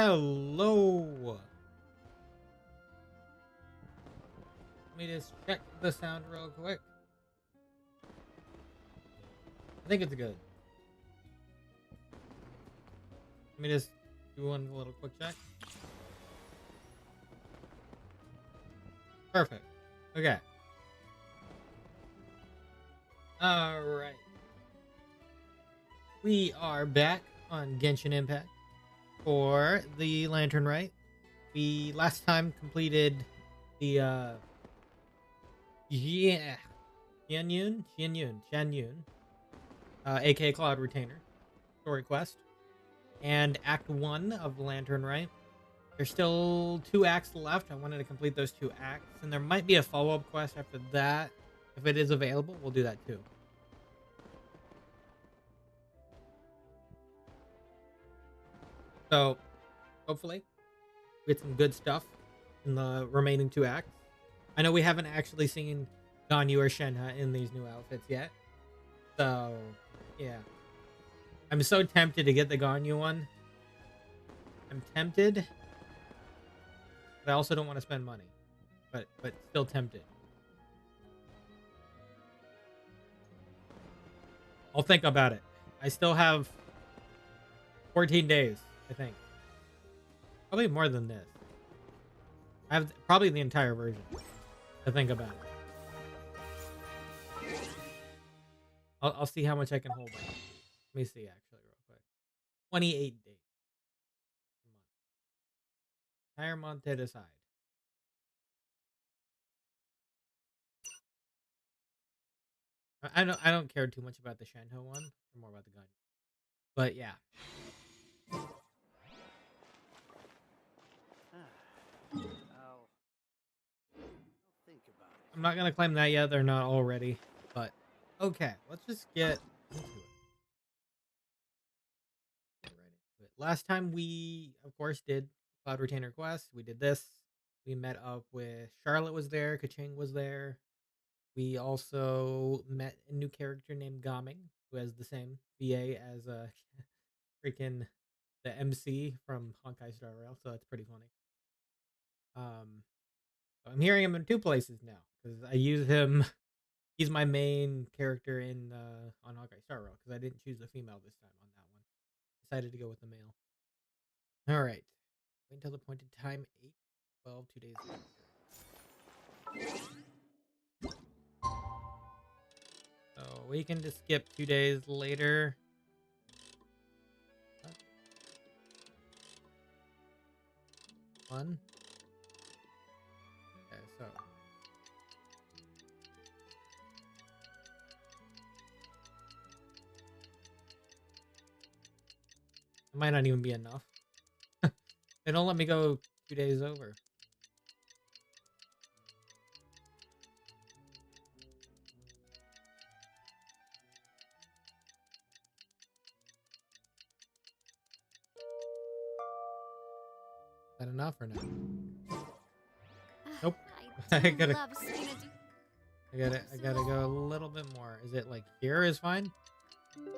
Hello. Let me just check the sound real quick. I think it's good. Let me just do one little quick check. Perfect. Okay. All right. We are back on Genshin Impact for the Lantern Rite. We last time completed the Xianyun, aka Cloud Retainer story quest, and Act 1 of Lantern Rite. There's still 2 acts left. I wanted to complete those 2 acts, and there might be a follow-up quest after that. If it is available, we'll do that too. So, hopefully, we get some good stuff in the remaining 2 acts. I know we haven't actually seen Ganyu or Shenhe in these new outfits yet. So, yeah. I'm so tempted to get the Ganyu one. I'm tempted. But I also don't want to spend money. But still tempted. I'll think about it. I still have 14 days, I think. Probably more than this. I have probably the entire version to think about it. I'll see how much I can hold on. Let me see actually real quick. 28 days. Entire month to decide. I don't care too much about the Shenhe one. Or more about the gun. But yeah. I'm not gonna claim that yet. They're not already. But okay, let's just get into it. Last time we, of course, did Cloud Retainer quest. We did this. We met up with Charlotte was there. Keqing was there. We also met a new character named Gaming, who has the same VA as freaking the MC from Honkai Star Rail. So that's pretty funny. So I'm hearing him in 2 places now because I use him. He's my main character in on Honkai Star Rail because I didn't choose the female this time on that one. Decided to go with the male. All right. Wait until the appointed time 8/12, 2 days later. So we can just skip 2 days later. One. Okay, so it might not even be enough. They don't let me go 2 days over. Is that enough or no? Nope. I gotta go a little bit more. Is it like here is fine? Ryan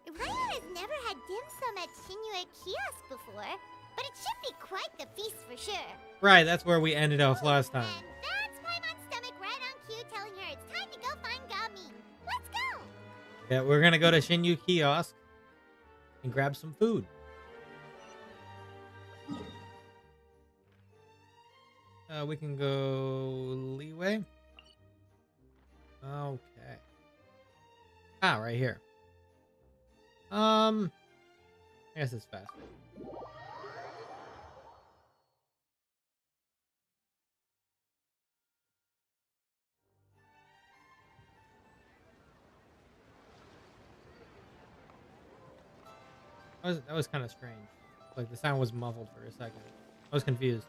has never had dim sum at Chinyu kiosk before, but it should be quite the feast for sure. Right, that's where we ended off last time. And that's Paimon's stomach right on cue telling her it's time to go find Gaming. Let's go! Yeah, we're gonna go to Chinyu kiosk and grab some food. We can go leeway. Okay. Ah, right here. I guess it's faster. That was kind of strange. Like the sound was muffled for a second. I was confused.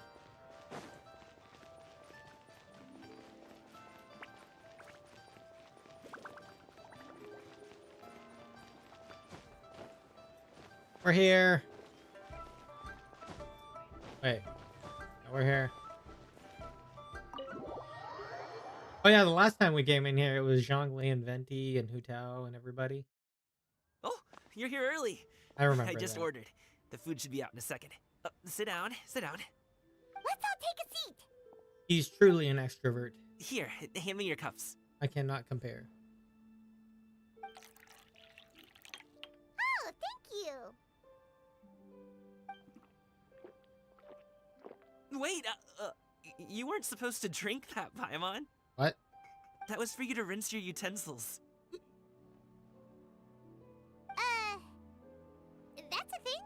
We're here. Wait. No, we're here. Oh yeah, the last time we came in here, it was Zhongli and Venti and Hu Tao and everybody. Oh, you're here early. I remember I just that. ordered. The food should be out in a second. Sit down, sit down. Let's all take a seat. He's truly an extrovert. Here, hand me your cups. I cannot compare. Oh, thank you. Wait, you weren't supposed to drink that, Paimon. What? That was for you to rinse your utensils. That's a thing?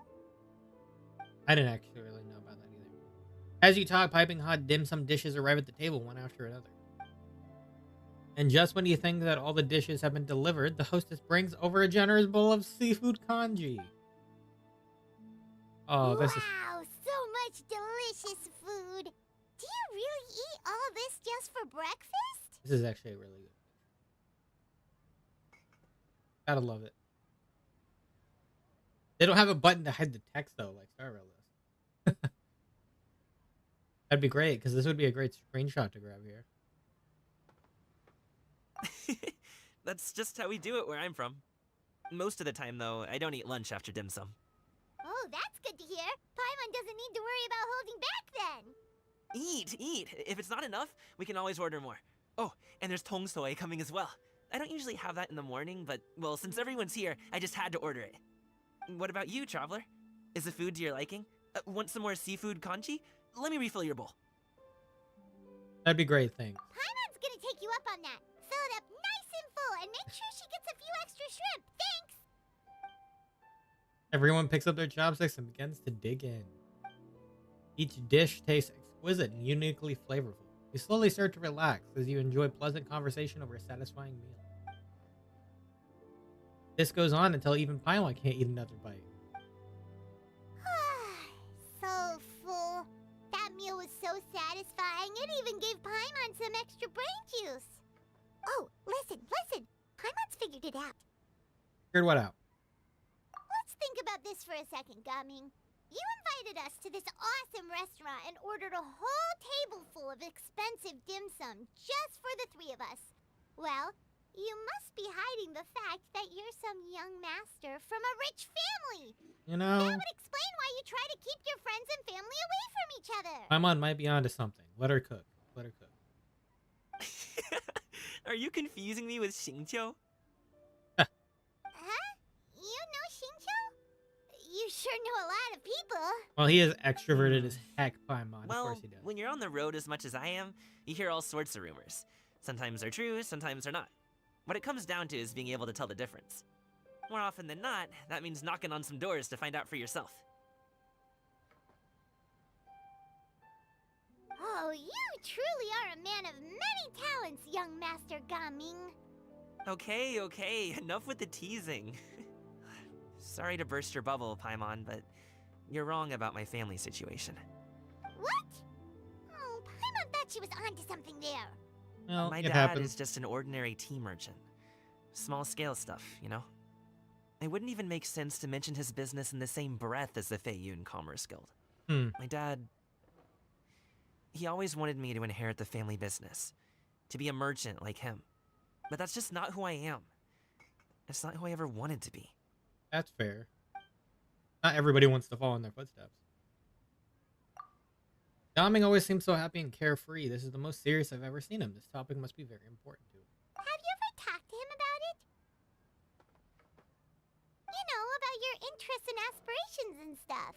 I didn't actually really know about that either. As you talk, piping hot dim sum dishes arrive at the table one after another. And just when you think that all the dishes have been delivered, the hostess brings over a generous bowl of seafood congee. Oh, this is... Wow, so much delicious food. Do you really eat all this just for breakfast? This is actually really good. Gotta love it. They don't have a button to hide the text though, like Star Rail does. That'd be great, because this would be a great screenshot to grab here. That's just how we do it where I'm from. Most of the time, though, I don't eat lunch after dim sum. Oh, that's good to hear. Paimon doesn't need to worry about holding back then. Eat! If it's not enough, we can always order more. Oh, and there's tong soy coming as well. I don't usually have that in the morning, but, well, since everyone's here, I just had to order it. What about you, traveler? Is the food to your liking? Want some more seafood congee? Let me refill your bowl. That'd be great, thanks. Paimon's gonna take you up on that. Fill it up nice and full and make sure she gets a few extra shrimp. Thanks! Everyone picks up their chopsticks and begins to dig in. Each dish tastes exquisite and uniquely flavorful. You slowly start to relax as you enjoy pleasant conversation over a satisfying meal. This goes on until even Paimon can't eat another bite. So full. That meal was so satisfying, it even gave Paimon some extra brain juice. Oh, listen. Paimon's figured it out. Figured what out? Let's think about this for a second, Gaming. You invited us to this awesome restaurant and ordered a whole table full of expensive dim sum just for the three of us. Well, you must be hiding the fact that you're some young master from a rich family. You know, That would explain why you try to keep your friends and family away from each other. Paimon might be onto something. Let her cook. Let her cook. Are you confusing me with Xingqiu? Huh? You know Xingqiu? You sure know a lot of people. Well, he is extroverted as heck, Paimon. Of Well, course he does. when you're on the road as much as I am, you hear all sorts of rumors. Sometimes they're true, sometimes they're not. What it comes down to is being able to tell the difference. More often than not, that means knocking on some doors to find out for yourself. Oh, you truly are a man of many talents, young Master Gaming. Okay, enough with the teasing. Sorry to burst your bubble, Paimon, but you're wrong about my family situation. What? Oh, Paimon thought she was onto something there. Well, My it dad happens. is just an ordinary tea merchant. Small scale stuff, you know? It wouldn't even make sense to mention his business in the same breath as the Xianyun Commerce Guild. My dad... He always wanted me to inherit the family business. To be a merchant like him. But that's just not who I am. It's not who I ever wanted to be. That's fair. Not everybody wants to follow in their footsteps. Gaming always seems so happy and carefree. This is the most serious I've ever seen him. This topic must be very important to him. Have you ever talked to him about it? You know, about your interests and aspirations and stuff.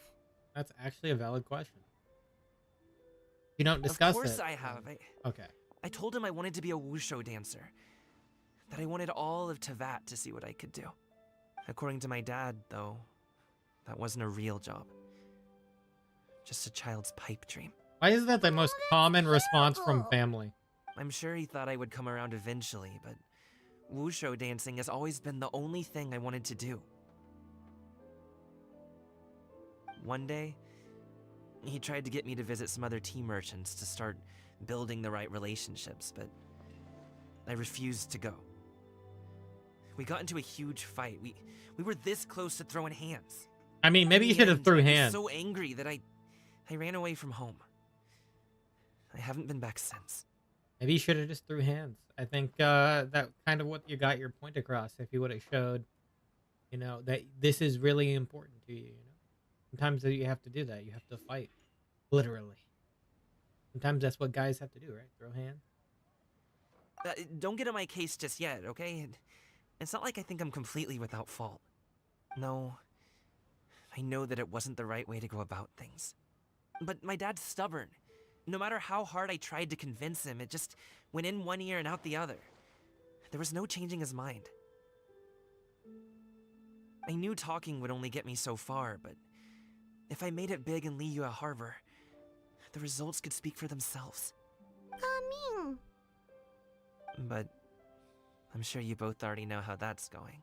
That's actually a valid question. You don't discuss it. Of course I have. Okay. I told him I wanted to be a wushu dancer. That I wanted all of Teyvat to see what I could do. According to my dad, though, that wasn't a real job. Just a child's pipe dream. Why is that the most that's common response from terrible. family? I'm sure he thought I would come around eventually, but wushu dancing has always been the only thing I wanted to do. One day, he tried to get me to visit some other tea merchants to start building the right relationships, but I refused to go. We got into a huge fight. We were this close to throwing hands. I mean, maybe you should have threw I was hands. so angry that I ran away from home. I haven't been back since. Maybe you should have just threw hands. I think that kind of what you got your point across if you would have showed, you know, that this is really important to you, you know, Sometimes you have to do that. You have to fight, literally. Sometimes that's what guys have to do, right? Throw hands. Don't get on my case just yet, okay? It's not like I think I'm completely without fault. No, I know that it wasn't the right way to go about things. But my dad's stubborn. No matter how hard I tried to convince him, it just went in one ear and out the other. There was no changing his mind. I knew talking would only get me so far, but if I made it big in Liyue Harbor, the results could speak for themselves. Gaming. But I'm sure you both already know how that's going.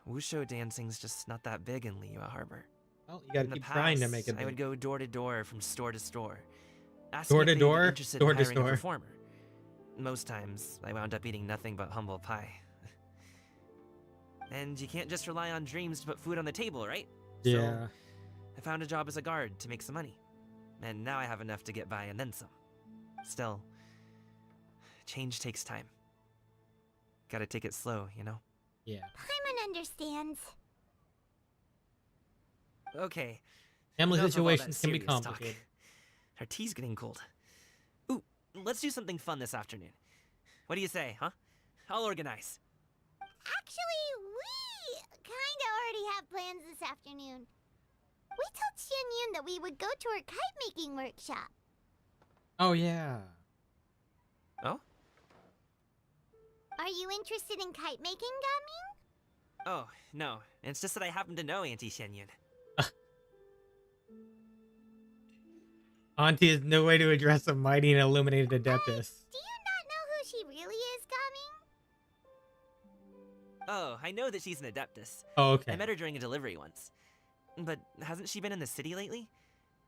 Wushu dancing's just not that big in Liyue Harbor. Well, you gotta In the keep trying to past, make it I would big. go door to door from store to store, asking Door if to they'd be door, interested door in to hiring a store. performer. Most times, I wound up eating nothing but humble pie. And you can't just rely on dreams to put food on the table, right? Yeah. So, I found a job as a guard to make some money. And now I have enough to get by and then some. Still, change takes time. Gotta take it slow, you know? Yeah. Paimon understands. Okay. Family enough of all that situations can be serious talk. complicated. Our tea's getting cold. Ooh, let's do something fun this afternoon. What do you say, huh? I'll organize. Actually, we kinda already have plans this afternoon. We told Xianyun that we would go to her kite-making workshop. Oh yeah. Oh? Are you interested in kite-making, Gaming? Oh, no. It's just that I happen to know Auntie Xianyun. Auntie is no way to address a mighty and illuminated adeptus. Do you not know who she really is, Gaming? Oh, I know that she's an adeptus. Oh, okay. I met her during a delivery once. But hasn't she been in the city lately?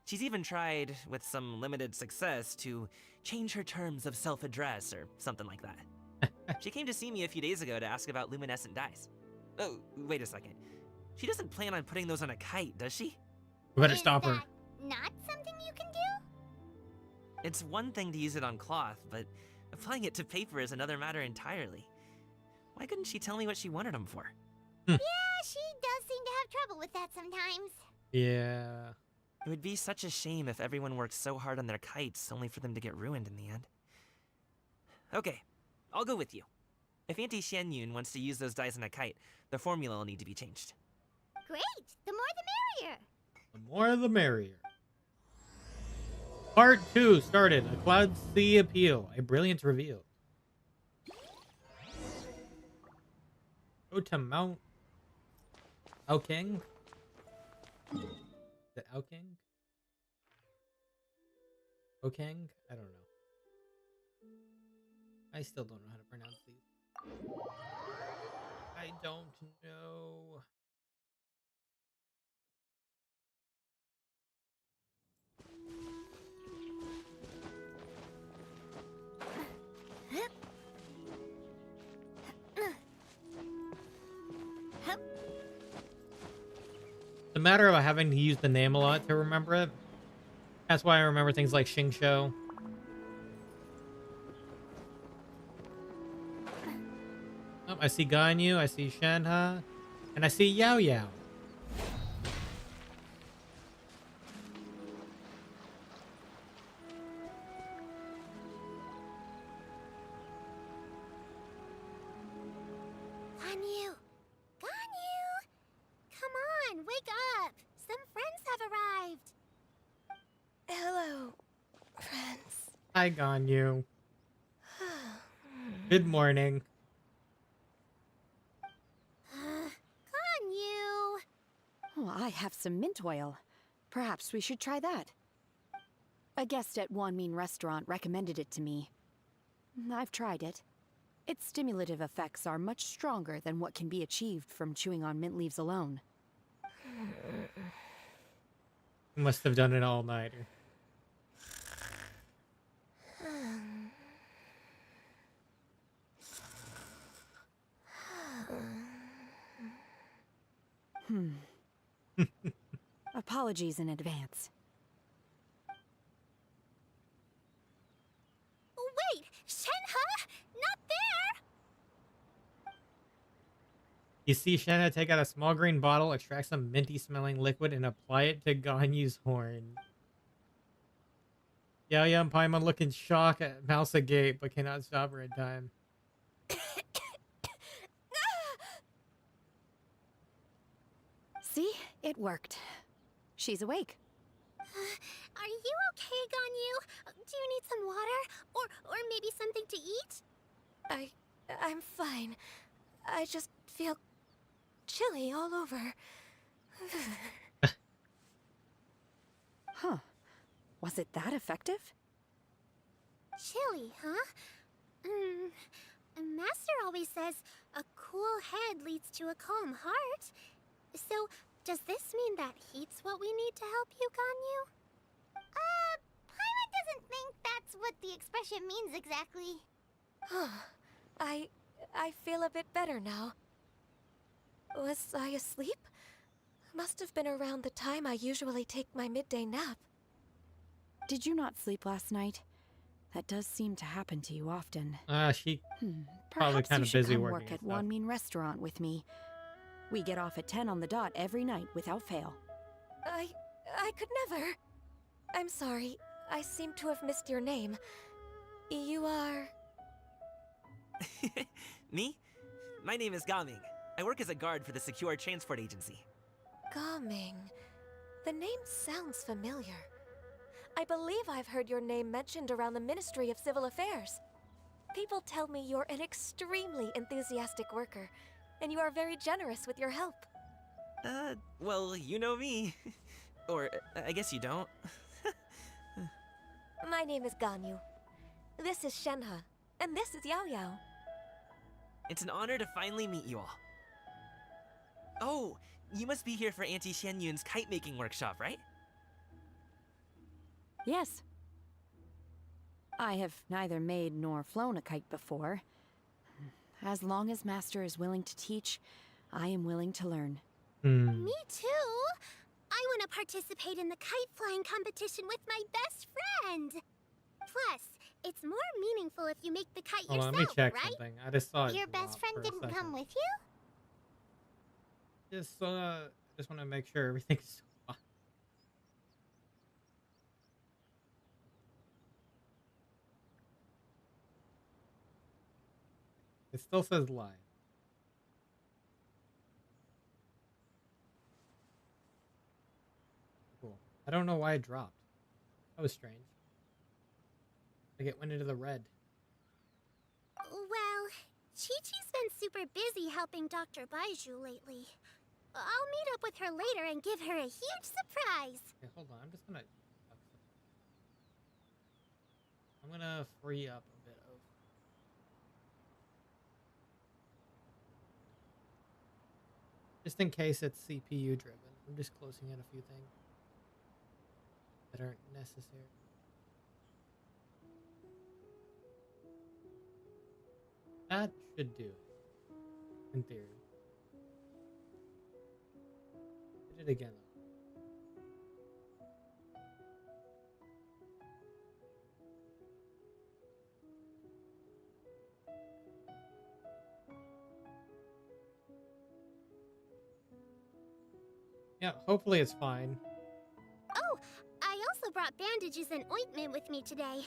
She's even tried, with some limited success, to change her terms of self-address or something like that. She came to see me a few days ago to ask about luminescent dyes. Oh, wait a second. She doesn't plan on putting those on a kite, does she? We better Is stop her. that not something you can do? It's one thing to use it on cloth, but applying it to paper is another matter entirely. Why couldn't she tell me what she wanted them for? Yeah, she does seem to have trouble with that sometimes. Yeah. It would be such a shame if everyone worked so hard on their kites only for them to get ruined in the end. Okay, I'll go with you. If Auntie Xianyun wants to use those dyes on a kite, the formula will need to be changed. Great! The more the merrier! The more the merrier. Part 2 started. A Cloud Sea Appeal. A brilliance revealed. Go to Mount Keqing. Is it Keqing? Keqing? I don't know. I still don't know how to pronounce these. I don't know. It's a matter of having to use the name a lot to remember it. That's why I remember things like Xingqiu. Oh, I see Ganyu, I see Shenhe, and I see Yao Yao. Ganyu! Ganyu! Come on, wake up! Some friends have arrived! Hello, friends. Hi, Ganyu. Good morning. Ganyu! Oh, I have some mint oil. Perhaps we should try that. A guest at Wanmin restaurant recommended it to me. I've tried it. Its stimulative effects are much stronger than what can be achieved from chewing on mint leaves alone. You must have done it all nighter. Apologies in advance. Wait! Shenhe! Not there! You see Shenna take out a small green bottle, extract some minty smelling liquid, and apply it to Ganyu's horn. Xiaoya and Paimon look in shock at Mouse agape, but cannot stop her in time. See? It worked. She's awake. Are you okay, Ganyu? Do you need some water? Or maybe something to eat? I'm fine. I just feel chilly all over. Huh. Was it that effective? Chilly, huh? Master always says a cool head leads to a calm heart. So, does this mean that heat's what we need to help you, Ganyu? Paimon doesn't think that's what the expression means exactly. I feel a bit better now. Was I asleep? Must have been around the time I usually take my midday nap. Did you not sleep last night? That does seem to happen to you often. She probably Perhaps kind you of should busy come working work and at stuff. Wanmin Restaurant with me. We get off at 10 on the dot every night without fail. I could never. I'm sorry. I seem to have missed your name. You are... Me? My name is Gaming. I work as a guard for the Secure Transport Agency. Gaming. The name sounds familiar. I believe I've heard your name mentioned around the Ministry of Civil Affairs. People tell me you're an extremely enthusiastic worker, and you are very generous with your help. Well, you know me. Or, I guess you don't. My name is Ganyu. This is Shenhe, and this is Yao Yao. It's an honor to finally meet you all. Oh, you must be here for Auntie Xianyun's kite-making workshop, right? Yes. I have neither made nor flown a kite before. As long as Master is willing to teach, I am willing to learn. Me too. I want to participate in the kite flying competition with my best friend. Plus, it's more meaningful if you make the kite Hold on, yourself, let me check right? something. I just saw it. Your drop best friend for a didn't second. come with you? Just want to make sure everything's fine. It still says live. Cool. I don't know why it dropped. That was strange. Like it went into the red. Well, Chi-Chi's been super busy helping Dr. Baiju lately. I'll meet up with her later and give her a huge surprise. Okay, hold on. I'm gonna free up a bit of. Just in case it's CPU driven. I'm just closing in a few things that aren't necessary. That should do it, in theory. Did it again though. Yeah, hopefully it's fine. Oh, I also brought bandages and ointment with me today.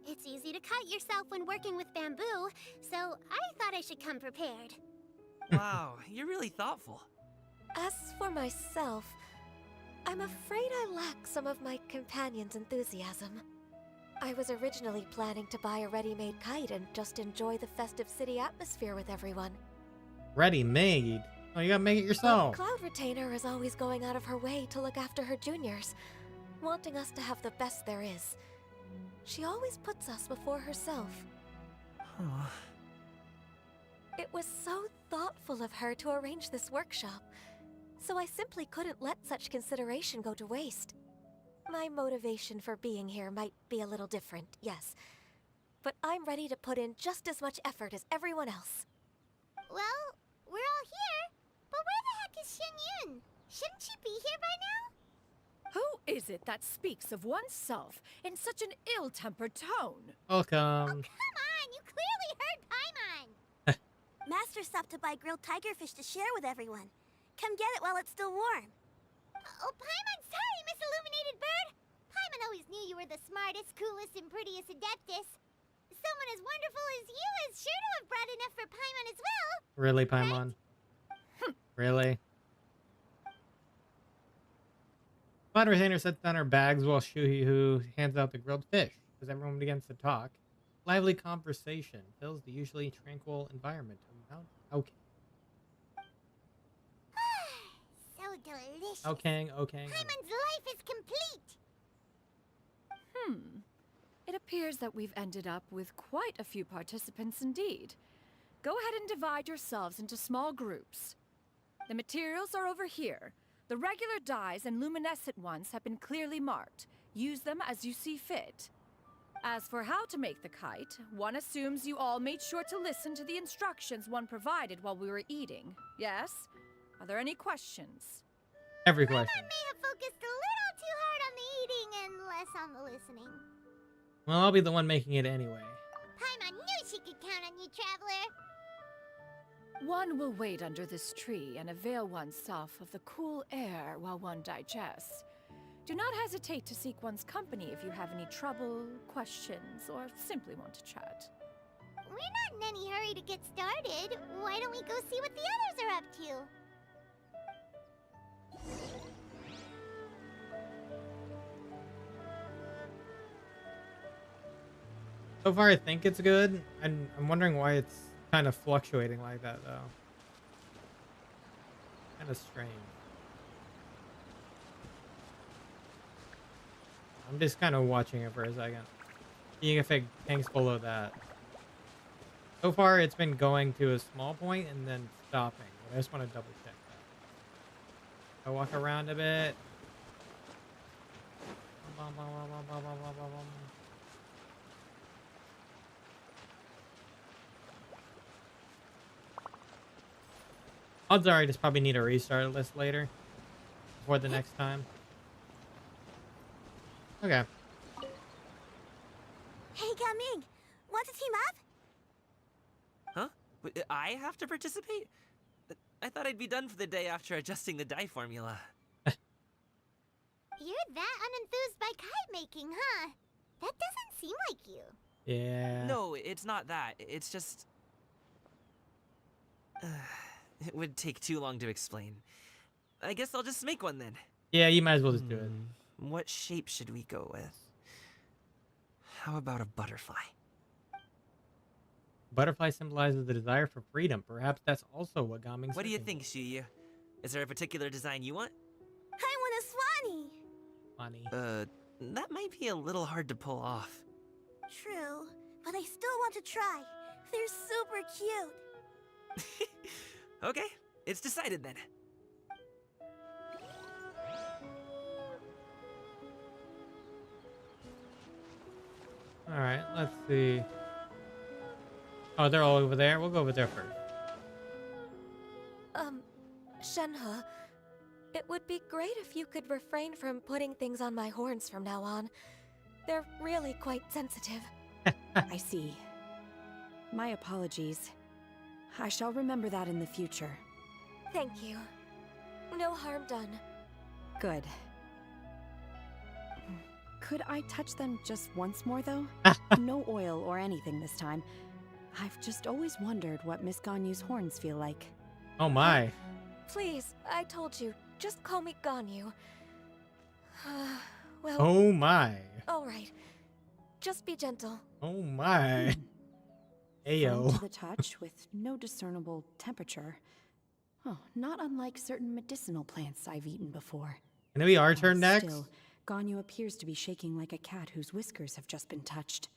It's easy to cut yourself when working with bamboo, so I thought I should come prepared. Wow, you're really thoughtful. As for myself, I'm afraid I lack some of my companion's enthusiasm. I was originally planning to buy a ready-made kite and just enjoy the festive city atmosphere with everyone. Ready-made? Oh, you gotta make it But yourself. Cloud Retainer is always going out of her way to look after her juniors, wanting us to have the best there is. She always puts us before herself. Oh. It was so thoughtful of her to arrange this workshop, so I simply couldn't let such consideration go to waste. My motivation for being here might be a little different, yes, but I'm ready to put in just as much effort as everyone else. Well, we're all here, but where the heck is Xianyun? Shouldn't she be here by now? Who is it that speaks of oneself in such an ill-tempered tone? Welcome. Come on, you clearly heard Paimon! asked herself to buy grilled tigerfish to share with everyone. Come get it while it's still warm. Oh, Paimon, sorry, Miss Illuminated Bird. Paimon always knew you were the smartest, coolest, and prettiest Adeptus. Someone as wonderful as you is sure to have brought enough for Paimon as well. Really, Paimon? Right? Really? Cloud Retainer sets down her bags while Shuhihu hands out the grilled fish. As everyone begins to talk, lively conversation fills the usually tranquil environment. Okay. So delicious. Okay. Paimon's life is complete. It appears that we've ended up with quite a few participants indeed. Go ahead and divide yourselves into small groups. The materials are over here. The regular dyes and luminescent ones have been clearly marked. Use them as you see fit. As for how to make the kite, one assumes you all made sure to listen to the instructions one provided while we were eating. Yes? Are there any questions? Every question. Paimon may have focused a little too hard on the eating and less on the listening. Well, I'll be the one making it anyway. Paimon knew she could count on you, Traveler. One will wait under this tree and avail oneself of the cool air while one digests. Do not hesitate to seek one's company if you have any trouble, questions, or simply want to chat. We're not in any hurry to get started. Why don't we go see what the others are up to? So far, I think it's good. I'm wondering why it's kind of fluctuating like that, though. Kind of strange. I'm just kind of watching it for a second. Seeing if it hangs below that. So far, it's been going to a small point and then stopping. But I just want to double check that. I walk around a bit. Odds are I just probably need to restart this later. Before the next time. Okay. Hey, Gaming, want to team up? Huh? I have to participate? I thought I'd be done for the day after adjusting the dye formula. You're that unenthused by kite making, huh? That doesn't seem like you. Yeah. No, it's not that. It's just... it would take too long to explain. I guess I'll just make one then. Yeah, you might as well just do it. What shape should we go with? How about a butterfly? Butterfly symbolizes the desire for freedom. Perhaps that's also what Gaming's What do you searching think, Xiyu? Is there a particular design you want? I want a Swanee. Funny. That might be a little hard to pull off. True, but I still want to try. They're super cute. Okay, it's decided then. All right, let's see. Oh, they're all over there. We'll go over there first. Shenhe, it would be great if you could refrain from putting things on my horns from now on. They're really quite sensitive. I see. My apologies. I shall remember that in the future. Thank you. No harm done. Good. Could I touch them just once more, though? No oil or anything this time. I've just always wondered what Miss Ganyu's horns feel like. Oh my. Please, I told you, just call me Ganyu. Well, Oh my. all right. Just be gentle. Oh my. Firm Ayo. to the touch with no discernible temperature. Oh, not unlike certain medicinal plants I've eaten before. Can it be our turn next? Still, Ganyu appears to be shaking like a cat whose whiskers have just been touched.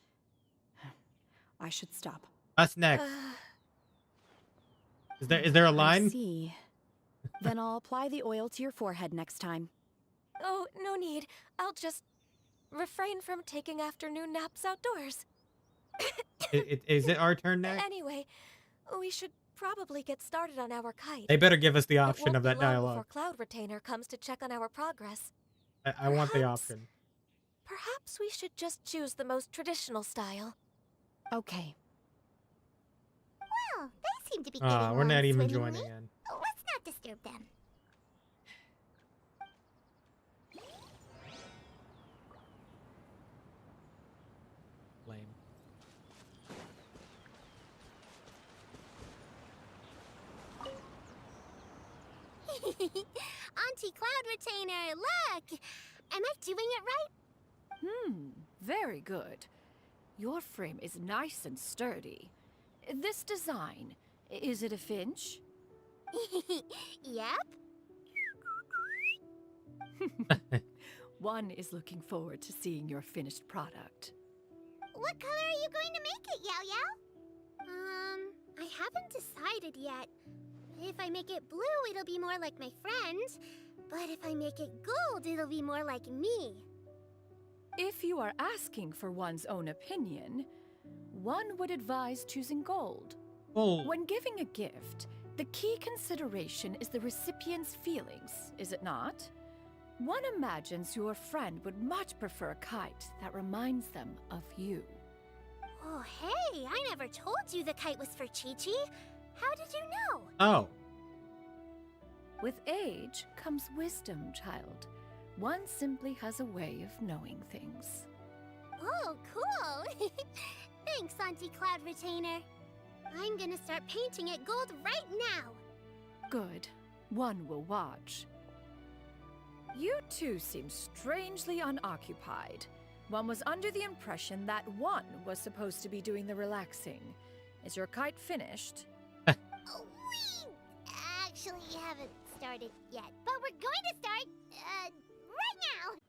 I should stop. Us next. Is there a I line? see. Then I'll apply the oil to your forehead next time. Oh, no need. I'll just refrain from taking afternoon naps outdoors. Is it our turn next? Anyway, we should probably get started on our kite. They better give us the It option won't of that be long dialogue. before Cloud Retainer comes to check on our progress. I want the Perhaps- option. Perhaps we should just choose the most traditional style. Okay. Well, they seem to be be getting we're not along even swimmingly. joining in. Let's not disturb them. Lame. Auntie Cloud Retainer, look! Am I doing it right? Very good. Your frame is nice and sturdy. This design, is it a finch? Yep. One is looking forward to seeing your finished product. What color are you going to make it, Yao Yao? I haven't decided yet. If I make it blue, it'll be more like my friends. But if I make it gold, it'll be more like me. If you are asking for one's own opinion, one would advise choosing gold. Oh, When giving a gift, the key consideration is the recipient's feelings, is it not? One imagines your friend would much prefer a kite that reminds them of you. Oh, hey, I never told you the kite was for Chi-Chi. How did you know? oh. With age comes wisdom, child. One simply has a way of knowing things. Oh, cool. Thanks, Auntie Cloud Retainer. I'm gonna start painting it gold right now. Good. One will watch. You two seem strangely unoccupied. One was under the impression that one was supposed to be doing the relaxing. Is your kite finished? Oh, we actually haven't started yet, but we're going to start, right now.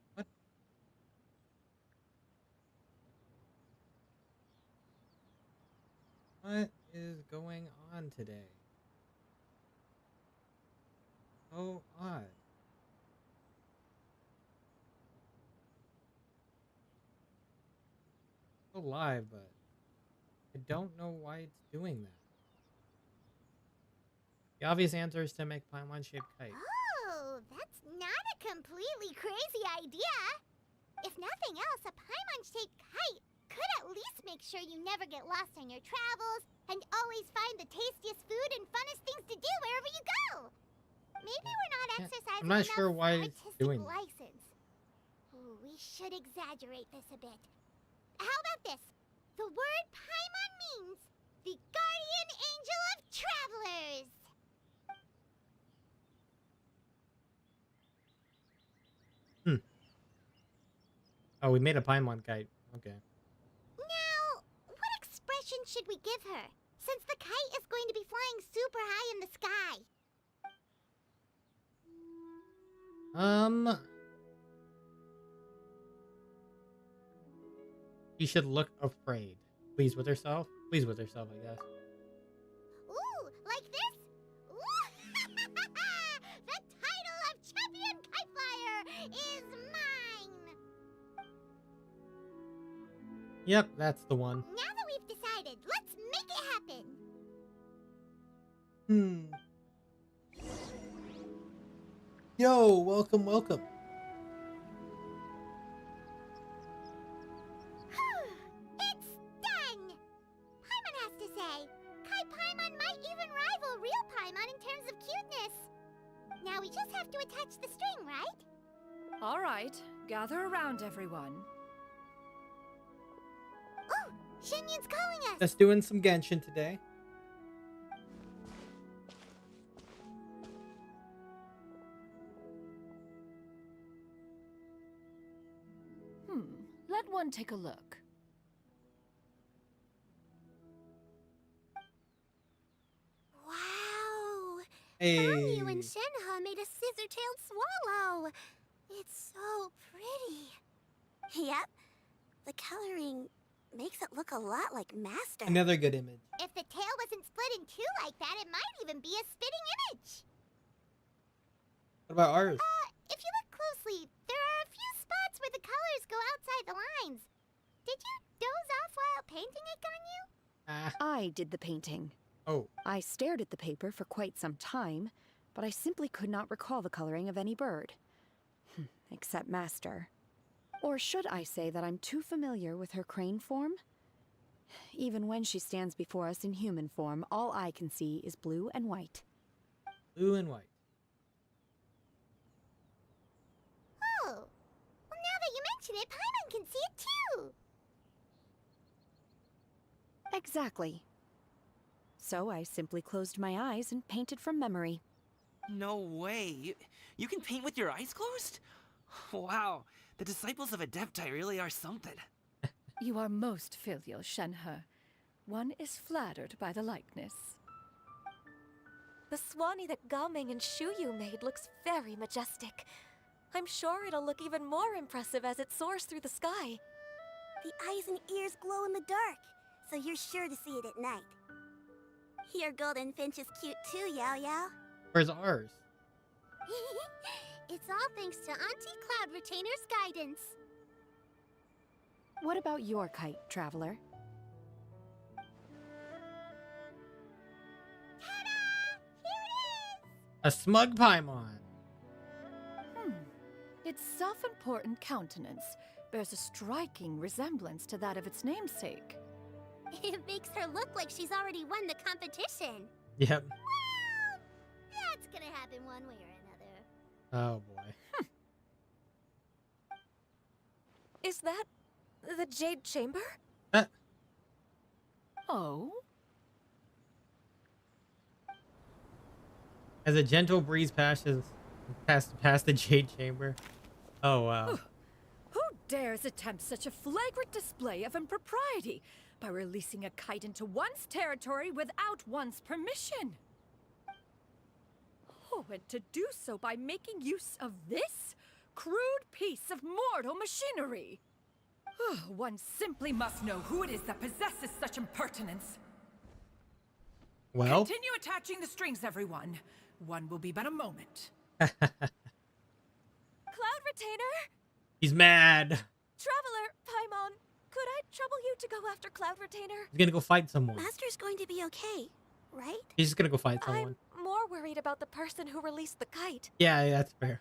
What is going on today? So odd. So live, but I don't know why it's doing that. The obvious answer is to make Paimon-shaped kite. Oh, that's not a completely crazy idea. If nothing else, a Paimon-shaped kite could at least make sure you never get lost on your travels and always find the tastiest food and funnest things to do wherever you go. Maybe we're not Yeah, exercising I'm not enough sure why it's artistic doing that. license. Ooh, we should exaggerate this a bit. How about this? The word Paimon means the guardian angel of travelers. Oh, we made a Paimon kite. Okay. Now, what expression should we give her? Since the kite is going to be flying super high in the sky. She should look afraid. Pleased with herself? Pleased with herself, I guess. Ooh, like this? Ooh. The title of Champion Kite Flyer is mine! Yep, that's the one. Now that we've decided, let's make it happen! Yo, welcome, welcome. It's done! Paimon has to say, Kai Paimon might even rival real Paimon in terms of cuteness. Now we just have to attach the string, right? All right, gather around, everyone. Oh, Xianyun's calling us! Just doing some Genshin today. Let one take a look. Wow! Hey. Chinyu and Shenhe made a scissor-tailed swallow. It's so pretty. Yep. The coloring makes it look a lot like Master. Another good image. If the tail wasn't split in two like that, it might even be a spitting image. What about ours? If you look closely, there are a few spots where the colors go outside the lines. Did you doze off while painting it, Ganyu? I did the painting. Oh. I stared at the paper for quite some time, but I simply could not recall the coloring of any bird. Except Master. Or should I say that I'm too familiar with her crane form? Even when she stands before us in human form, all I can see is blue and white. Blue and white. Oh, well, now that you mention it, Paimon can see it too. Exactly. So I simply closed my eyes and painted from memory. No way. You can paint with your eyes closed? Wow. The disciples of Adepti really are something. You are most filial, Shenhe. One is flattered by the likeness. The Swanee that Gaming and Xianyun made looks very majestic. I'm sure it'll look even more impressive as it soars through the sky. The eyes and ears glow in the dark, so you're sure to see it at night. Your golden finch is cute too, Yao Yao. Where's ours? It's all thanks to Auntie Cloud Retainer's guidance. What about your kite, traveler? Ta-da! Here it is! A smug Paimon. Its self-important countenance bears a striking resemblance to that of its namesake. It makes her look like she's already won the competition. Yep. Well, that's gonna happen one way or another. Oh boy. Is that the Jade Chamber? Oh? As a gentle breeze passes past the Jade Chamber. Oh wow. Who dares attempt such a flagrant display of impropriety by releasing a kite into one's territory without one's permission? Oh, and to do so by making use of this crude piece of mortal machinery. One simply must know who it is that possesses such impertinence. Well. Continue attaching the strings, everyone. One will be but a moment. Cloud Retainer? He's mad. Traveler, Paimon, could I trouble you to go after Cloud Retainer? He's gonna go fight someone. Master's going to be okay, right? He's just gonna go fight someone. I'm more worried about the person who released the kite. Yeah, that's fair.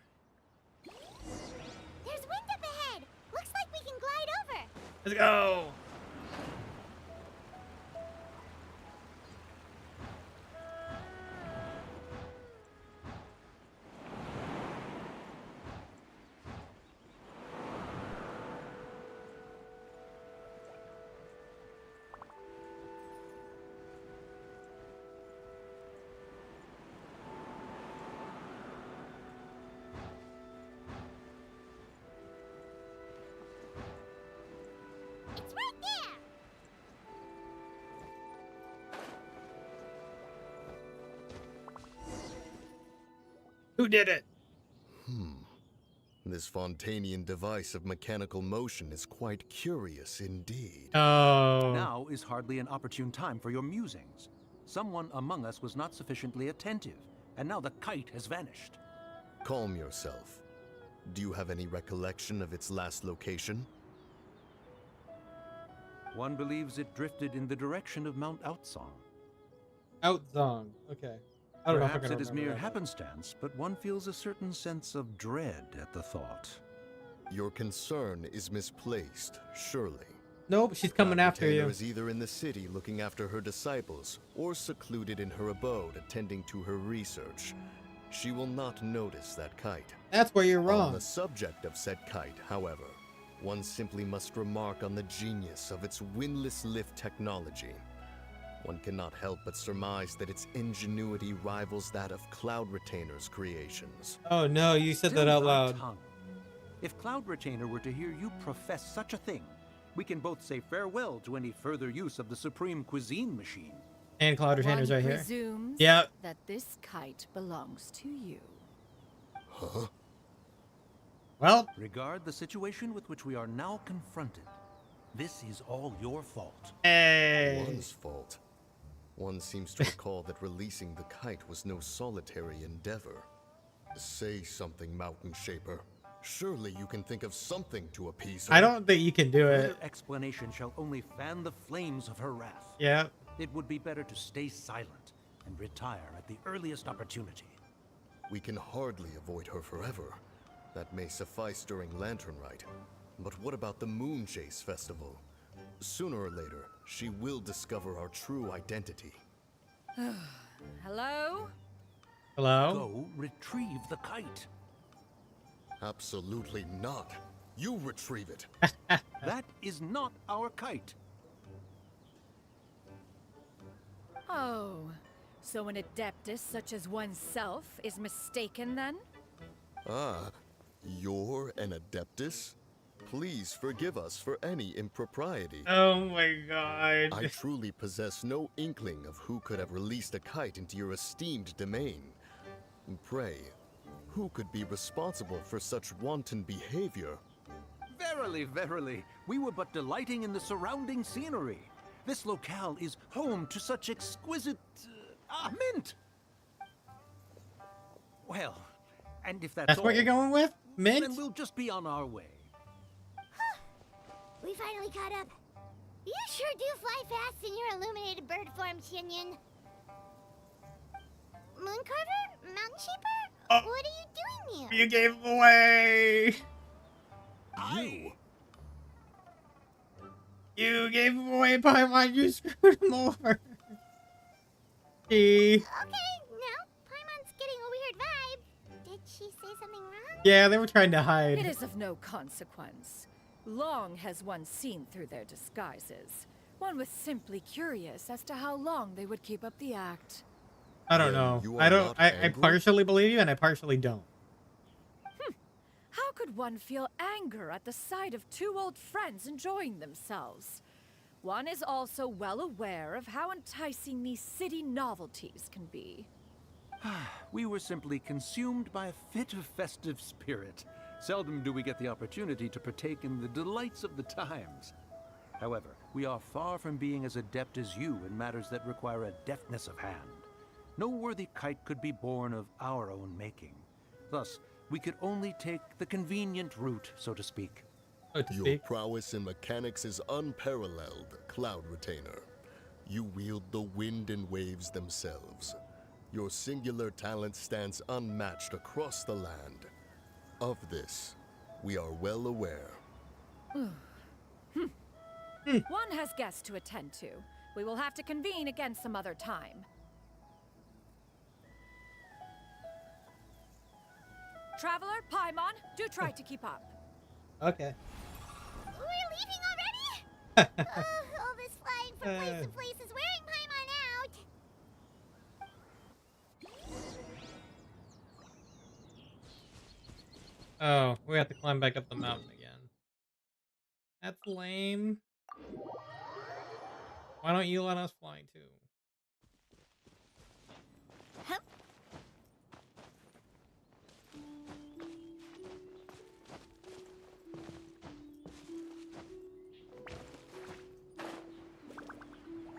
There's wind up ahead. Looks like we can glide over. Let's go. It's right there. Who did it? This Fontanian device of mechanical motion is quite curious indeed. Oh. Now is hardly an opportune time for your musings. Someone among us was not sufficiently attentive, and now the kite has vanished. Calm yourself. Do you have any recollection of its last location? One believes it drifted in the direction of Mount Outsong. Outzong. Okay. I don't know if I'm Perhaps gonna it is remember mere that. happenstance, but one feels a certain sense of dread at the thought. Your concern is misplaced, surely. Nope, she's coming after Retainer you. is either in the city looking after her disciples, or secluded in her abode attending to her research. She will not notice that kite. That's where you're On wrong. the subject of said kite, however, one simply must remark on the genius of its windless lift technology. One cannot help but surmise that its ingenuity rivals that of Cloud Retainer's creations. Oh no, you said that Still out thy loud. tongue. If Cloud Retainer were to hear you profess such a thing, we can both say farewell to any further use of the Supreme Cuisine Machine. And Cloud Retainer's One right here. presumes Yep. that this kite belongs to you. Huh? Well, Regard the situation with which we are now confronted. This is all your fault. hey. One's fault. One seems to recall that releasing the kite was no solitary endeavor. Say something, Mountain Shaper. Surely you can think of something to appease her. I don't think you can do Further it. explanation shall only fan the flames of her wrath. Yeah. It would be better to stay silent and retire at the earliest opportunity. We can hardly avoid her forever. That may suffice during Lantern Rite. But what about the Moon Chase Festival? Sooner or later, she will discover our true identity. Hello? Hello? Go retrieve the kite. Absolutely not. You retrieve it. That is not our kite. Oh, so an adeptus such as oneself is mistaken then? Ah, you're an adeptus? Please forgive us for any impropriety. Oh my god. I truly possess no inkling of who could have released a kite into your esteemed domain. Pray, who could be responsible for such wanton behavior? Verily, verily, we were but delighting in the surrounding scenery. This locale is home to such exquisite... mint! Well, and if that's That's all, what you're going with? Mint? then we'll just be on our way. We finally caught up. You sure do fly fast in your illuminated bird form, Xianyun. Mooncarver? Mountain Sheeper? Oh. What are you doing here? You gave him away. You gave him away, Paimon. You screwed him over. Okay, now Paimon's getting a weird vibe. Did she say something wrong? Yeah, they were trying to hide. It is of no consequence. Long has one seen through their disguises. One was simply curious as to how long they would keep up the act. I don't Then know. you I are don't. not I angry? partially believe you, and I partially don't. How could one feel anger at the sight of two old friends enjoying themselves? One is also well aware of how enticing these city novelties can be. We were simply consumed by a fit of festive spirit. Seldom do we get the opportunity to partake in the delights of the times. However, we are far from being as adept as you in matters that require a deftness of hand. No worthy kite could be born of our own making. Thus, we could only take the convenient route, so to speak. So to Your speak. prowess in mechanics is unparalleled, Cloud Retainer. You wield the wind and waves themselves. Your singular talent stands unmatched across the land. Of this, we are well aware. One has guests to attend to. We will have to convene again some other time. Traveler, Paimon, do try to keep up. Okay. We're leaving already? All this flying from place to place is wearing Paimon out. Oh, we have to climb back up the mountain again. That's lame. Why don't you let us fly too? Huh?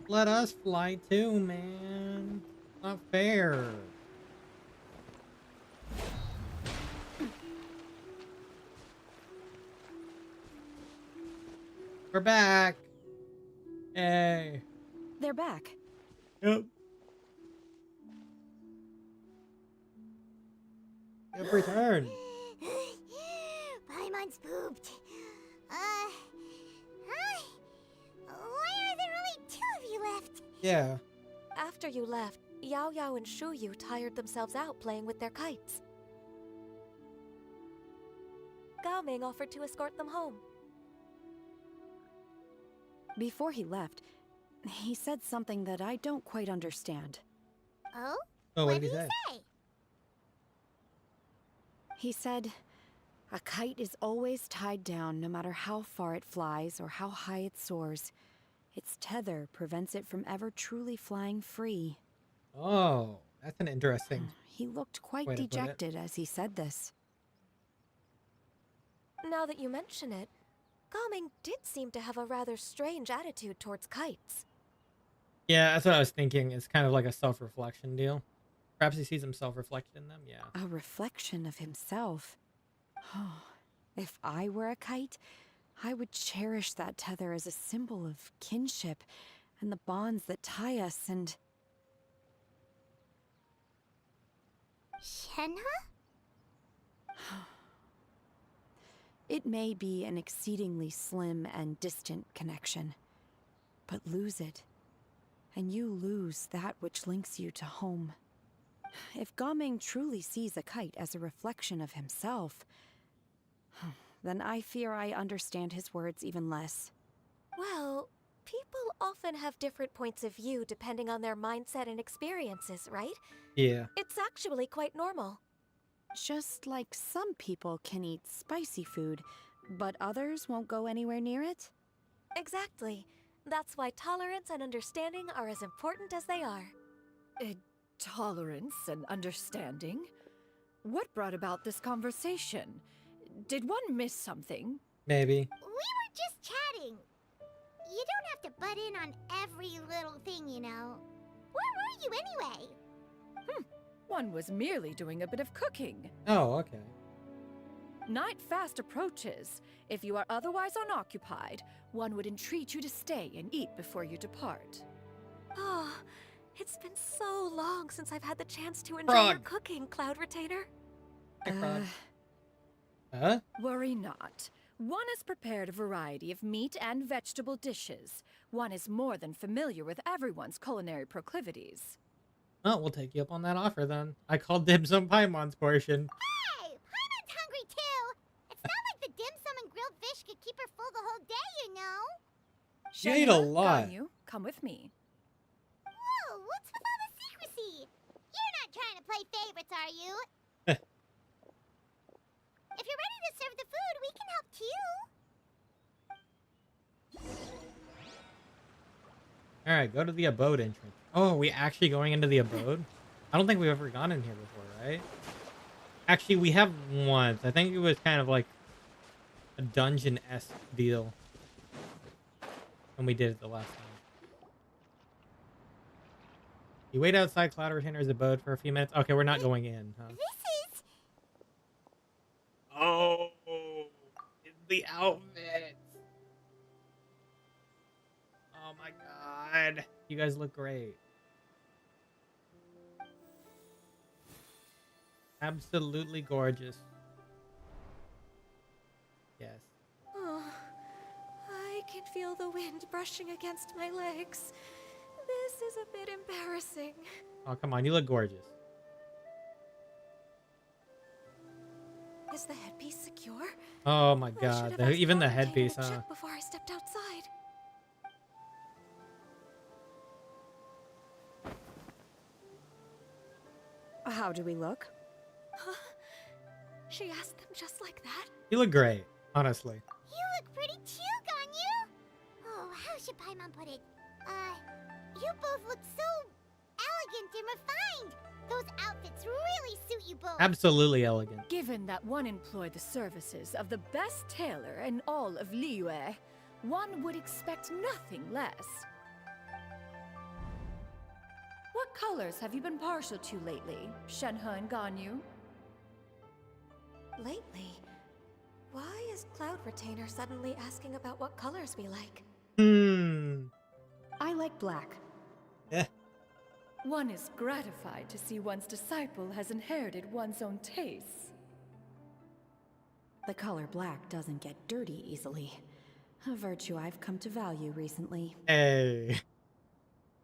Let us fly too, man. Not fair. We're back. Yay. They're back. Yep. Good return. Paimon's pooped. Hi. Why are there only two of you left? Yeah. After you left, Yao Yao and Shu Yu tired themselves out playing with their kites. Gao Ming offered to escort them home. Before he left, he said something that I don't quite understand. Oh? Oh, what What did he did say? he say? He said, a kite is always tied down no matter how far it flies or how high it soars. Its tether prevents it from ever truly flying free. Oh, that's an interesting. He looked quite Way to put it. dejected as he said this. Now that you mention it, Gao Ming did seem to have a rather strange attitude towards kites. Yeah, that's what I was thinking. It's kind of like a self-reflection deal. Perhaps he sees himself reflected in them. Yeah. A reflection of himself. Oh, if I were a kite, I would cherish that tether as a symbol of kinship and the bonds that tie us and... Shenhe? It may be an exceedingly slim and distant connection, but lose it. And you lose that which links you to home. If Gaming truly sees a kite as a reflection of himself, then I fear I understand his words even less. Well, people often have different points of view depending on their mindset and experiences, right? Yeah. It's actually quite normal. Just like some people can eat spicy food, but others won't go anywhere near it? Exactly. That's why tolerance and understanding are as important as they are. Tolerance and understanding? What brought about this conversation? Did one miss something? Maybe. We were just chatting. You don't have to butt in on every little thing, you know. Where were you anyway? One was merely doing a bit of cooking. Oh, okay. Night fast approaches. If you are otherwise unoccupied, one would entreat you to stay and eat before you depart. Oh, it's been so long since I've had the chance to enjoy your Frog. cooking, Cloud Retainer. Hey, Frog. Huh? Worry not. One has prepared a variety of meat and vegetable dishes. One is more than familiar with everyone's culinary proclivities. Oh, we'll take you up on that offer then. I called dim sum Paimon's portion. Hey, Paimon's hungry too. It's not like the dim sum and grilled fish could keep her full the whole day, you know. She ate a Shenhe, lot. Ganyu, come with me. Whoa, what's with all the secrecy? You're not trying to play favorites, are you? If you're ready to serve the food, we can help too. Alright, go to the abode entrance. Oh, are we actually going into the abode? I don't think we've ever gone in here before, right? Actually, we have once. I think it was kind of like a dungeon-esque deal. When we did it the last time. You wait outside Cloud Retainer's abode for a few minutes. Okay, we're not going in, huh? This is... Oh, the outfits. Oh my god. You guys look great. Absolutely gorgeous. Yes. Oh, I can feel the wind brushing against my legs. This is a bit embarrassing. Oh, come on. You look gorgeous. Is the headpiece secure? Oh my I should god. have asked Even the Cloud Retainer headpiece, to huh? check before I stepped outside. How do we look? Huh? She asked them just like that? You look great, honestly. You look pretty too, Ganyu. Oh, how should Paimon put it? You both look so elegant and refined. Those outfits really suit you both. Absolutely elegant. Given that one employed the services of the best tailor in all of Liyue, one would expect nothing less. What colors have you been partial to lately, Shenhe and Ganyu? Lately, why is Cloud Retainer suddenly asking about what colors we like? I like black. Yeah. One is gratified to see one's disciple has inherited one's own tastes. The color black doesn't get dirty easily. A virtue I've come to value recently. Hey.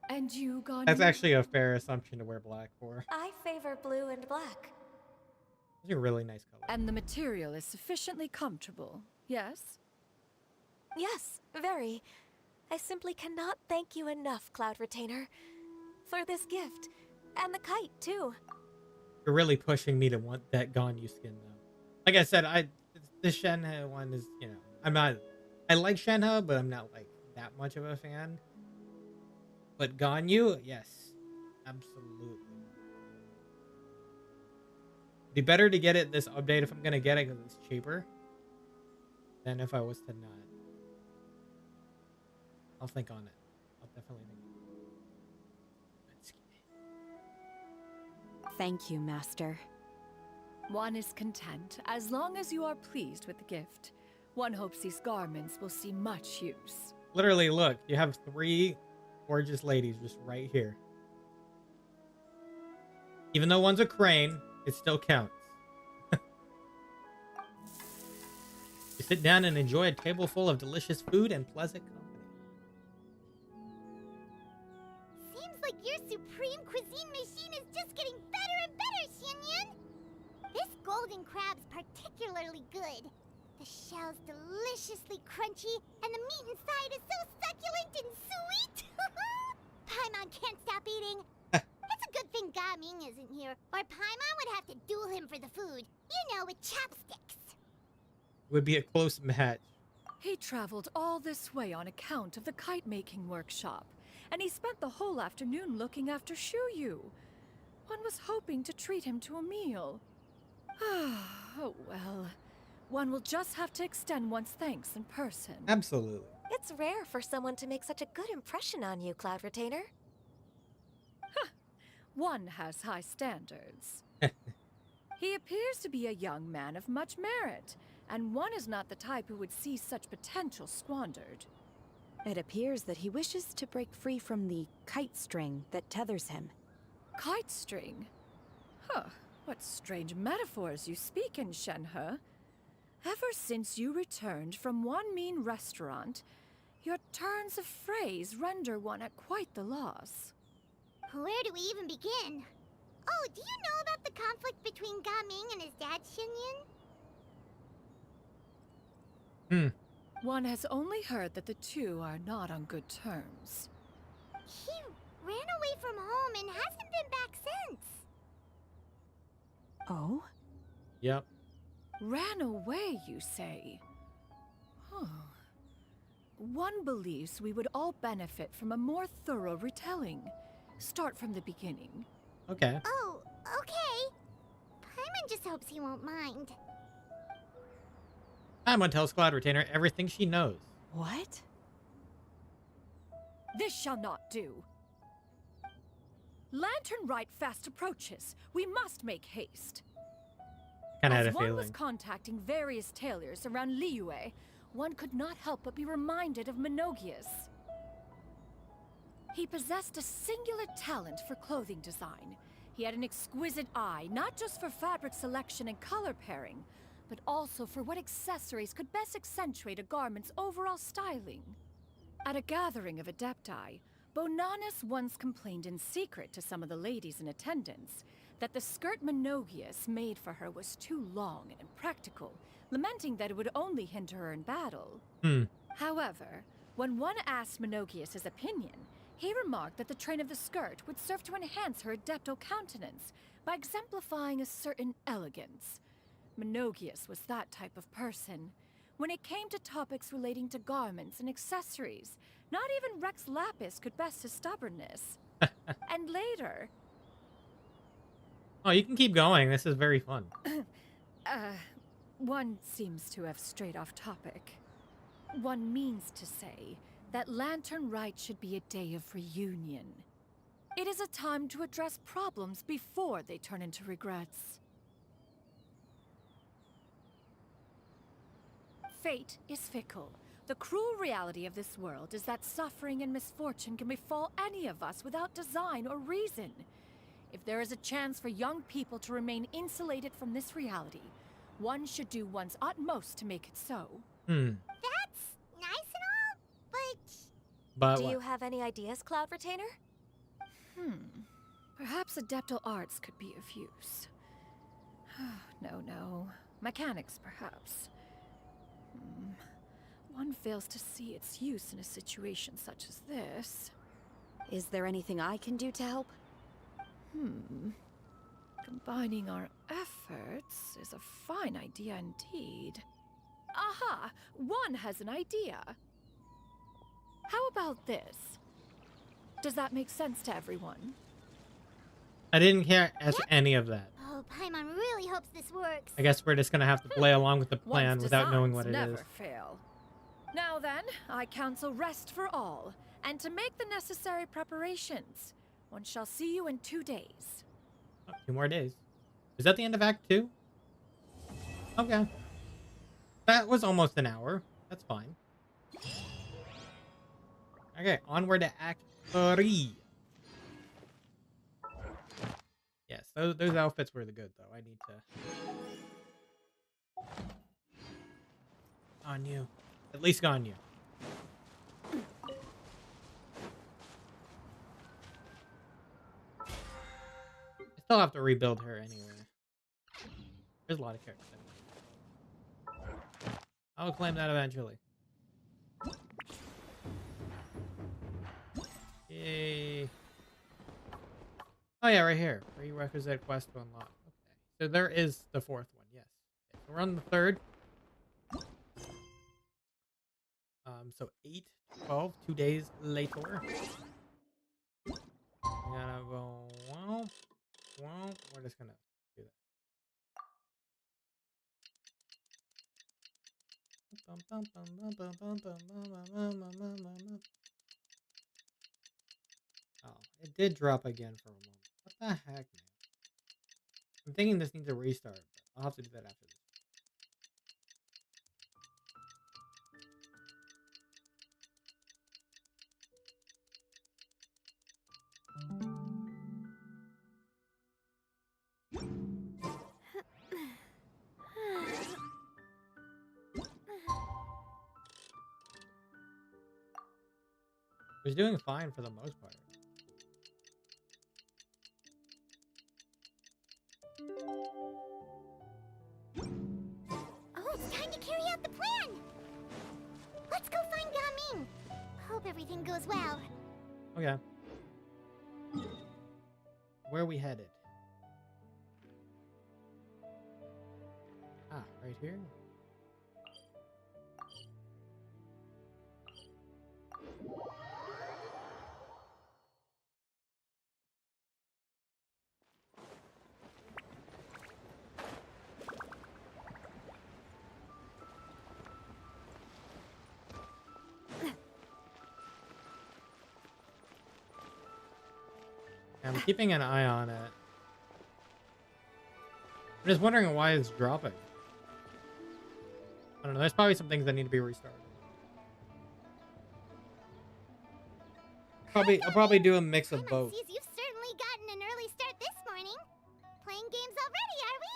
And you, Ganyu? That's actually a fair assumption to wear black for. I favor blue and black. Those are really nice colors. And the material is sufficiently comfortable, yes? Yes, very. I simply cannot thank you enough, Cloud Retainer, for this gift. And the kite, too. You're really pushing me to want that Ganyu skin, though. Like I said, the Shenhe one is, you know, I like Shenhe, but I'm not, like, that much of a fan. But Ganyu, yes. Absolutely. Be better to get it this update if I'm going to get it because it's cheaper than if I was to not. I'll think on it. I'll definitely think on it. Thank you, Master. One is content as long as you are pleased with the gift. One hopes these garments will see much use. Literally, look. You have 3 gorgeous ladies just right here. Even though one's a crane, it still counts. You sit down and enjoy a table full of delicious food and pleasant company. cooking machine is just getting better and better, Xianyun! This golden crab's particularly good. The shell's deliciously crunchy, and the meat inside is so succulent and sweet! Paimon can't stop eating. It's a good thing Gaming isn't here, or Paimon would have to duel him for the food. You know, with chopsticks. Would be a close match. He traveled all this way on account of the kite-making workshop, and he spent the whole afternoon looking after Xianyun. One was hoping to treat him to a meal. Oh well. One will just have to extend one's thanks in person. Absolutely. It's rare for someone to make such a good impression on you, Cloud Retainer. One has high standards. He appears to be a young man of much merit, and one is not the type who would see such potential squandered. It appears that he wishes to break free from the kite string that tethers him. Kite string? Huh, what strange metaphors you speak in, Shenhe. Ever since you returned from one mean restaurant, your turns of phrase render one at quite the loss. Where do we even begin? Oh, do you know about the conflict between Gaming and his dad, Xianyun? One has only heard that the two are not on good terms. He ran away from home and hasn't been back since. Oh? Yep. Ran away, you say? Huh. One believes we would all benefit from a more thorough retelling. Start from the beginning. Okay. Oh, okay. Paimon just hopes he won't mind. Paimon tells Cloud Retainer everything she knows. What? This shall not do. Lantern Rite fast approaches. We must make haste. Kinda had a As one was feeling. contacting various tailors around Liyue, one could not help but be reminded of Menogius. He possessed a singular talent for clothing design. He had an exquisite eye, not just for fabric selection and color pairing, but also for what accessories could best accentuate a garment's overall styling. At a gathering of adepti, Bonanis once complained in secret to some of the ladies in attendance that the skirt Menogius made for her was too long and impractical, lamenting that it would only hinder her in battle. However, when one asked Menogius his opinion, he remarked that the train of the skirt would serve to enhance her adeptal countenance by exemplifying a certain elegance. Menogius was that type of person. When it came to topics relating to garments and accessories, not even Rex Lapis could best his stubbornness. And later... Oh, you can keep going. This is very fun. One seems to have strayed off topic. One means to say that Lantern Rite should be a day of reunion. It is a time to address problems before they turn into regrets. Fate is fickle. The cruel reality of this world is that suffering and misfortune can befall any of us without design or reason. If there is a chance for young people to remain insulated from this reality, one should do one's utmost to make it so. That's nice and all, But Do what? you have any ideas, Cloud Retainer? Perhaps adeptal arts could be of use. No. Mechanics, perhaps. One fails to see its use in a situation such as this. Is there anything I can do to help? Combining our efforts is a fine idea indeed. Aha! One has an idea. How about this? Does that make sense to everyone? I didn't hear any of that. oh, Paimon really hopes this works. I guess we're just gonna have to play along with the plan One's without knowing what designs it is. never fail. Now then, I counsel rest for all, and to make the necessary preparations. One shall see you in 2 days. Oh, 2 more days. Is that the end of Act 2? Okay. That was almost an hour. That's fine. Okay, onward to Act 3. Yes, those outfits were the good, though. I need to... On you. At least on you. Still have to rebuild her anyway. There's a lot of characters. I'll claim that eventually. Yay. Oh yeah, right here. Prerequisite quest to unlock. Okay. So there is the fourth one, yes. Okay, so we're on the third. So 8, 12, 2 days later. We gotta go, well, we're just gonna do that. Oh, it did drop again for a moment. What the heck, man? I'm thinking this needs a restart, but I'll have to do that after this. It was doing fine for the most part. Oh, it's time to carry out the plan! Let's go find Gaming! Hope everything goes well. Okay. Where are we headed? Ah, right here? I'm keeping an eye on it. I'm just wondering why it's dropping. I don't know. There's probably some things that need to be restarted. I'll probably do a mix of both. Sees you've certainly gotten an early start this morning. Playing games already, are we?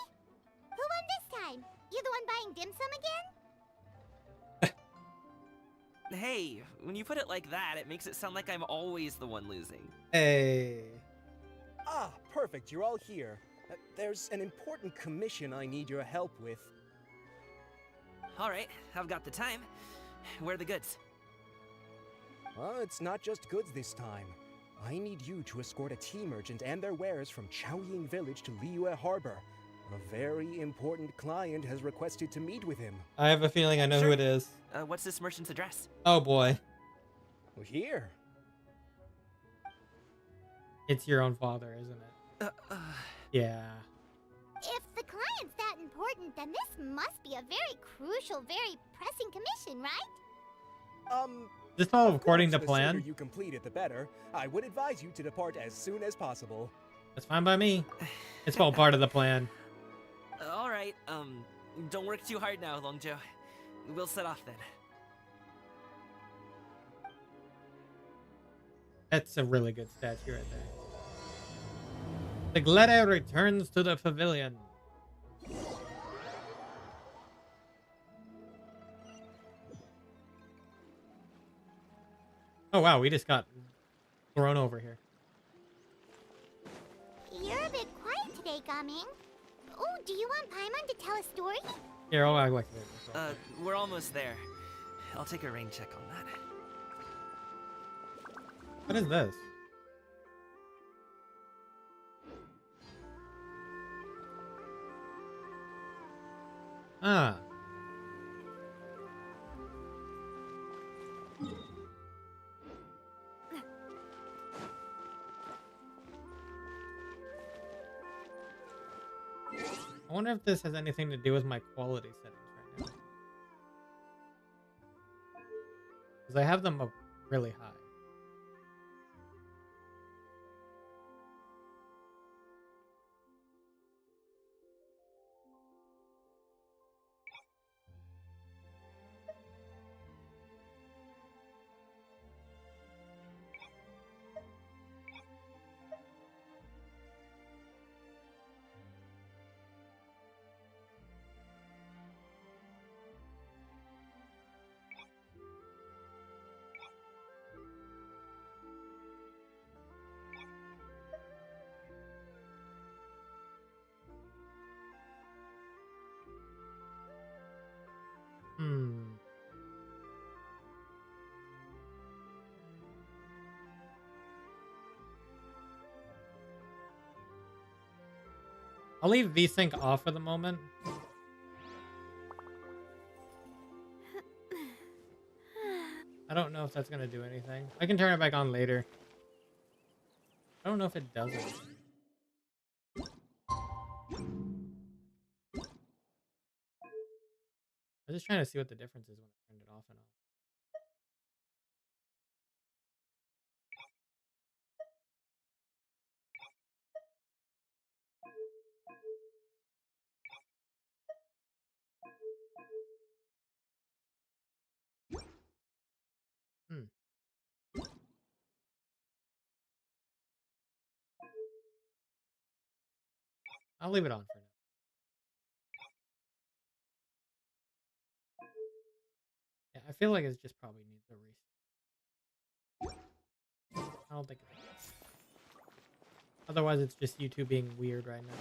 Who won this time? You the one buying dim sum again? Hey, when you put it like that, it makes it sound like I'm always the one losing. Hey. Ah, perfect. You're all here. There's an important commission I need your help with. All right, I've got the time. Where are the goods? It's not just goods this time. I need you to escort a tea merchant and their wares from Keqing Village to Liyue Harbor. A very important client has requested to meet with him. I have a feeling I know who it is. What's this merchant's address? Oh boy. Here. It's your own father, isn't it? Yeah. If the client's that important, then this must be a very crucial, very pressing commission, right? This all according to the plan? sooner you complete it, the better. I would advise you to depart as soon as possible. That's fine by me. It's all part of the plan. All right, don't work too hard now, Longjo. We'll set off then. That's a really good statue right there. The Gladiator returns to the pavilion. Oh wow, we just got thrown over here. You're a bit quiet today, Gaming. Oh, do you want Paimon to tell a story? Here, I'll act like this. We're almost there. I'll take a rain check on that. What is this? Ah. I wonder if this has anything to do with my quality settings right now. Because I have them up really high. I'll leave VSync off for the moment. I don't know if that's gonna do anything. I can turn it back on later. I don't know if it does it. I'm just trying to see what the difference is when I turned it off and on. Hmm. I'll leave it on for now. Yeah, I feel like it just probably needs a reset. I don't think it does. Otherwise, it's just you two being weird right now.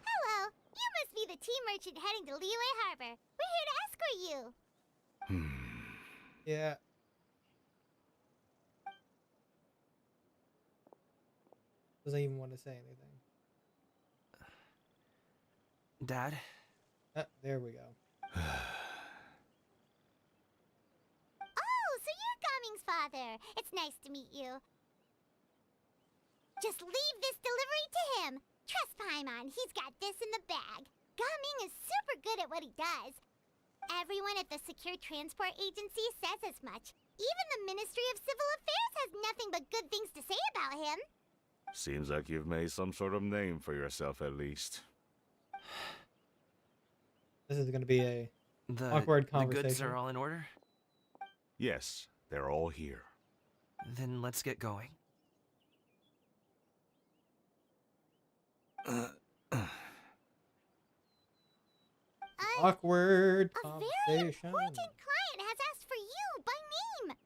Hello, you must be the tea merchant heading to Liyue Harbor. We're here to escort you. Yeah. Doesn't even want to say anything. Dad? There we go. Oh, so you're Gaming's father. It's nice to meet you. Just leave this delivery to him. Trust Paimon, he's got this in the bag. Gaming is super good at what he does. Everyone at the Secure Transport Agency says as much. Even the Ministry of Civil Affairs has nothing but good things to say about him. Seems like you've made some sort of name for yourself at least. This is going to be a The awkward goods conversation. are all in order? Yes, they're all here. Then let's get going. Awkward A very conversation. important client has asked for you by name.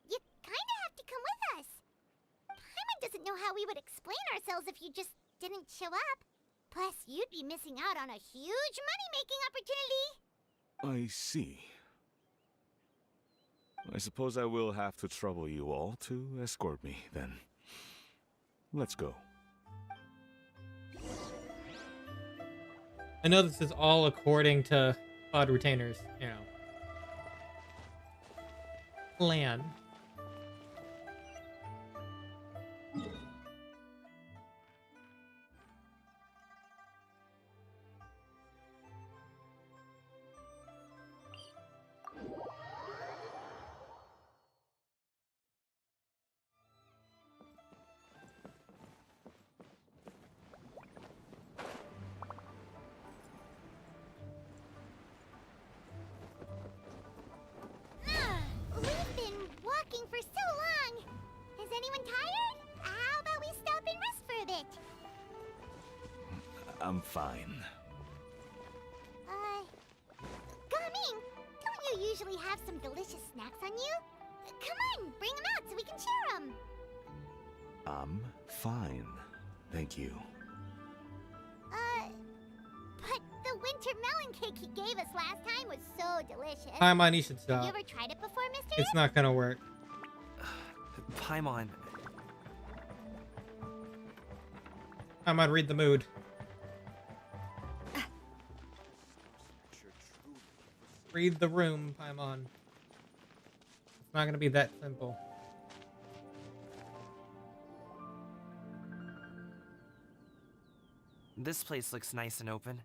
You kind of have to come with us. Paimon doesn't know how we would explain ourselves if you just didn't show up. Plus, you'd be missing out on a huge money-making opportunity. I see. I suppose I will have to trouble you all to escort me, then. Let's go. I know this is all according to Pod Retainer's, plan. We've been walking for so long. Is anyone tired? How about we stop and rest for a bit? I'm fine. Gaming, don't you usually have some delicious snacks on you? Come on, bring them out so we can share them. I'm fine. Thank you. But the winter melon cake he gave us last time was so delicious. Paimon, you should Have stop. you ever tried it before, mister? It's not gonna work. Paimon, Paimon, read the mood. Read the room, Paimon. It's not gonna be that simple. this place looks nice and open.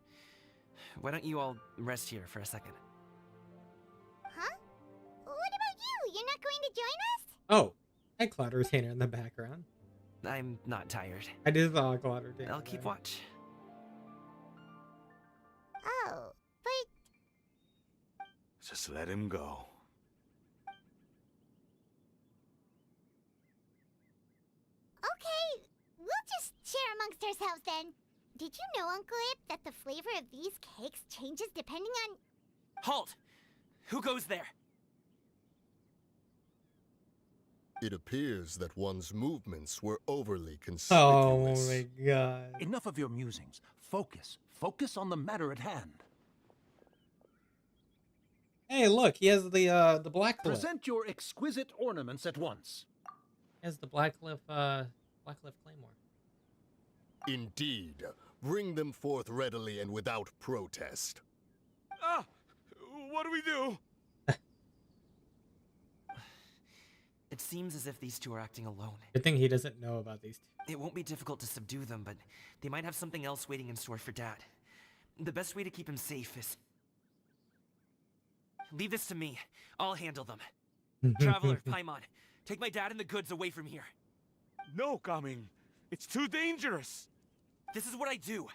Why don't you all rest here for a second? Huh? What about you? You're not going to join us? Oh, I had Cloud Retainer in the background. I'm not tired. I did saw a Cloud Retainer. I'll keep there. watch. Oh, but Just let him go. okay, we'll just share amongst ourselves then. Did you know, Uncle Ip, that the flavor of these cakes changes depending on... Halt! Who goes there? It appears that one's movements were overly Oh conspicuous. my god. Enough of your musings. Focus. Focus on the matter at hand. Hey, look, he has the Blackcliff. Present your exquisite ornaments at once. He has the Blackcliff Blackcliff Claymore. Indeed. Bring them forth readily and without protest. Ah! What do we do? It seems as if these two are acting alone. Good thing he doesn't know about these two. It won't be difficult to subdue them, but they might have something else waiting in store for Dad. The best way to keep him safe is... Leave this to me. I'll handle them. Traveler, Paimon, take my dad and the goods away from here. No, Gaming. It's too dangerous. This is what I do.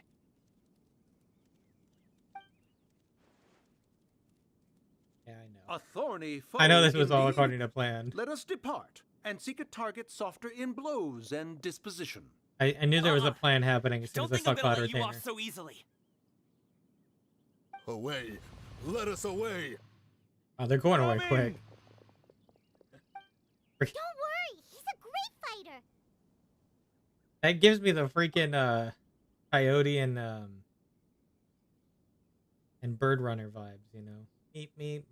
Yeah, I know. A thorny foe I know this was all indeed. according to plan. Let us depart and seek a target softer in blows and disposition. I knew there was a plan happening as soon Don't as I think saw I'm Cloud gonna let you Retainer. off so easily. Away! Let us away! Oh, they're going away quick. Don't worry, he's a great fighter. That gives me the freaking coyote and bird runner vibes, you know. Meep meep.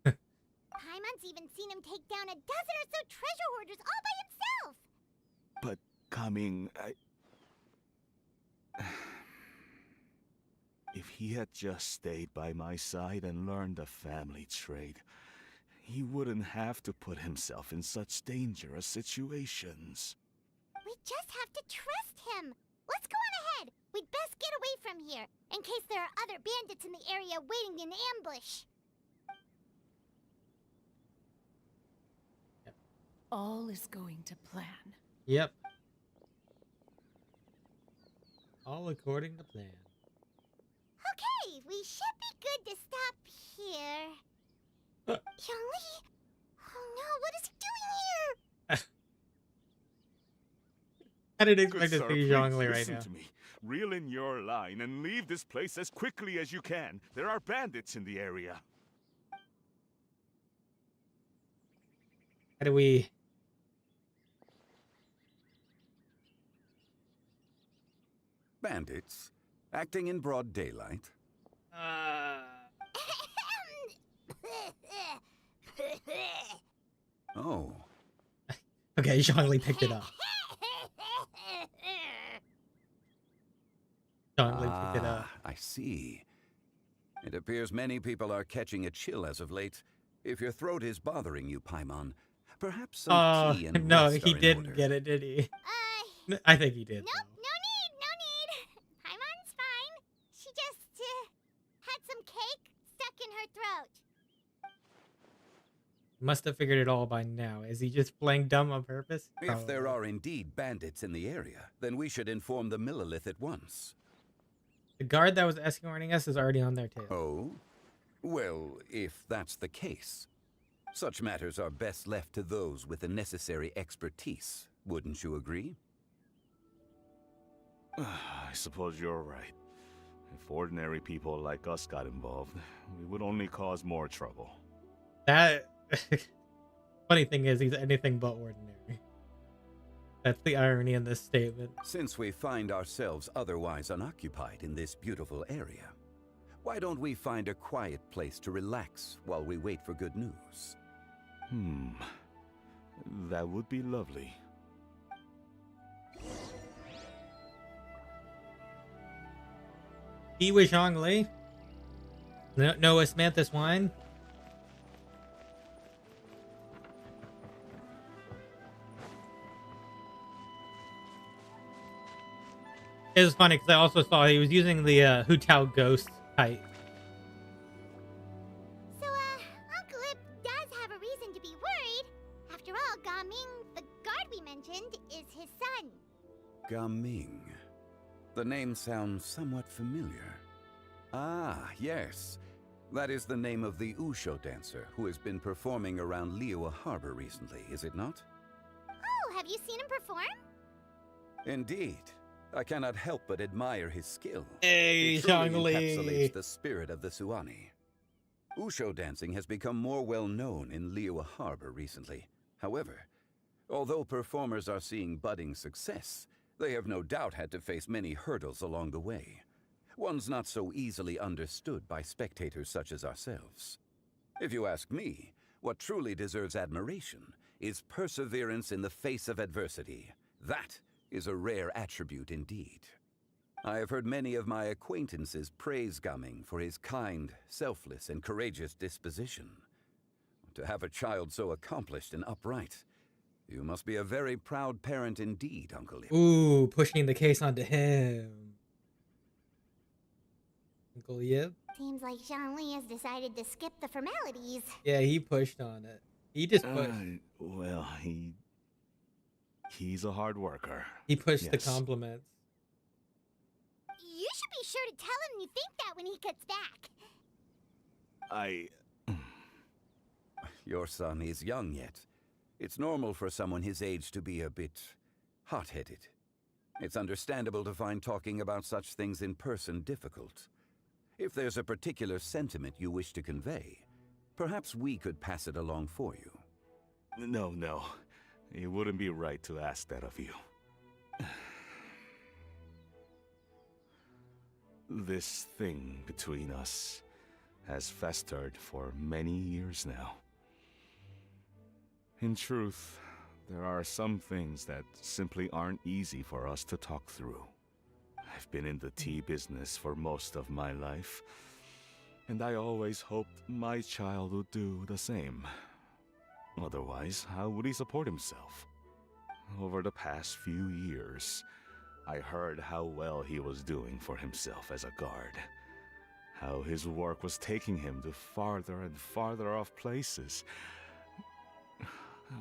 Paimon's even seen him take down a dozen or so treasure hoarders all by himself. But Gaming, if he had just stayed by my side and learned the family trade, he wouldn't have to put himself in such dangerous situations. We just have to trust him. Let's go on ahead. We'd best get away from here, in case there are other bandits in the area waiting in ambush. All is going to plan. Yep. All according to plan. Okay, we should be good to stop here. Yongli? Oh no, what is he doing here? I didn't Good expect to sir, see please Zhongli right listen now. to me. Reel in your line and leave this place as quickly as you can. There are bandits in the area. How do we... Bandits? Acting in broad daylight? Oh. Okay, Zhongli picked it up. Zhongli picked it up. I see. It appears many people are catching a chill as of late. If your throat is bothering you, Paimon, perhaps some tea and No, rest he are in didn't order. get it, did he? I think he did. Nope, no need. Paimon's fine. She just, had some cake stuck in her throat. Must have figured it all by now. Is he just playing dumb on purpose? If there are indeed bandits in the area, then we should inform the Millilith at once. The guard that was escorting us is already on their tail. Oh? Well, if that's the case, such matters are best left to those with the necessary expertise. Wouldn't you agree? I suppose you're right. If ordinary people like us got involved, we would only cause more trouble. That... Funny thing is, he's anything but ordinary. That's the irony in this statement. Since we find ourselves otherwise unoccupied in this beautiful area, why don't we find a quiet place to relax while we wait for good news? That would be lovely. He was Zhongli. Noah Samantha's wine. It was funny because I also saw he was using the Hu Tao Ghost kite. So, Uncle Ip does have a reason to be worried. After all, Gaming, the guard we mentioned, is his son. Gaming. The name sounds somewhat familiar. Ah, yes. That is the name of the Wushu dancer who has been performing around Liyue Harbor recently, is it not? Oh, have you seen him perform? Indeed. I cannot help but admire his skill. Hey, He truly Zhongli. encapsulates the spirit of the Suani. Wushu dancing has become more well known in Liyue Harbor recently. However, although performers are seeing budding success, they have no doubt had to face many hurdles along the way. One's not so easily understood by spectators such as ourselves. If you ask me, what truly deserves admiration is perseverance in the face of adversity. That is a rare attribute indeed. I have heard many of my acquaintances praise Gaming for his kind, selfless, and courageous disposition. To have a child so accomplished and upright, you must be a very proud parent indeed, Uncle Ip. Ooh, pushing the case onto him. Uncle Yip? Seems like Zhongli has decided to skip the formalities. Yeah, he pushed on it. He just pushed. Well, he's a hard worker. He pushed the Yes. compliments. You should be sure to tell him you think that when he gets back. Your son is young yet. It's normal for someone his age to be a bit hot-headed. It's understandable to find talking about such things in person difficult. If there's a particular sentiment you wish to convey, perhaps we could pass it along for you. No. It wouldn't be right to ask that of you. This thing between us has festered for many years now. In truth, there are some things that simply aren't easy for us to talk through. I've been in the tea business for most of my life, and I always hoped my child would do the same. Otherwise, how would he support himself? Over the past few years, I heard how well he was doing for himself as a guard. How his work was taking him to farther and farther off places.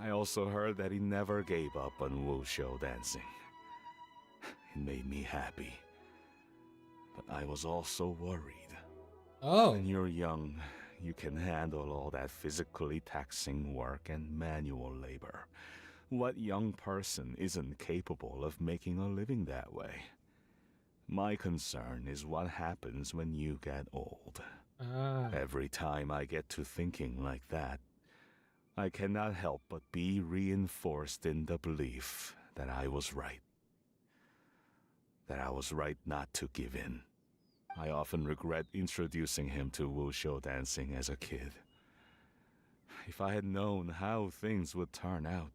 I also heard that he never gave up on wushou dancing. It made me happy. But I was also worried. Oh. When you're young, you can handle all that physically taxing work and manual labor. What young person isn't capable of making a living that way? My concern is what happens when you get old. Every time I get to thinking like that, I cannot help but be reinforced in the belief that I was right. That I was right not to give in. I often regret introducing him to wushou dancing as a kid. If I had known how things would turn out,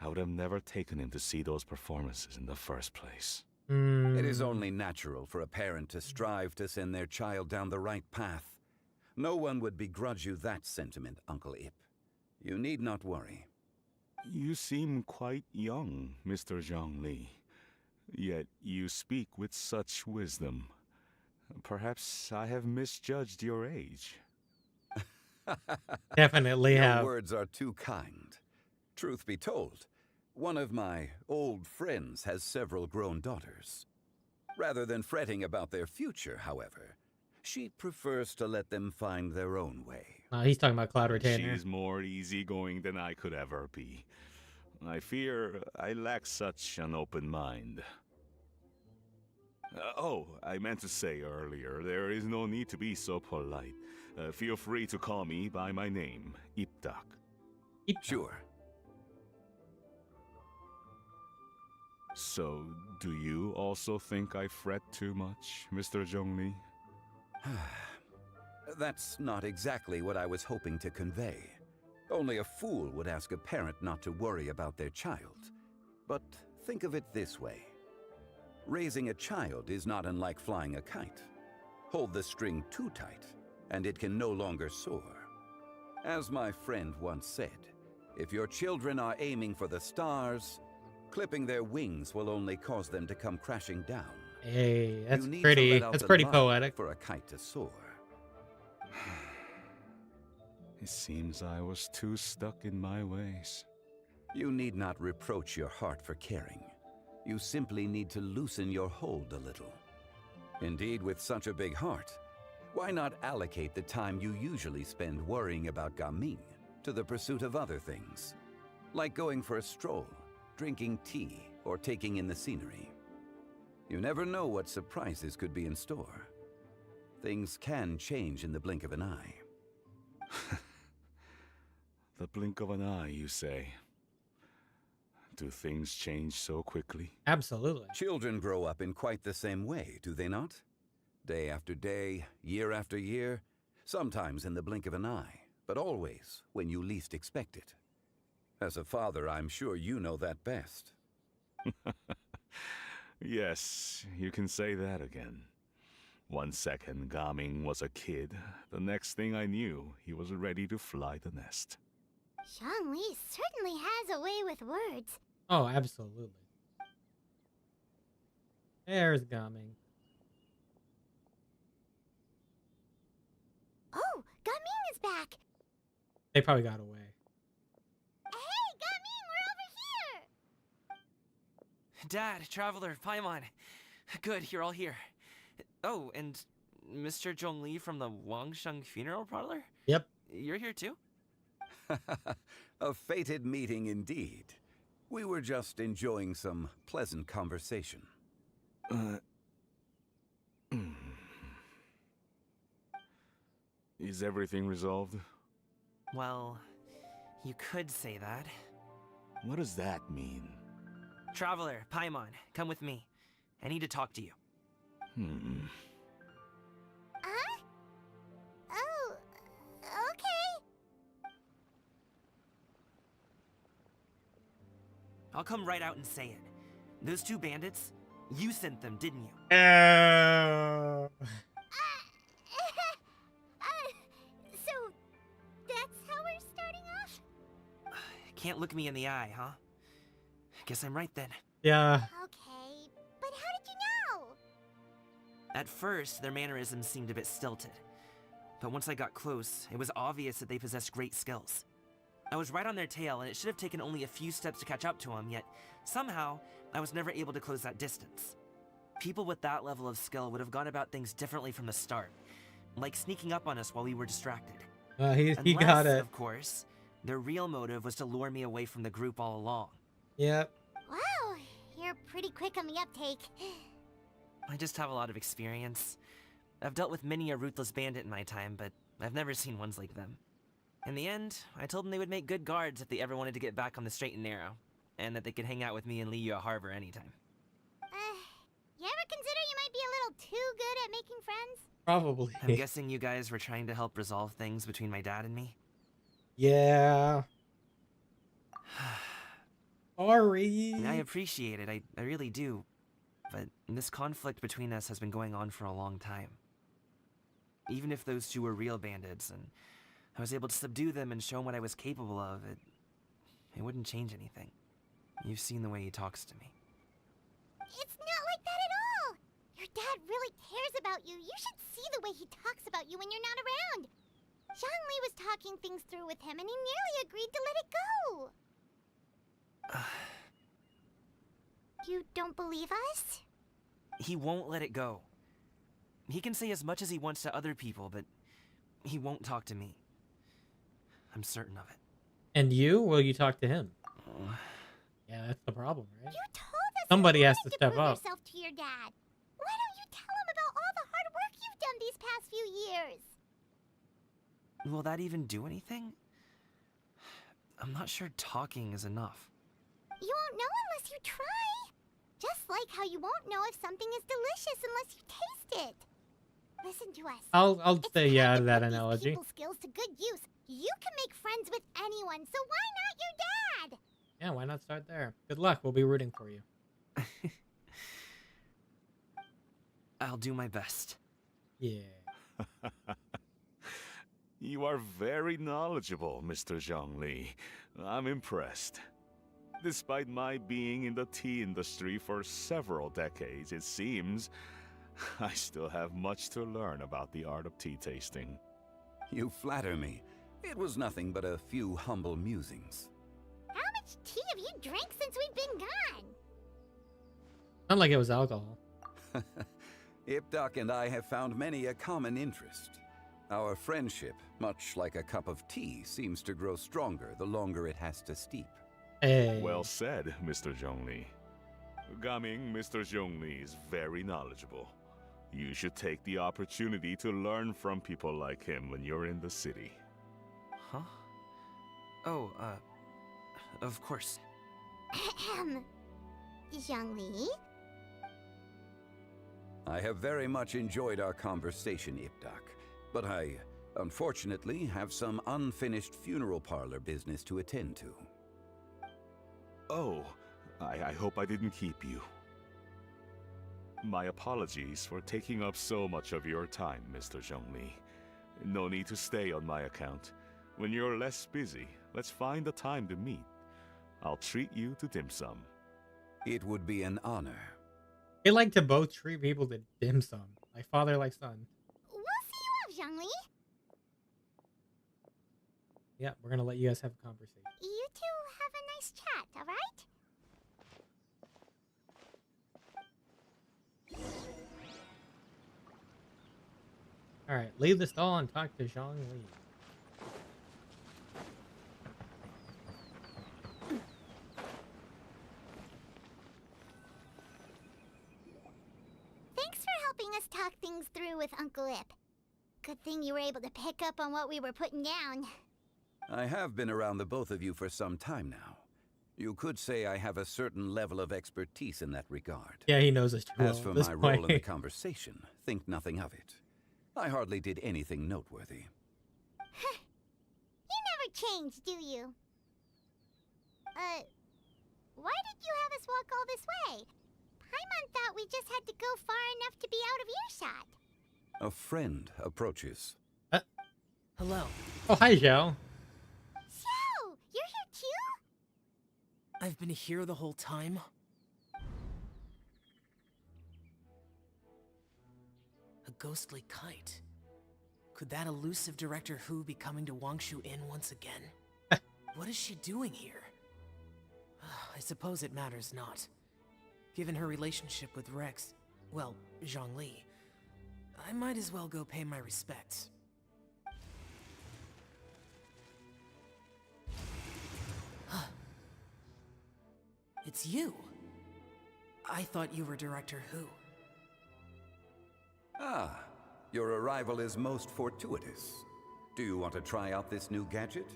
I would have never taken him to see those performances in the first place. It is only natural for a parent to strive to send their child down the right path. No one would begrudge you that sentiment, Uncle Ip. You need not worry. You seem quite young, Mr. Zhongli. Yet you speak with such wisdom. Perhaps I have misjudged your age. Definitely Your have. words are too kind. Truth be told, one of my old friends has several grown daughters. Rather than fretting about their future, however, she prefers to let them find their own way. He's talking about Cloud Retainer. She's more easygoing than I could ever be. I fear I lack such an open mind. I meant to say earlier, there is no need to be so polite. Feel free to call me by my name, Ipdak. Sure. So, do you also think I fret too much, Mr. Zhongli? That's not exactly what I was hoping to convey. Only a fool would ask a parent not to worry about their child. But think of it this way. Raising a child is not unlike flying a kite. Hold the string too tight, and it can no longer soar. As my friend once said, if your children are aiming for the stars, clipping their wings will only cause them to come crashing down. Hey, that's You need to pretty. let out That's the pretty line poetic. for a kite to soar. It seems I was too stuck in my ways. You need not reproach your heart for caring. You simply need to loosen your hold a little. Indeed, with such a big heart, why not allocate the time you usually spend worrying about Gaming to the pursuit of other things? Like going for a stroll, drinking tea, or taking in the scenery. You never know what surprises could be in store. Things can change in the blink of an eye. The blink of an eye, you say? Do things change so quickly? Absolutely. Children grow up in quite the same way, do they not? Day after day, year after year, sometimes in the blink of an eye, but always when you least expect it. As a father, I'm sure you know that best. Yes, you can say that again. One second Gaming was a kid, the next thing I knew, he was ready to fly the nest. Zhongli certainly has a way with words. Oh, absolutely. There's Gaming. Oh, Gaming is back. They probably got away. Hey, Gaming, we're over here. Dad, Traveler, Paimon. Good, you're all here. Oh, and Mr. Zhongli from the Wangsheng Funeral Parlor? Yep. You're here too? A fated meeting indeed. We were just enjoying some pleasant conversation. Is everything resolved? Well, you could say that. What does that mean? Traveler, Paimon, come with me. I need to talk to you. Huh? Oh, okay. I'll come right out and say it. Those two bandits, you sent them, didn't you? So that's how we're starting off? Can't look me in the eye, huh? Guess I'm right then. Yeah. Okay, but how did you know? At first, their mannerisms seemed a bit stilted. But once I got close, it was obvious that they possessed great skills. I was right on their tail, and it should have taken only a few steps to catch up to them, yet somehow, I was never able to close that distance. People with that level of skill would have gone about things differently from the start, like sneaking up on us while we were distracted. He Unless, got it. of course, their real motive was to lure me away from the group all along. Yep. Wow, you're pretty quick on the uptake. I just have a lot of experience. I've dealt with many a ruthless bandit in my time, but I've never seen ones like them. In the end, I told them they would make good guards if they ever wanted to get back on the straight and narrow, and that they could hang out with me in Liyue Harbor anytime. You ever consider you might be a little too good at making friends? Probably. I'm guessing you guys were trying to help resolve things between my dad and me? Yeah. Sorry. I appreciate it, I really do. But this conflict between us has been going on for a long time. Even if those two were real bandits, and I was able to subdue them and show him what I was capable of, it wouldn't change anything. You've seen the way he talks to me. It's not like that at all! Your dad really cares about you. You should see the way he talks about you when you're not around. Zhongli was talking things through with him, and he nearly agreed to let it go. You don't believe us? He won't let it go. He can say as much as he wants to other people, but he won't talk to me. I'm certain of it. And you? Will you talk to him? Yeah, that's the problem, right? You told us Somebody you has wanted to step prove up. yourself to your dad. Why don't you tell him about all the hard work you've done these past few years? Will that even do anything? I'm not sure talking is enough. You won't know unless you try. Just like how you won't know if something is delicious unless you taste it. Listen to us. I'll It's say yeah time to to that put these analogy. people's skills to good use. You can make friends with anyone, so why not your dad? Yeah, why not start there? Good luck. We'll be rooting for you. I'll do my best. Yeah. You are very knowledgeable, Mr. Zhongli. I'm impressed. Despite my being in the tea industry for several decades, it seems I still have much to learn about the art of tea tasting. You flatter me. It was nothing but a few humble musings. How much tea have you drank since we've been gone? Not like it was alcohol. Ipdak and I have found many a common interest. Our friendship, much like a cup of tea, seems to grow stronger the longer it has to steep. Hey. Well said, Mr. Zhongli. Gaming, Mr. Zhongli is very knowledgeable. You should take the opportunity to learn from people like him when you're in the city. Huh? Oh, of course. Ahem. Zhongli? I have very much enjoyed our conversation, Ipdak, but I, unfortunately, have some unfinished funeral parlor business to attend to. Oh, I hope I didn't keep you. My apologies for taking up so much of your time, Mr. Zhongli. No need to stay on my account. When you're less busy, let's find a time to meet. I'll treat you to dim sum. It would be an honor. They like to both treat people to dim sum, like father like son. We'll see you off, Zhongli. Yeah, we're gonna let you guys have a conversation. You two have a nice chat, alright? Alright, leave the stall and talk to Zhang Li. Thanks for helping us talk things through with Uncle Ip. Good thing you were able to pick up on what we were putting down. I have been around the both of you for some time now. You could say I have a certain level of expertise in that regard. Yeah, he knows us too well As for at this my point. role in the conversation, think nothing of it. I hardly did anything noteworthy. You never change, do you? Why did you have us walk all this way? Paimon thought we just had to go far enough to be out of earshot. A friend approaches. Hello. Oh, hi, Zhao. Xiao, you're here too? I've been here the whole time. A ghostly kite. Could that elusive Director Hu be coming to Wangshu Inn once again? What is she doing here? I suppose it matters not. Given her relationship with Rex, well, Zhongli, I might as well go pay my respects. It's you. I thought you were Director Hu. Ah, your arrival is most fortuitous. Do you want to try out this new gadget?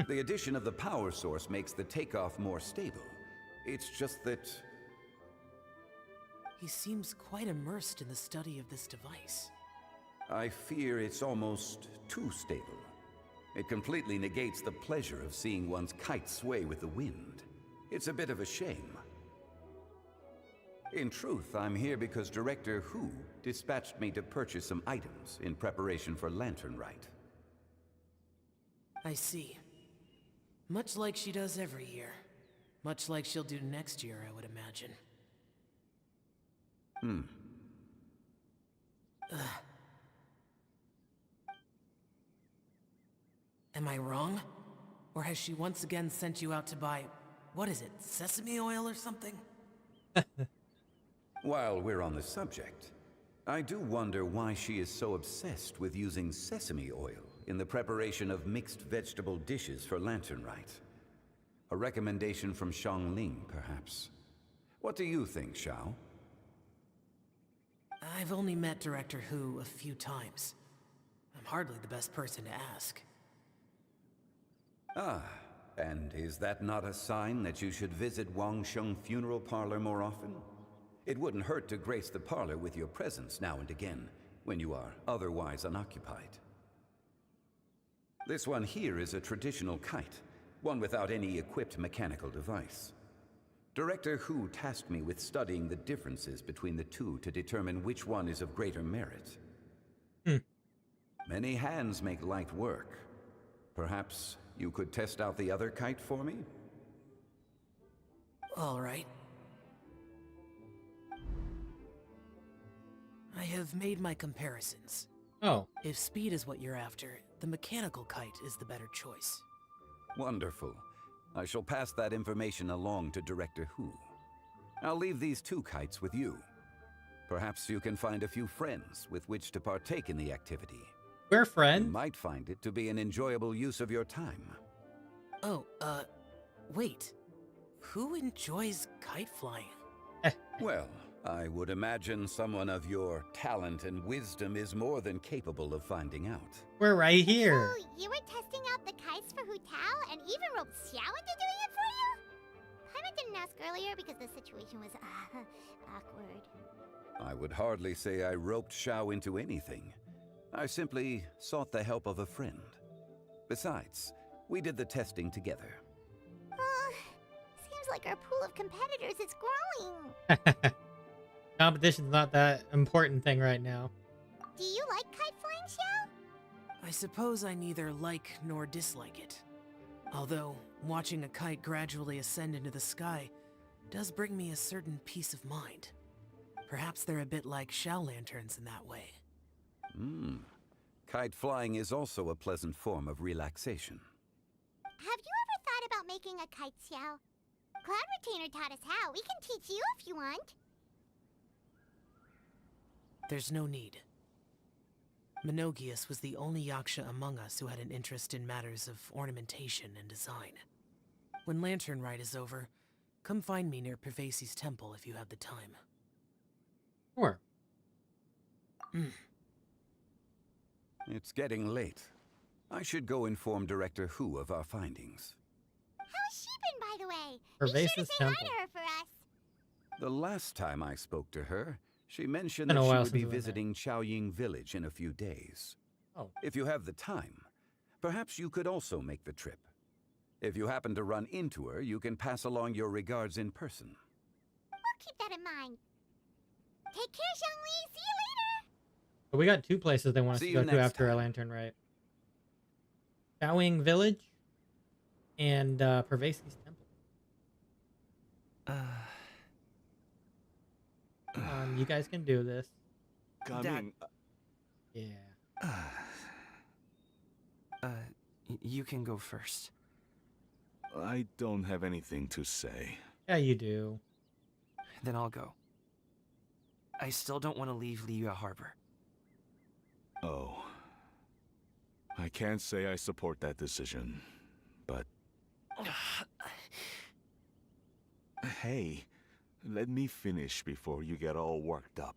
The addition of the power source makes the takeoff more stable. It's just that... He seems quite immersed in the study of this device. I fear it's almost too stable. It completely negates the pleasure of seeing one's kite sway with the wind. It's a bit of a shame. In truth, I'm here because Director Hu dispatched me to purchase some items in preparation for Lantern Rite. I see. Much like she does every year. Much like she'll do next year, I would imagine. Am I wrong? Or has she once again sent you out to buy, what is it, sesame oil or something? While we're on the subject, I do wonder why she is so obsessed with using sesame oil in the preparation of mixed vegetable dishes for Lantern Rite. A recommendation from Xiangling, perhaps. What do you think, Xiao? I've only met Director Hu a few times. I'm hardly the best person to ask. Ah, and is that not a sign that you should visit Wangsheng Funeral Parlor more often? It wouldn't hurt to grace the parlor with your presence now and again, when you are otherwise unoccupied. This one here is a traditional kite, one without any equipped mechanical device. Director Hu tasked me with studying the differences between the two to determine which one is of greater merit. Many hands make light work. Perhaps you could test out the other kite for me? All right. I have made my comparisons. Oh. If speed is what you're after, the mechanical kite is the better choice. Wonderful. I shall pass that information along to Director Hu. I'll leave these two kites with you. Perhaps you can find a few friends with which to partake in the activity. We're You friends. might find it to be an enjoyable use of your time. Oh, wait. Who enjoys kite flying? Well, I would imagine someone of your talent and wisdom is more than capable of finding out. We're right here. So, you were testing out the kites for Hu Tao and even roped Xiao into doing it for you? Paimon didn't ask earlier because the situation was, awkward. I would hardly say I roped Xiao into anything. I simply sought the help of a friend. Besides, we did the testing together. Seems like our pool of competitors is growing. Competition's not that important thing right now. Do you like kite flying, Xiao? I suppose I neither like nor dislike it. Although, watching a kite gradually ascend into the sky does bring me a certain peace of mind. Perhaps they're a bit like Xiao lanterns in that way. Kite flying is also a pleasant form of relaxation. Have you ever thought about making a kite, Xiao? Cloud Retainer taught us how. We can teach you if you want. There's no need. Menogias was the only Yaksha among us who had an interest in matters of ornamentation and design. When Lantern Rite is over, come find me near Pervasi's temple if you have the time. Sure. It's getting late. I should go inform Director Hu of our findings. How's she been, by the way? Pervasi's Be sure to say hi temple. to her for us. The last time I spoke to her, she mentioned Been a that she while would be since we went there. visiting Xiaoying Village in a few days. Oh. If you have the time, perhaps you could also make the trip. If you happen to run into her, you can pass along your regards in person. We'll keep that in mind. Take care, Xiangli. See you later. But we got two places they want us See to you go to next after our time. Lantern Rite. Xiaoying Village and Pervasi's temple. You guys can do this. Coming. Yeah. You can go first. I don't have anything to say. Yeah, you do. Then I'll go. I still don't want to leave Liyue Harbor. Oh. I can't say I support that decision, but... Hey, let me finish before you get all worked up.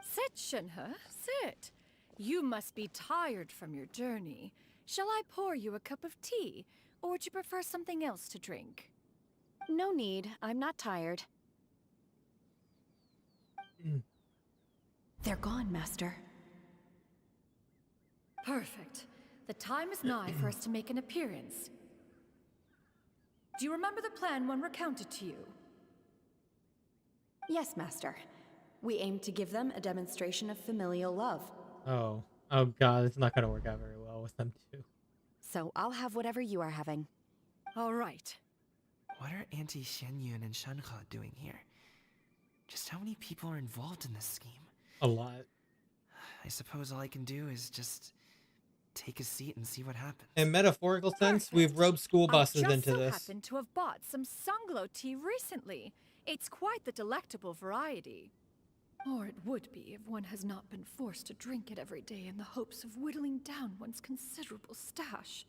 Sit, Shenhe, sit. You must be tired from your journey. Shall I pour you a cup of tea, or would you prefer something else to drink? No need. I'm not tired. They're gone, Master. Perfect. The time is nigh for us to make an appearance. Do you remember the plan one recounted to you? Yes, Master. We aim to give them a demonstration of familial love. Oh. Oh god, it's not gonna work out very well with them too. So I'll have whatever you are having. All right. What are Auntie Xianyun and Shenhe doing here? Just how many people are involved in this scheme? A lot. I suppose all I can do is just take a seat and see what happens. In metaphorical sense, Perfect. we've roped school buses I just into so this. happened to have bought some Sunglow tea recently. It's quite the delectable variety. Or it would be if one has not been forced to drink it every day in the hopes of whittling down one's considerable stash.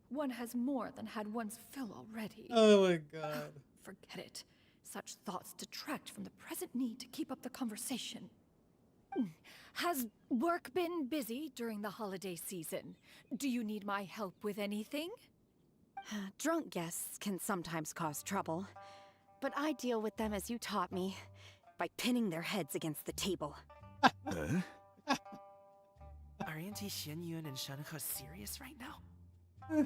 One has more than had one's fill already. Oh my god. Forget it. Such thoughts detract from the present need to keep up the conversation. Has work been busy during the holiday season? Do you need my help with anything? Drunk guests can sometimes cause trouble, but I deal with them as you taught me, by pinning their heads against the table. Huh? Are Auntie Xianyun and Shenhe serious right now?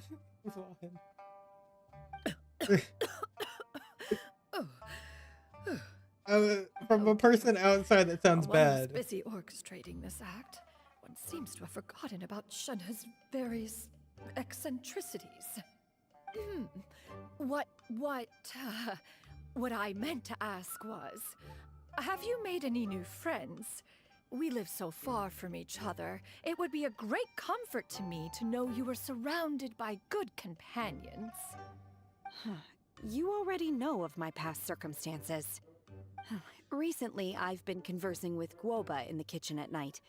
From a person outside, that sounds While one was bad. busy orchestrating this act, one seems to have forgotten about Shenhe's various eccentricities. What I meant to ask was, have you made any new friends? We live so far from each other. It would be a great comfort to me to know you were surrounded by good companions. You already know of my past circumstances. Recently, I've been conversing with Guoba in the kitchen at night.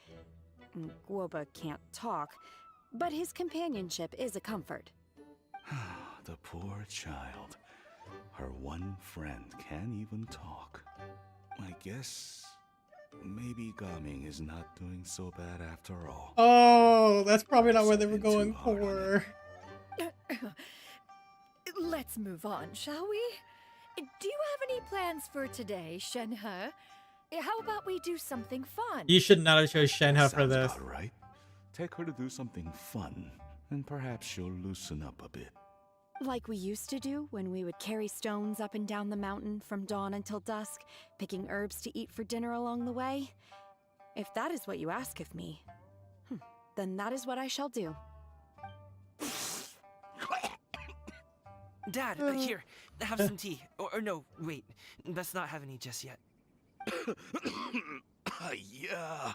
Guoba can't talk, but his companionship is a comfort. The poor child. Her one friend can't even talk. I guess maybe Gaming is not doing so bad after all. Oh, that's probably not what they were Something too going hard on for. Let's move on, shall we? Do you have any plans for today, Shenhe? How about we do something fun? You should not have chose Shenhe for Sounds this. about right. Take her to do something fun, and perhaps she'll loosen up a bit. Like we used to do when we would carry stones up and down the mountain from dawn until dusk, picking herbs to eat for dinner along the way? If that is what you ask of me, then that is what I shall do. Dad, here, have some tea. Or no, wait, let's not have any just yet. Yeah.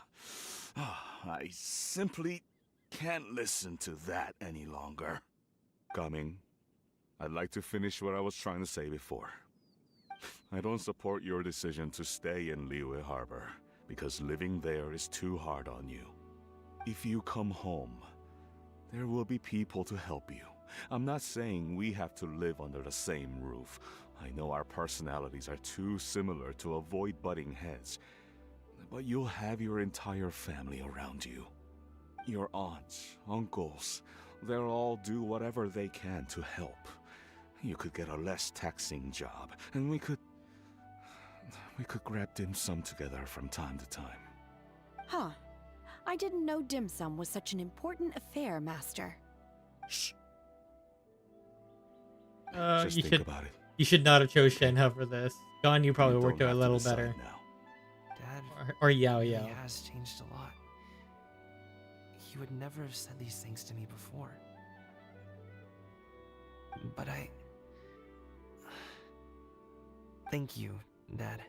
I simply can't listen to that any longer. Coming. I'd like to finish what I was trying to say before. I don't support your decision to stay in Liyue Harbor, because living there is too hard on you. If you come home, there will be people to help you. I'm not saying we have to live under the same roof. I know our personalities are too similar to avoid butting heads, but you'll have your entire family around you. Your aunts, uncles, they'll all do whatever they can to help. You could get a less taxing job, and we could grab dim sum together from time to time. Huh. I didn't know dim sum was such an important affair, Master. Shh. Just think about it. You should not have chose Shenhe for this. Ganyu probably worked out a little better. Now. Dad, or Yao Yao. He has changed a lot. He would never have said these things to me before. But thank you, Dad.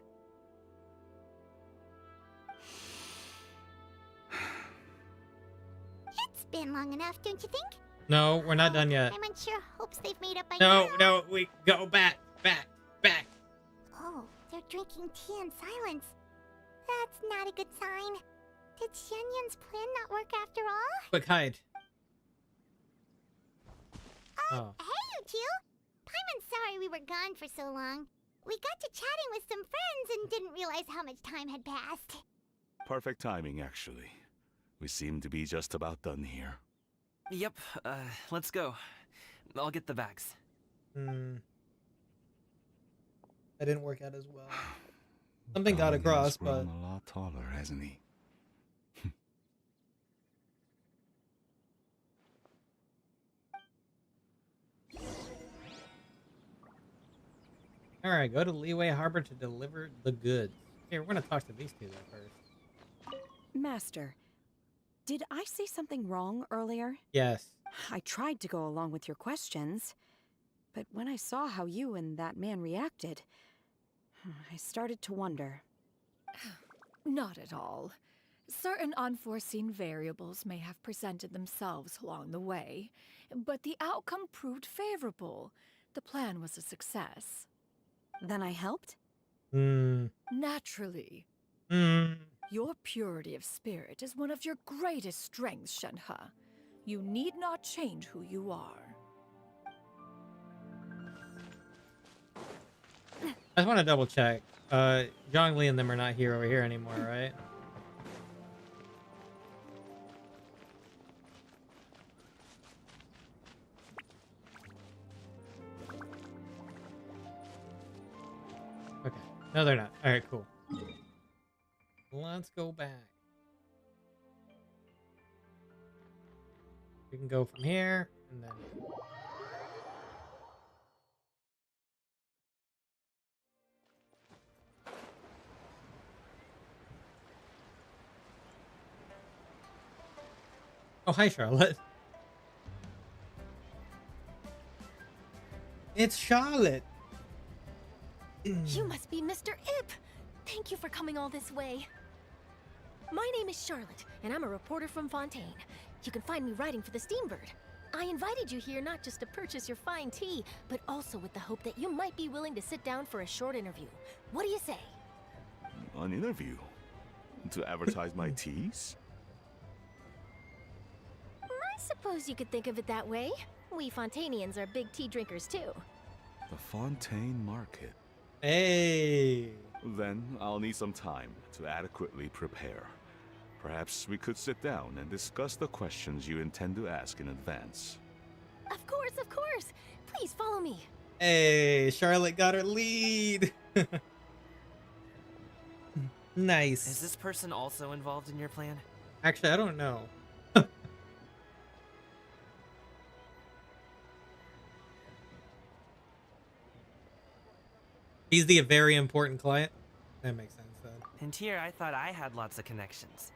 It's been long enough, don't you think? No, we're not done yet. I'm unsure. Hopes they've made up by now. No, we go back. Oh, they're drinking tea in silence. That's not a good sign. Did Xianyun's plan not work after all? Quick hide. Oh. Hey, you two! Paimon's sorry we were gone for so long. We got to chatting with some friends and didn't realize how much time had passed. Perfect timing, actually. We seem to be just about done here. Yep, let's go. I'll get the bags. That didn't work out as well. Something got across, but... a lot taller, hasn't he? Alright, go to Liyue Harbor to deliver the goods. Here, we're gonna talk to these two though first. Master, did I say something wrong earlier? Yes. I tried to go along with your questions, but when I saw how you and that man reacted, I started to wonder. Not at all. Certain unforeseen variables may have presented themselves along the way, but the outcome proved favorable. The plan was a success. Then I helped? Naturally. Your purity of spirit is one of your greatest strengths, Shenhe. You need not change who you are. I just want to double check. Zhongli and them are not here over here anymore, right? Okay. No, they're not. Alright, cool. Let's go back. We can go from here, and then... Oh, hi, Charlotte. It's Charlotte. You must be Mr. Ip. Thank you for coming all this way. My name is Charlotte, and I'm a reporter from Fontaine. You can find me writing for the Steambird. I invited you here not just to purchase your fine tea, but also with the hope that you might be willing to sit down for a short interview. What do you say? An interview? To advertise my teas? I suppose you could think of it that way. We Fontainians are big tea drinkers too. The Fontaine Market. Hey. Then I'll need some time to adequately prepare. Perhaps we could sit down and discuss the questions you intend to ask in advance. Of course, of course. Please follow me. Hey, Charlotte got her lead. Nice. Is this person also involved in your plan? Actually, I don't know. He's the very important client. That makes sense then. And here I thought I had lots of connections.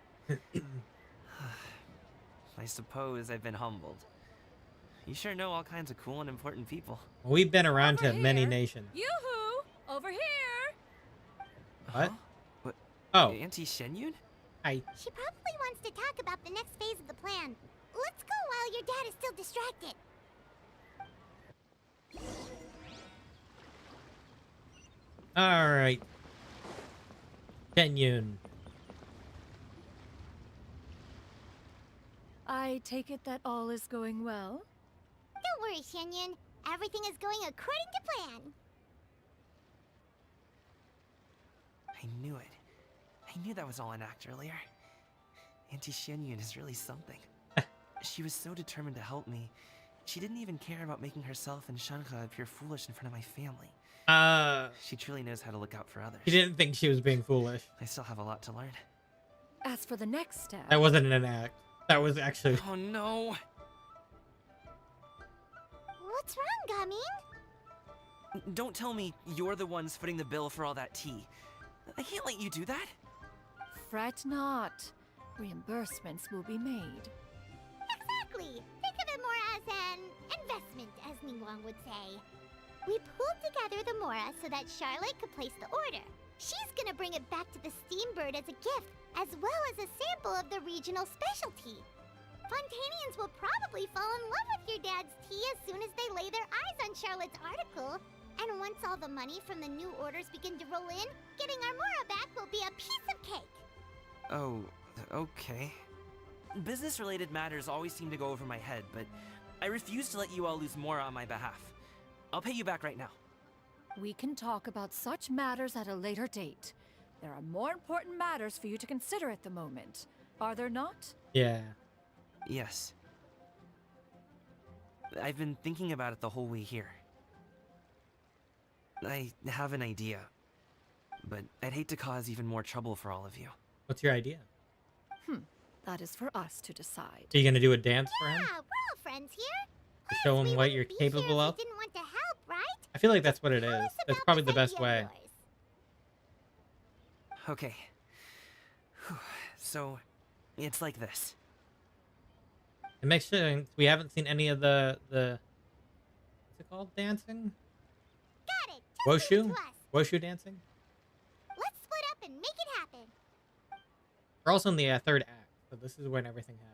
I suppose I've been humbled. You sure know all kinds of cool and important people. Well, we've been around Over to many here. nations. Yoo-hoo! Over here! What? Huh? What? Oh, Auntie Xianyun? hi. She probably wants to talk about the next phase of the plan. Let's go while your dad is still distracted. All right. Xianyun. I take it that all is going well? Don't worry, Xianyun. Everything is going according to plan. I knew it. I knew that was all an act earlier. Auntie Xianyun is really something. She was so determined to help me. She didn't even care about making herself and Shanha appear foolish in front of my family. She truly knows how to look out for others. He didn't think she was being foolish. I still have a lot to learn. As for the next step... That wasn't an act. That was actually... Oh no! What's wrong, Gaming? Don't tell me you're the ones footing the bill for all that tea. I can't let you do that. Fret not. Reimbursements will be made. Exactly. Think of it more as an investment, as Ningguang would say. We pulled together the Mora so that Charlotte could place the order. She's gonna bring it back to the Steambird as a gift, as well as a sample of the regional specialty. Fontanians will probably fall in love with your dad's tea as soon as they lay their eyes on Charlotte's article. And once all the money from the new orders begin to roll in, getting our Mora back will be a piece of cake. Oh, okay. Business-related matters always seem to go over my head, but I refuse to let you all lose more on my behalf. I'll pay you back right now. We can talk about such matters at a later date. There are more important matters for you to consider at the moment, are there not? Yeah. Yes. I've been thinking about it the whole way here. I have an idea, but I'd hate to cause even more trouble for all of you. What's your idea? That is for us to decide. Are you gonna do a dance for him? Yeah, we're all friends here. To show him We what you're wouldn't be here capable if of? you didn't want to help, right? I feel like that's what it Tell is. us That's about probably this the best idea of way. yours. Okay. So, it's like this. It makes sense. We haven't seen any of the what's it called? Dancing? Got it. Just leave it Woshu? to us. Woshu dancing? Let's split up and make it happen. We're also in the third act, so this is when everything happens.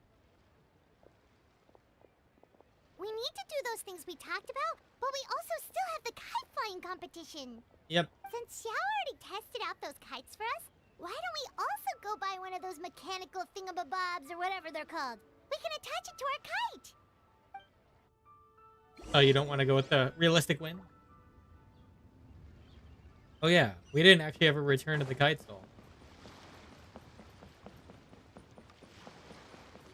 We need to do those things we talked about, but we also still have the kite flying competition. Yep. Since Xiao already tested out those kites for us, why don't we also go buy one of those mechanical thingamabobs or whatever they're called? We can attach it to our kite. Oh, you don't want to go with the realistic win? Oh yeah, we didn't actually ever return to the kite stall.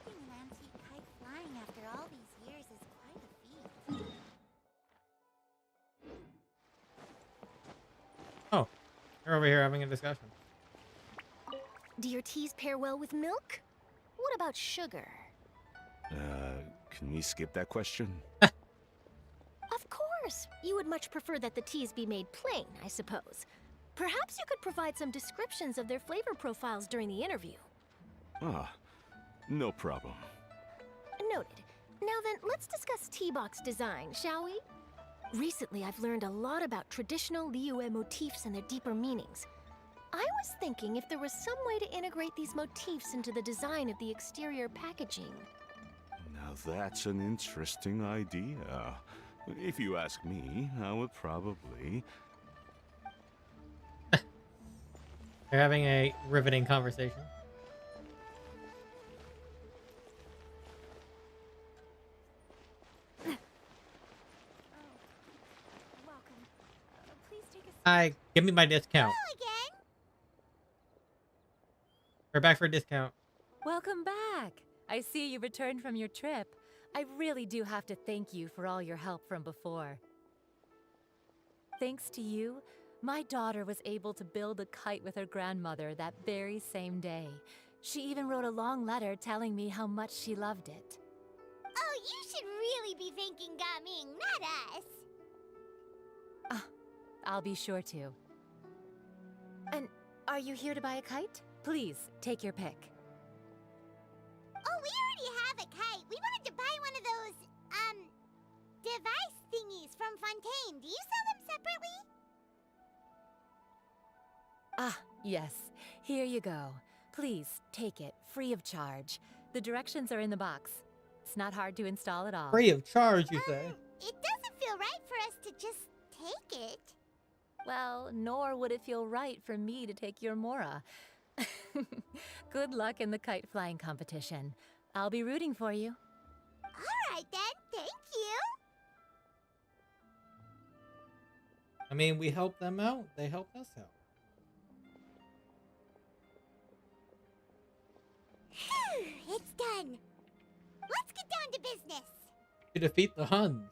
Keeping an antique kite flying after all these years is quite a feat. Oh, they're over here having a discussion. Do your teas pair well with milk? What about sugar? Can we skip that question? Of course! You would much prefer that the teas be made plain, I suppose. Perhaps you could provide some descriptions of their flavor profiles during the interview. Ah, no problem. Noted. Now then, let's discuss tea box design, shall we? Recently, I've learned a lot about traditional Liyue motifs and their deeper meanings. I was thinking if there was some way to integrate these motifs into the design of the exterior packaging. Now that's an interesting idea. If you ask me, I would probably... They're having a riveting conversation. Welcome. Please take a seat. Hi, give me my discount. Hello again. We're back for a discount. Welcome back. I see you returned from your trip. I really do have to thank you for all your help from before. Thanks to you, my daughter was able to build a kite with her grandmother that very same day. She even wrote a long letter telling me how much she loved it. Oh, you should really be thanking Gaming, not us. I'll be sure to. And are you here to buy a kite? Please, take your pick. Oh, we already have a kite. We wanted to buy one of those, device thingies from Fontaine. Do you sell them separately? Ah, yes. Here you go. Please, take it, free of charge. The directions are in the box. It's not hard to install at all. Free of charge, you say? It doesn't feel right for us to just take it. Well, nor would it feel right for me to take your Mora. Good luck in the kite flying competition. I'll be rooting for you. All right then, thank you. I mean, we helped them out. They helped us out. It's done. Let's get down to business. To defeat the Huns.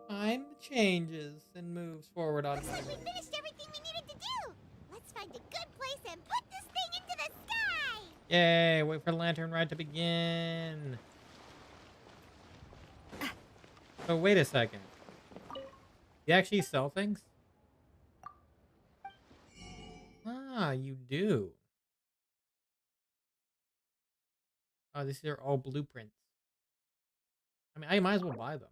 Time changes and moves forward on. Looks like we finished everything we needed to do. Let's find a good place and put this thing into the sky. Yay! Wait for the Lantern Rite to begin. So wait a second. You actually sell things? Ah, you do. Oh, these are all blueprints. I mean, I might as well buy them.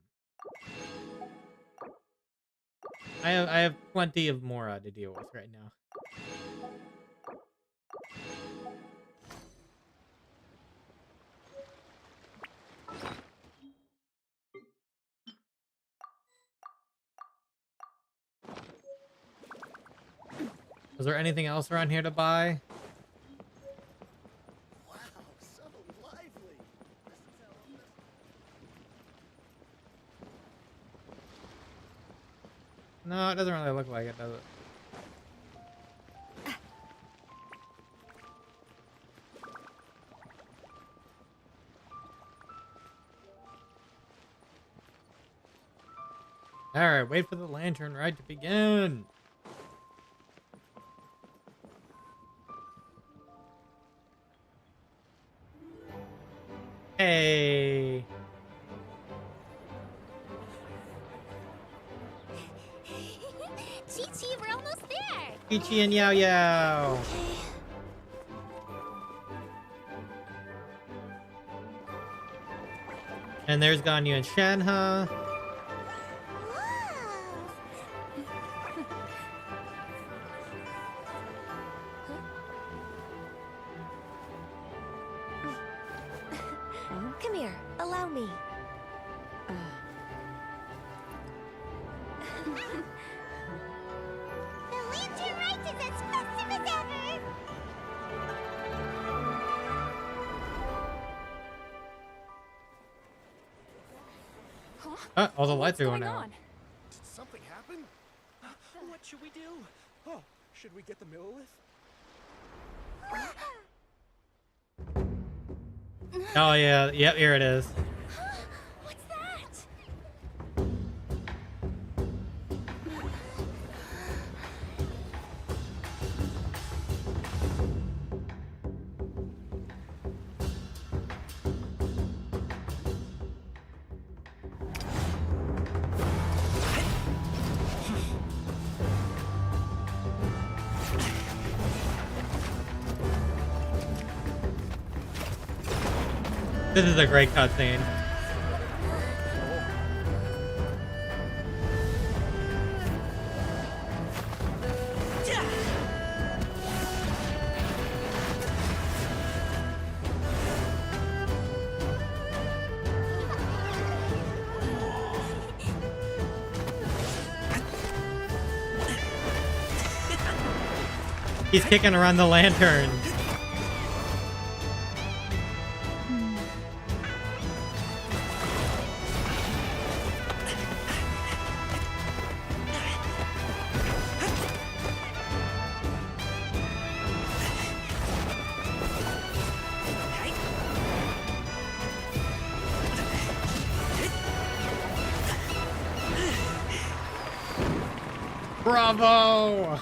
I have plenty of Mora to deal with right now. Is there anything else around here to buy? Wow, so lively. No, it doesn't really look like it, does it? Alright, wait for the Lantern Rite to begin. Hey. Chi-Chi, we're almost there. Keqing and Xianyun. And there's Ganyu and Shenhe. Come here, allow me. The Lantern Rite is as festive as ever. All the lights are going out. Did something happen? What should we do? Oh, should we get the Millilith? Oh yeah, yep, here it is. What's that? This is a great cutscene. He's kicking around the lantern. Bravo!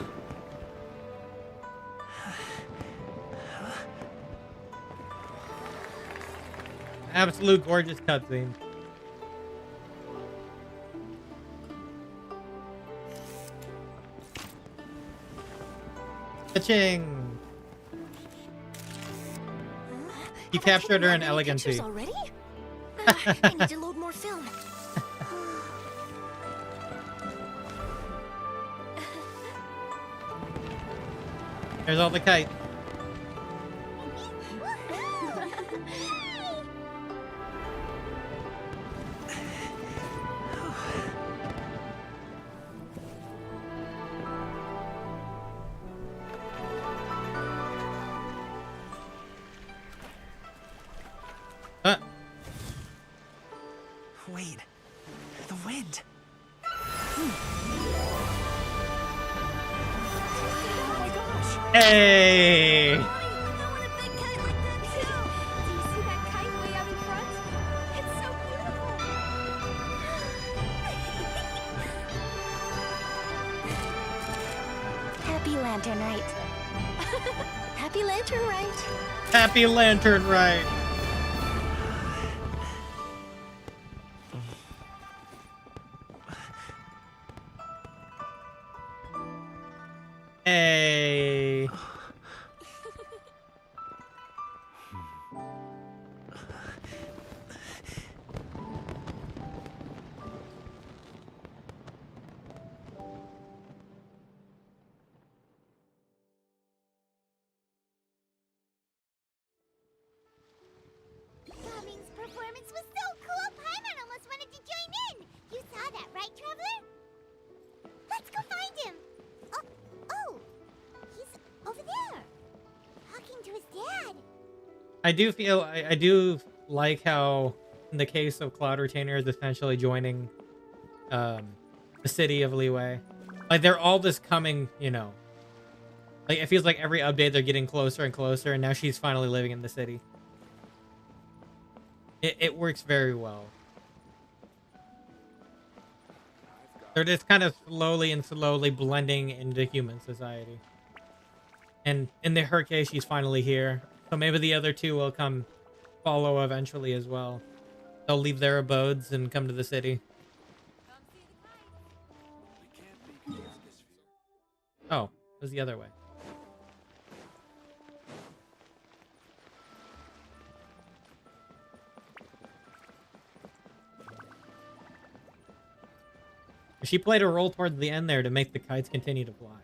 absolute gorgeous cutscene. Keqing! You captured her in elegancy. Already? I need to load more film. There's all the kites. Wait, the wind. Hey! Happy Lantern Rite. Happy Lantern Rite. Happy Lantern Rite. Hey. Gumming's performance was so cool, Paimon almost wanted to join in. You saw that, right, Traveler? Let's go find him. Oh, he's over there, talking to his dad. I do like how, in the case of Cloud Retainer, is essentially joining the city of Liyue. Like, they're all just coming, you know. Like, it feels like every update they're getting closer and closer, and now she's finally living in the city. It works very well. They're just kind of slowly blending into human society. And in her case, she's finally here. So maybe the other two will follow eventually as well. They'll leave their abodes and come to the city. Oh, it was the other way. She played a role towards the end there to make the kites continue to fly.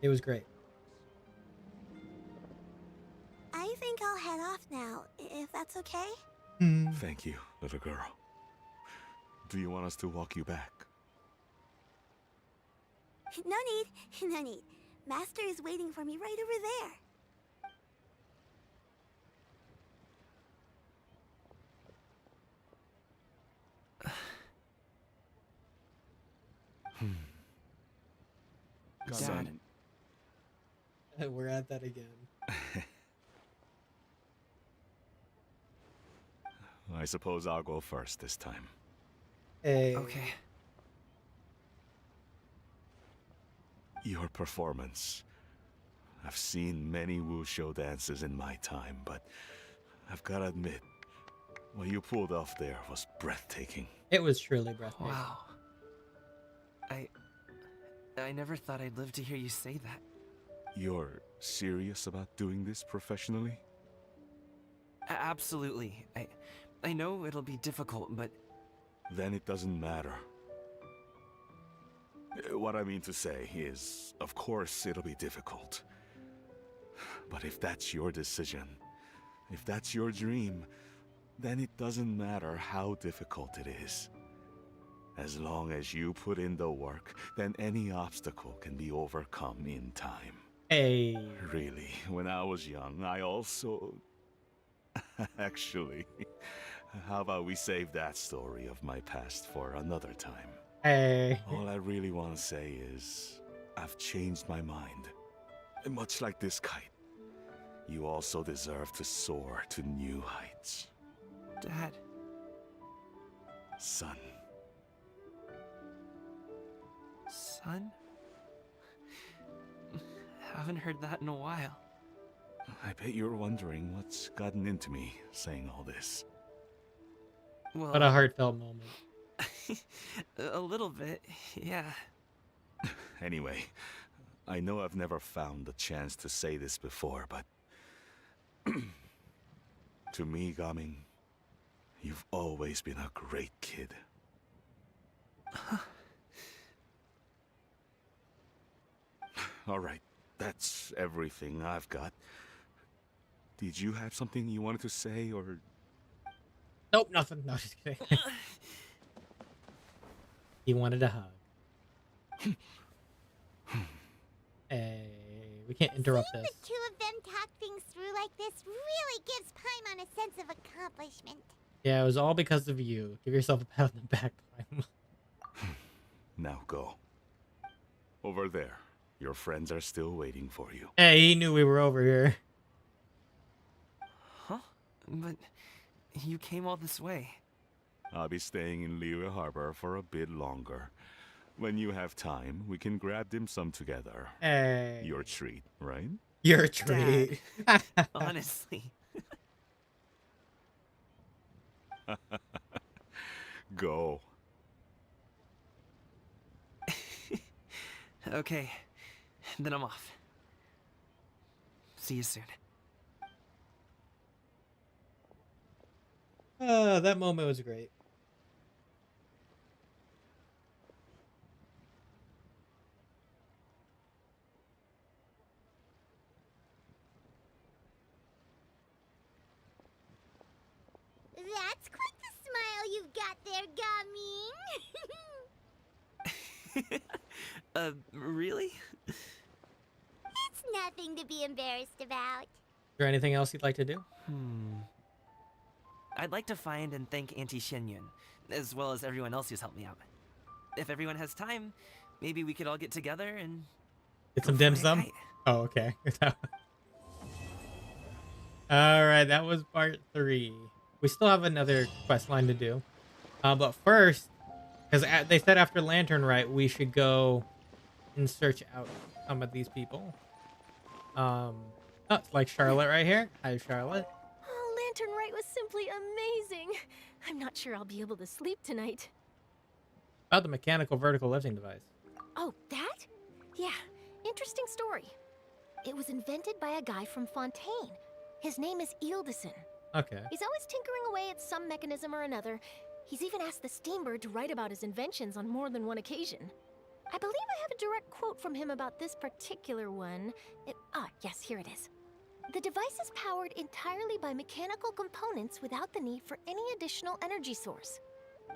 It was great. I think I'll head off now, if that's okay. Thank you, little girl. Do you want us to walk you back? No need, no need. Master is waiting for me right over there. Dad. We're at that again. I suppose I'll go first this time. Hey. Okay. Your performance. I've seen many wushou dances in my time, but I've gotta admit, what you pulled off there was breathtaking. It was truly breathtaking. Wow. I never thought I'd live to hear you say that. You're serious about doing this professionally? Absolutely. I know it'll be difficult, but... Then it doesn't matter. What I mean to say is, of course it'll be difficult. But if that's your decision, if that's your dream, then it doesn't matter how difficult it is. As long as you put in the work, then any obstacle can be overcome in time. Hey. Really, when I was young, I also... Actually, how about we save that story of my past for another time? Hey. All I really want to say is, I've changed my mind. And much like this kite, you also deserve to soar to new heights. Dad. Son. Son? Haven't heard that in a while. I bet you're wondering what's gotten into me saying all this. Well, What a heartfelt moment. a little bit, yeah. Anyway, I know I've never found the chance to say this before, but to me, Gaming, you've always been a great kid. All right, that's everything I've got. Did you have something you wanted to say, or? Nope, nothing. No, just kidding. He wanted a hug. Hey, we can't interrupt Seeing this. the two of them talk things through like this really gives Paimon a sense of accomplishment. Yeah, it was all because of you. Give yourself a pat on the back, Paimon. Now go. Over there. Your friends are still waiting for you. Hey, he knew we were over here. Huh? But you came all this way. I'll be staying in Liyue Harbor for a bit longer. When you have time, we can grab dim sum together. Hey. Your treat, right? Your treat. Dad, honestly. Go. Okay, then I'm off. See you soon. That moment was great. That's quite the smile you've got there, Gaming. Really? It's nothing to be embarrassed about. Is there anything else you'd like to do? I'd like to find and thank Auntie Xianyun, as well as everyone else who's helped me out. If everyone has time, maybe we could all get together and Get some dim sum? Oh, okay. Alright, that was part 3. We still have another quest line to do. But first, because they said after Lantern Rite, we should go and search out some of these people. Oh, it's like Charlotte right here. Hi, Charlotte. Oh, Lantern Rite was simply amazing. I'm not sure I'll be able to sleep tonight. About the mechanical vertical lifting device. Oh, that? Yeah, interesting story. It was invented by a guy from Fontaine. His name is Ildison. Okay. He's always tinkering away at some mechanism or another. He's even asked the Steambird to write about his inventions on more than one occasion. I believe I have a direct quote from him about this particular one. Yes, here it is. The device is powered entirely by mechanical components without the need for any additional energy source.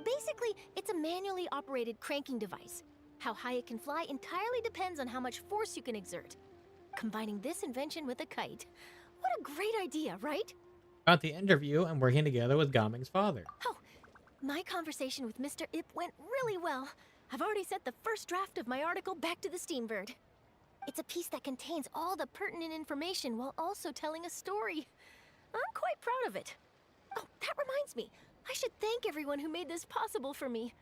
Basically, it's a manually operated cranking device. How high it can fly entirely depends on how much force you can exert. Combining this invention with a kite. What a great idea, right? About the interview and working together with Gaming's father. Oh, my conversation with Mr. Ip went really well. I've already sent the first draft of my article back to the Steambird. It's a piece that contains all the pertinent information while also telling a story. I'm quite proud of it. Oh, that reminds me. I should thank everyone who made this possible for me.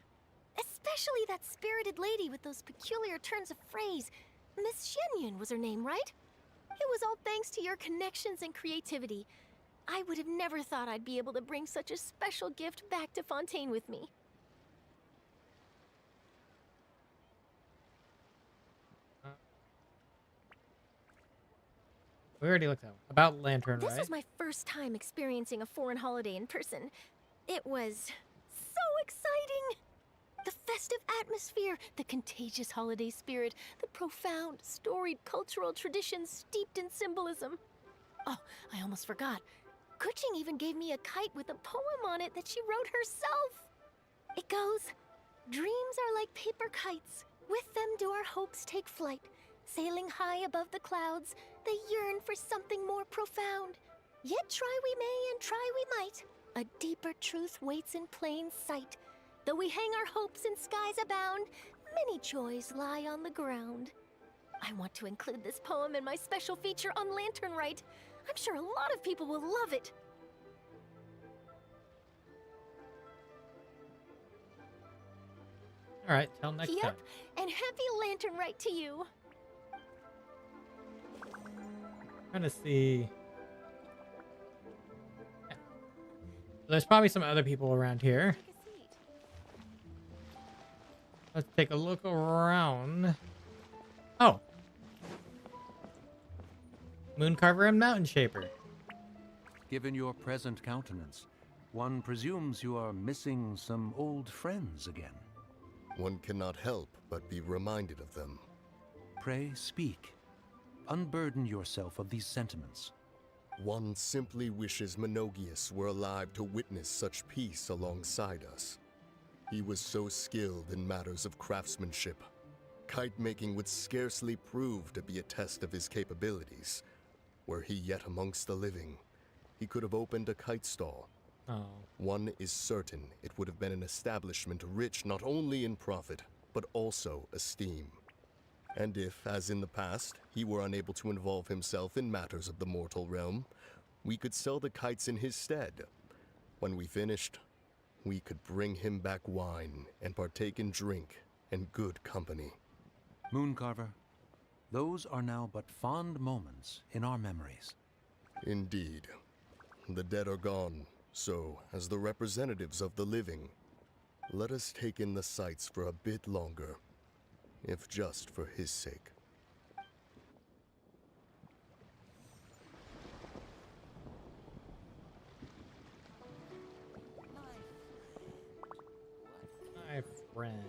Especially that spirited lady with those peculiar turns of phrase. Miss Xianyun was her name, right? It was all thanks to your connections and creativity. I would have never thought I'd be able to bring such a special gift back to Fontaine with me. We already looked at about Lantern Rite. This was my first time experiencing a foreign holiday in person. It was so exciting! The festive atmosphere, the contagious holiday spirit, the profound, storied cultural traditions steeped in symbolism. Oh, I almost forgot. Keqing even gave me a kite with a poem on it that she wrote herself. It goes, "Dreams are like paper kites. With them do our hopes take flight. Sailing high above the clouds, they yearn for something more profound. Yet try we may and try we might. A deeper truth waits in plain sight. Though we hang our hopes in skies abound, many joys lie on the ground." I want to include this poem in my special feature on Lantern Rite. I'm sure a lot of people will love it. All right, till next time. Yep, and happy Lantern Rite to you. Trying to see. There's probably some other people around here. Let's take a look around. Oh. Mooncarver and Mountain Shaper. Given your present countenance, one presumes you are missing some old friends again. One cannot help but be reminded of them. Pray speak. Unburden yourself of these sentiments. One simply wishes Menogius were alive to witness such peace alongside us. He was so skilled in matters of craftsmanship. Kite making would scarcely prove to be a test of his capabilities. Were he yet amongst the living, he could have opened a kite stall. Oh. One is certain it would have been an establishment rich not only in profit, but also esteem. And if, as in the past, he were unable to involve himself in matters of the mortal realm, we could sell the kites in his stead. When we finished, we could bring him back wine and partake in drink and good company. Mooncarver, those are now but fond moments in our memories. Indeed. The dead are gone, so, as the representatives of the living, let us take in the sights for a bit longer, if just for his sake. My friend.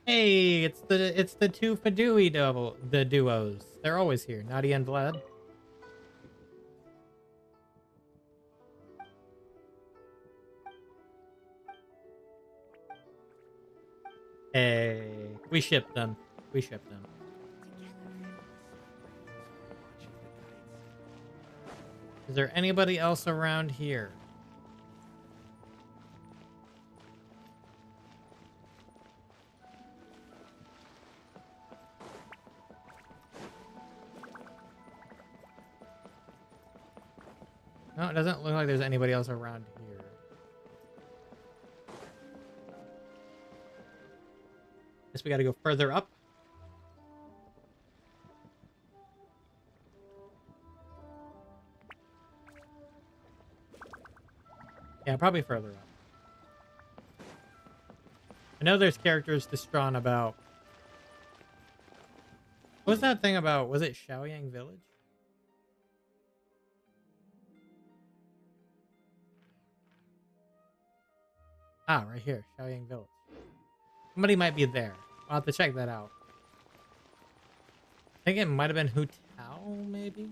Hey, it's the two Fadui duos. They're always here. Nadia and Vlad. Hey, we shipped them. We shipped them. Is there anybody else around here? No, it doesn't look like there's anybody else around here. Guess we gotta go further up. Yeah, probably further up. I know there's characters distraught about... What was that thing about? Was it Xianyun Village? Ah, right here. Xianyun Village. Somebody might be there. I'll have to check that out. I think it might have been Hu Tao, maybe?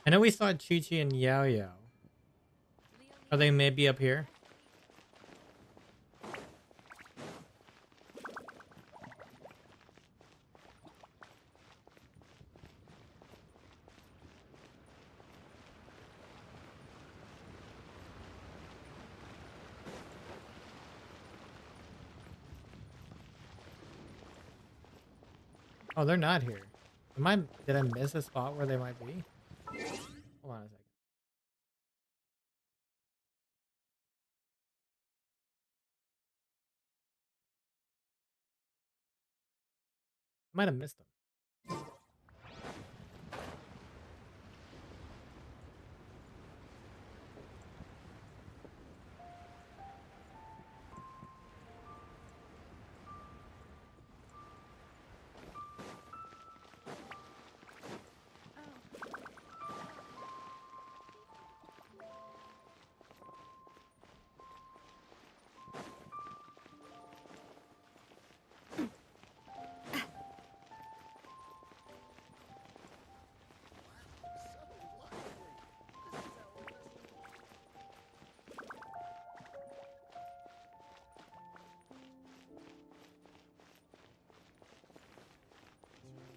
I know we saw Chi-Chi and Yao Yao. Are they maybe up here? Oh, they're not here. Did I miss a spot where they might be? Hold on a second. Might have missed them.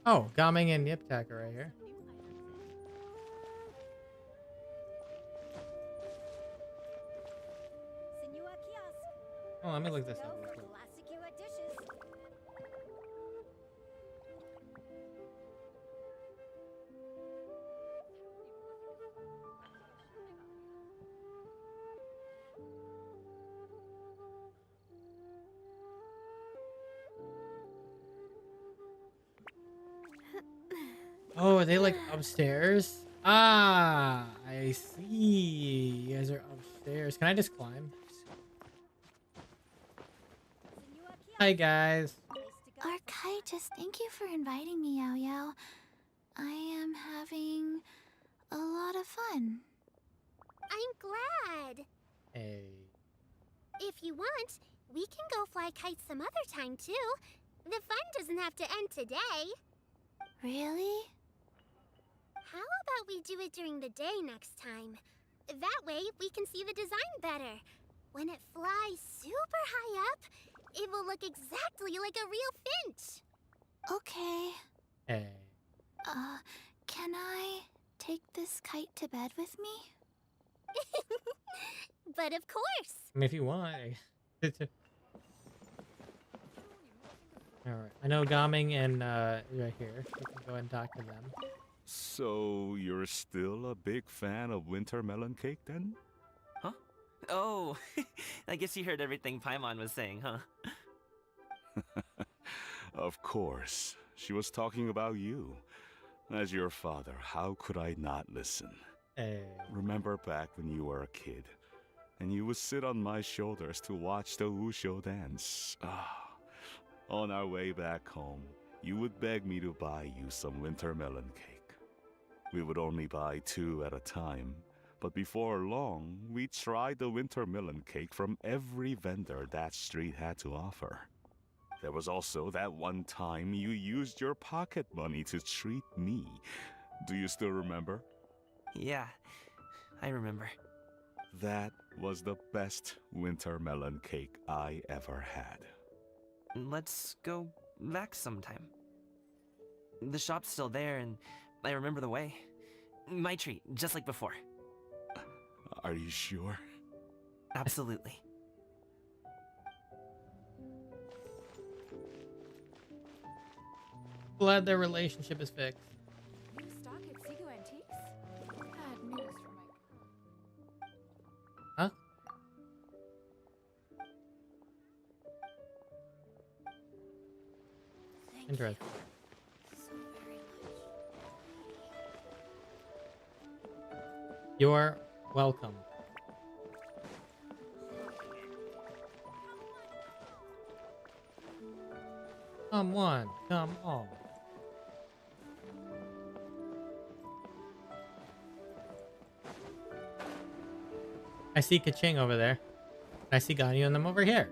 Oh, Gaming and Niptak are right here. Oh, let me look this up real quick. Oh, are they like upstairs? Ah, I see. You guys are upstairs. Can I just climb? Hi, guys. Architis, thank you for inviting me, Yao Yao. I am having a lot of fun. I'm glad. Hey. If you want, we can go fly kites some other time, too. The fun doesn't have to end today. Really? How about we do it during the day next time? That way, we can see the design better. When it flies super high up, it will look exactly like a real finch. Okay. Hey. Can I take this kite to bed with me? But of course. I mean, if you want. Alright. I know Gaming and right here. You can go ahead and talk to them. So, you're still a big fan of winter melon cake then? Huh? Oh, I guess you heard everything Paimon was saying, huh? Of course. She was talking about you. As your father, how could I not listen? Hey. Remember back when you were a kid, and you would sit on my shoulders to watch the Wushu dance. On our way back home, you would beg me to buy you some winter melon cake. We would only buy 2 at a time, but before long, we tried the winter melon cake from every vendor that street had to offer. There was also that one time you used your pocket money to treat me. Do you still remember? Yeah, I remember. That was the best winter melon cake I ever had. Let's go back sometime. The shop's still there, and I remember the way. My treat, just like before. Are you sure? Absolutely. Glad their relationship is fixed. New stock at Sigo Antiques? Bad news for my... Huh? Interesting. You're welcome. Come on, come on. I see Keqing over there. I see Ganyu and them over here.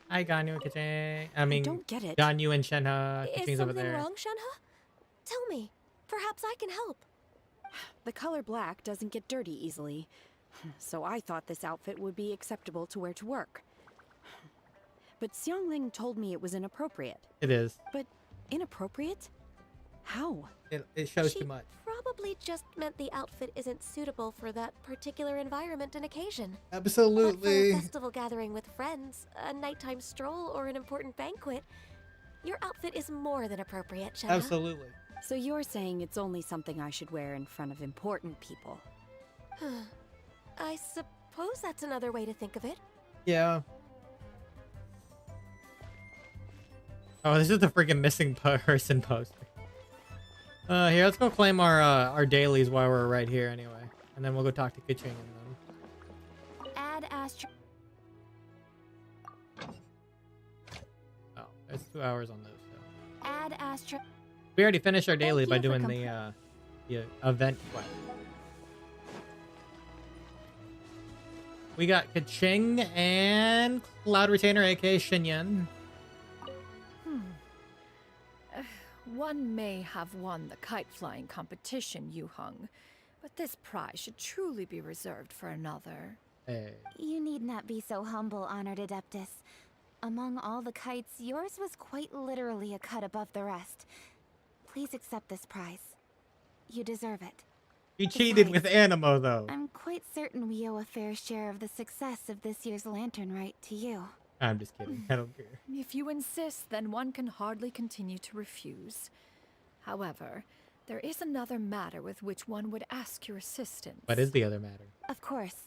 Hi, Ganyu and Keqing. I mean, don't get it. Ganyu and Shenhe. Is Keqing's over something there. wrong, Shenhe? Tell me. Perhaps I can help. The color black doesn't get dirty easily, so I thought this outfit would be acceptable to wear to work. But Xiangling told me it was inappropriate. It is. But inappropriate? How? It shows She too much. probably just meant the outfit isn't suitable for that particular environment and occasion. Absolutely. But for a festival gathering with friends, a nighttime stroll, or an important banquet, your outfit is more than appropriate, Shenhe. Absolutely. So you're saying it's only something I should wear in front of important people? I suppose that's another way to think of it. Yeah. Oh, this is the freaking missing person poster. Here, let's go claim our dailies while we're right here anyway. And then we'll go talk to Keqing and them. Add Astro. Oh, it's 2 hours on those. So. Add Astro. We already finished our daily Thank by you for doing the event quest. We got Keqing and Cloud Retainer, aka Xianyun. One may have won the kite flying competition, Yu Hung, but this prize should truly be reserved for another. Hey. You need not be so humble, honored Adeptus. Among all the kites, yours was quite literally a cut above the rest. Please accept this prize. You deserve it. You cheated with Animo, though. I'm quite certain we owe a fair share of the success of this year's Lantern Rite to you. I'm just kidding. I don't care. If you insist, then one can hardly continue to refuse. However, there is another matter with which one would ask your assistance. What is the other matter? Of course.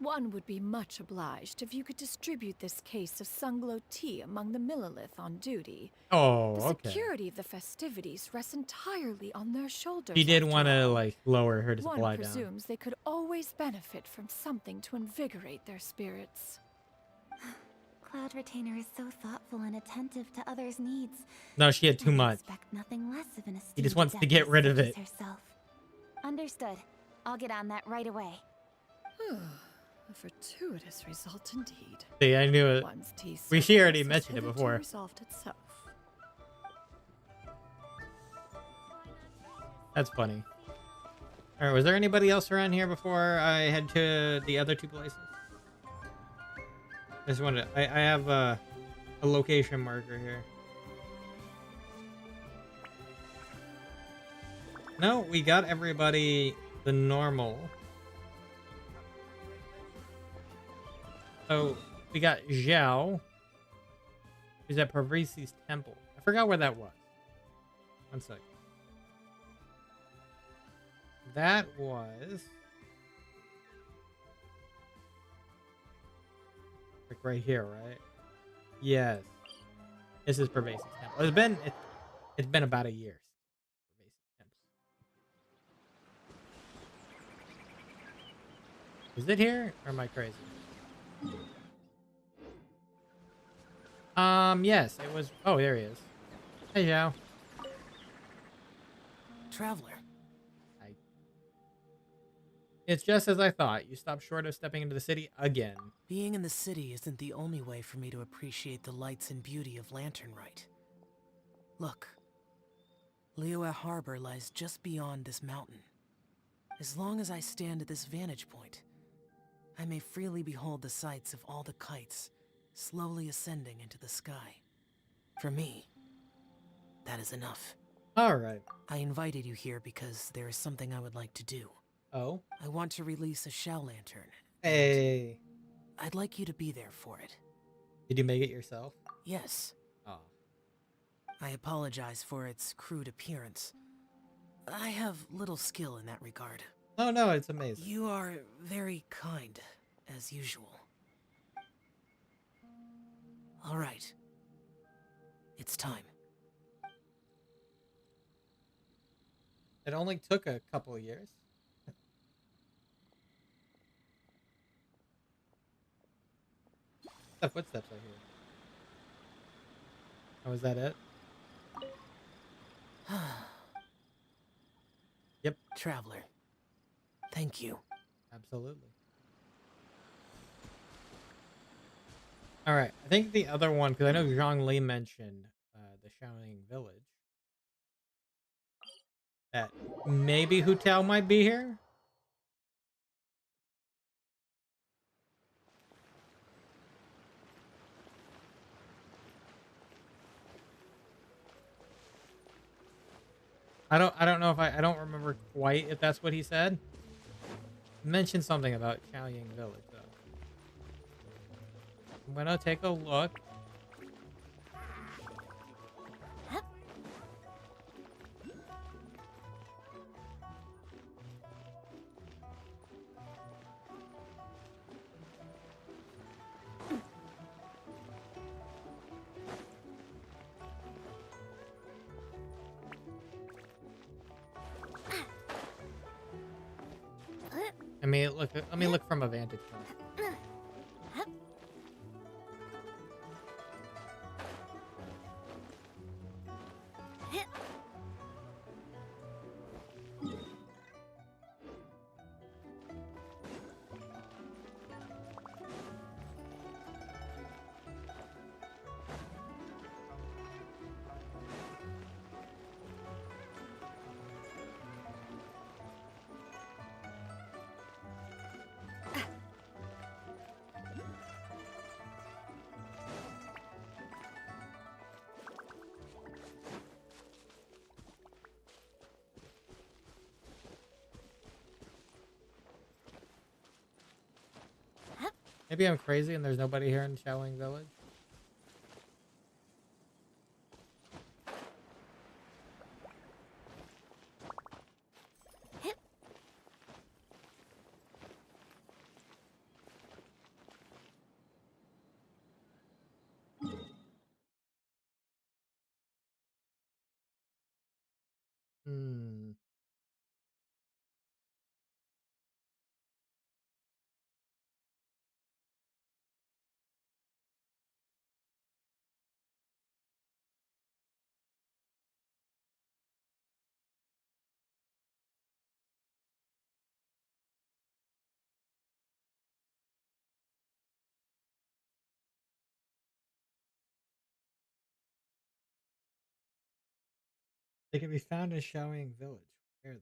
One would be much obliged if you could distribute this case of Sunglow tea among the Millilith on duty. Oh, The okay. security of the festivities rests entirely on their shoulders. She did after want to all. like lower her supply One down. presumes they could always benefit from something to invigorate their spirits. Cloud Retainer is so thoughtful and attentive to others' needs. No, she had too I much. expect nothing less of an He just esteemed wants to get adeptus rid of such it. as herself. Understood. I'll get on that right away. A fortuitous result indeed. See, I knew it. One's tea She already service has mentioned it hitherto before. Resolved itself. That's funny. All right, was there anybody else around here before I head to the other two places? I just wanted. I have a location marker here. No, we got everybody the normal. So we got Zhao, who's at Parvisi's temple. I forgot where that was. One second. That was like right here, right? Yes. This is Parvisi's temple. It's been about a year. Is it here or am I crazy? Yes, it was. Oh, there he is. Hey, Zhao. Traveler. It's just as I thought. You stopped short of stepping into the city again. Being in the city isn't the only way for me to appreciate the lights and beauty of Lantern Rite. Look. Liyue Harbor lies just beyond this mountain. As long as I stand at this vantage point, I may freely behold the sights of all the kites slowly ascending into the sky. For me, that is enough. All right. I invited you here because there is something I would like to do. Oh? I want to release a shell lantern. Hey. I'd like you to be there for it. Did you make it yourself? Yes. Oh. I apologize for its crude appearance. I have little skill in that regard. Oh no, it's amazing. You are very kind, as usual. All right. It's time. It only took a couple of years. The footsteps are here. Oh, is that it? Yep. Traveler. Thank you. Absolutely. All right. I think the other one, because I know Zhang Li mentioned the Xianyun Village. That maybe Hu Tao might be here. I don't know if I don't remember quite if that's what he said. Mentioned something about Xianyun Village though. I'm gonna take a look. Let me look from a vantage point. Maybe I'm crazy and there's nobody here in Xianyun Village. They can be found in Xianyun Village. Where though?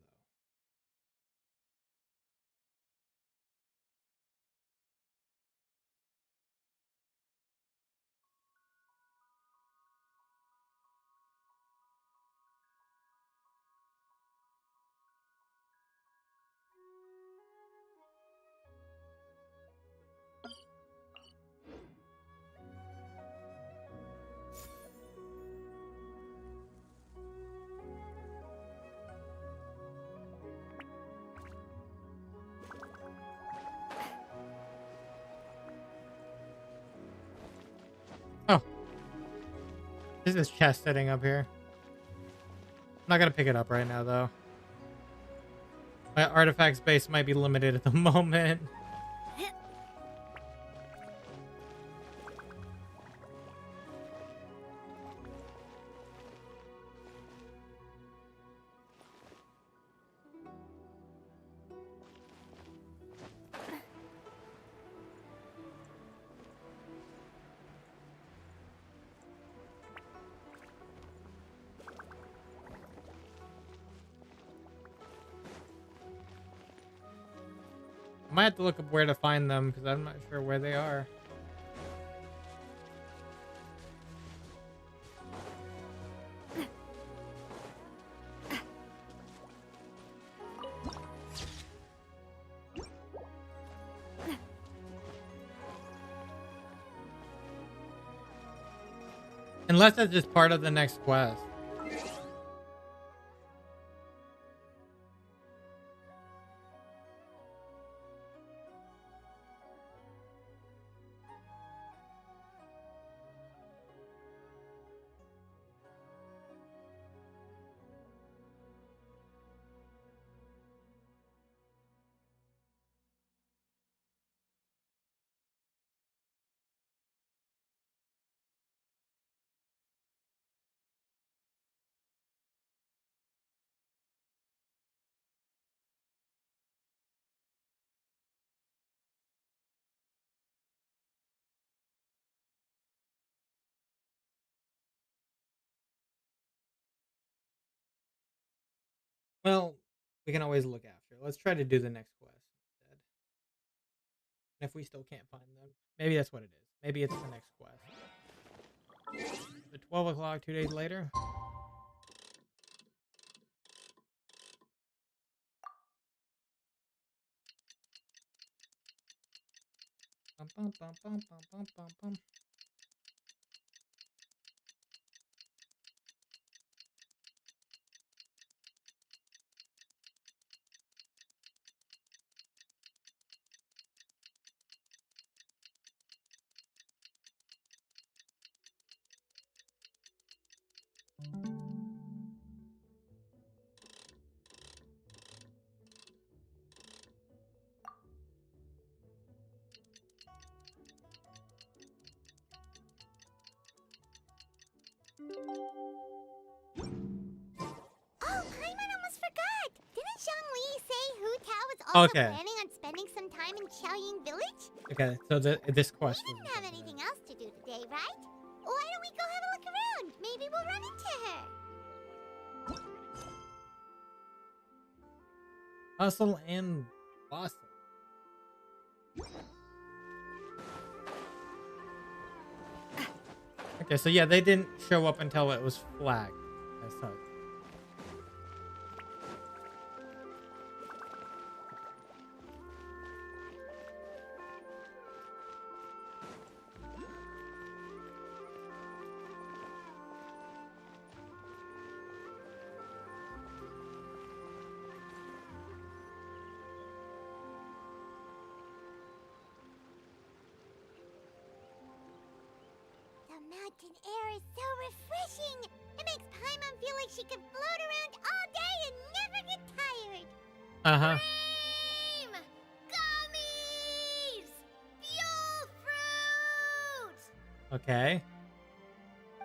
Oh, there's this chest sitting up here. I'm not gonna pick it up right now though. My artifact space might be limited at the moment. I might have to look up where to find them because I'm not sure where they are. Unless that's just part of the next quest. Well, we can always look after. Let's try to do the next quest instead. And if we still can't find them, maybe that's what it is. Maybe it's the next quest. The 12 o'clock, 2 days later. Bum, bum, bum, bum, bum, bum, bum, bum. Oh, Paimon almost forgot! Didn't Zhongli say Hu Tao was also Okay. planning on spending some time in Xiaoying Village? Okay, so this quest. We didn't have anything else to do today, right? Why don't we go have a look around? Maybe we'll run into her. Hustle and Bustle. Okay, so yeah, they didn't show up until it was flagged as such. The mountain air is so refreshing. It makes Paimon feel like she could float around all day and never get tired. Uh-huh. Cream! Gummies! Fuel fruit! Okay.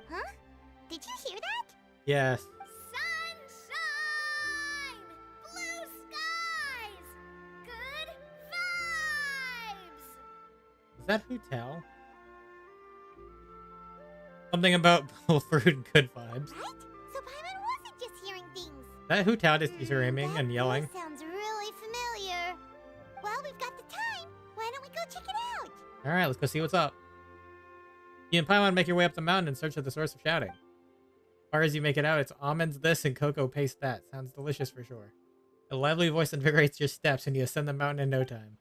Huh? Did you hear that? Yes. Sunshine! Blue skies! Good vibes! Is that Hotel? Something about full fruit and good vibes. Right? So Paimon wasn't just hearing That Hu Tao is screaming and yelling. That sounds really familiar. Well, we've got the time. Why don't we go check it out? All right, let's go see what's up. You and Paimon make your way up the mountain in search of the source of shouting. As far as you make it out, it's almonds this and cocoa paste that. Sounds delicious for sure. A lively voice invigorates your steps, and you ascend the mountain in no time.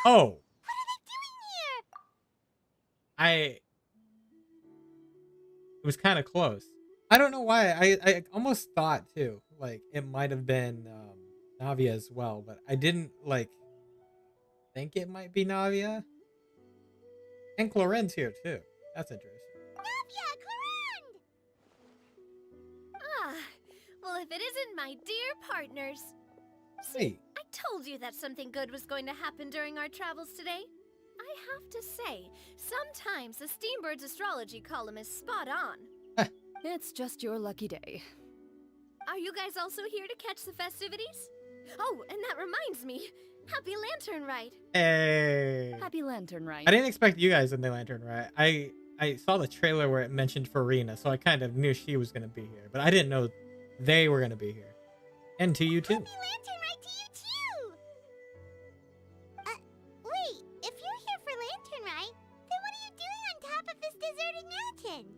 Oh! What are they doing here? It was kind of close. I don't know why. I almost thought too, like it might have been Navia as well, but I didn't like think it might be Navia. And Clorin's here too. That's interesting. Navia, Clorinde! Ah, well, if it isn't my dear partners. Hey. I told you that something good was going to happen during our travels today. I have to say, sometimes the Steambird's astrology column is spot on. It's just your lucky day. Are you guys also here to catch the festivities? Oh, and that reminds me. Happy Lantern Rite. Hey. Happy Lantern Rite. I didn't expect you guys in the Lantern Rite. I saw the trailer where it mentioned Farina, so I kind of knew she was going to be here, but I didn't know they were going to be here. And to you too. Happy Lantern Rite to you too! Wait, if you're here for Lantern Rite, then what are you doing on top of this deserted mountain?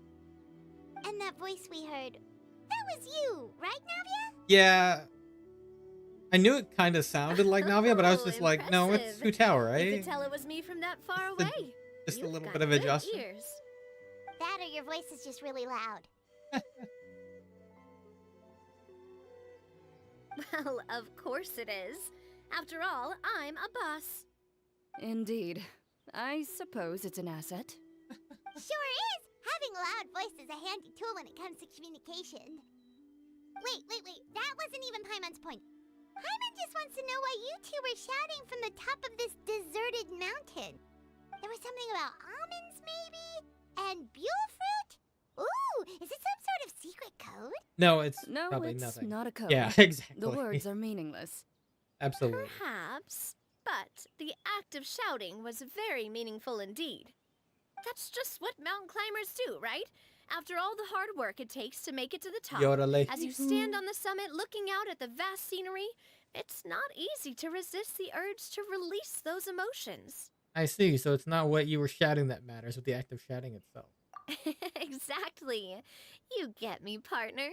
And that voice we heard, that was you, right, Navia? Yeah. I knew it kind of sounded like Navia, but I was just like, no, it's Hu Tao, right? You could tell it was me from that far away. Just You've a little got bit of good adjustment. ears. That or your voice is just really loud. Well, of course it is. After all, I'm a boss. Indeed. I suppose it's an asset. Sure is! Having a loud voice is a handy tool when it comes to communication. Wait. That wasn't even Paimon's point. Paimon just wants to know why you two were shouting from the top of this deserted mountain. There was something about almonds, maybe? And buell fruit? Ooh, is it some sort of secret code? No, it's No, probably it's nothing. not a code. Yeah, exactly. The words are meaningless. Absolutely. Perhaps, but the act of shouting was very meaningful indeed. That's just what mountain climbers do, right? After all the hard work it takes to make it to the top, Yodelay. as you stand on the summit looking out at the vast scenery, it's not easy to resist the urge to release those emotions. I see. So it's not what you were shouting that matters, but the act of shouting itself. Exactly. You get me, partner.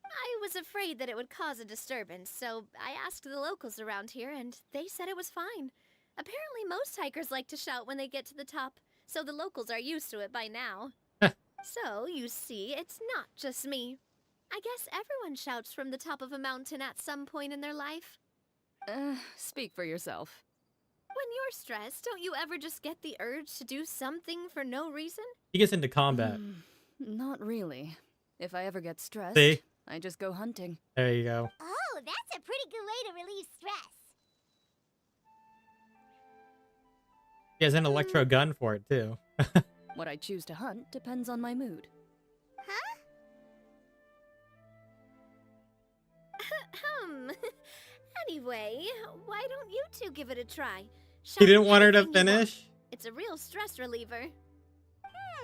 I was afraid that it would cause a disturbance, so I asked the locals around here, and they said it was fine. Apparently most hikers like to shout when they get to the top, so the locals are used to it by now. So, you see, it's not just me. I guess everyone shouts from the top of a mountain at some point in their life. Speak for yourself. When you're stressed, don't you ever just get the urge to do something for no reason? He gets into combat. Not really. If I ever get stressed, See? I just go hunting. There you go. Oh, that's a pretty good way to relieve stress. He has an electro gun for it too. What I choose to hunt depends on my mood. Huh? Anyway, why don't you two give it a try? He didn't Shout want her to anything you want. finish. It's a real stress reliever.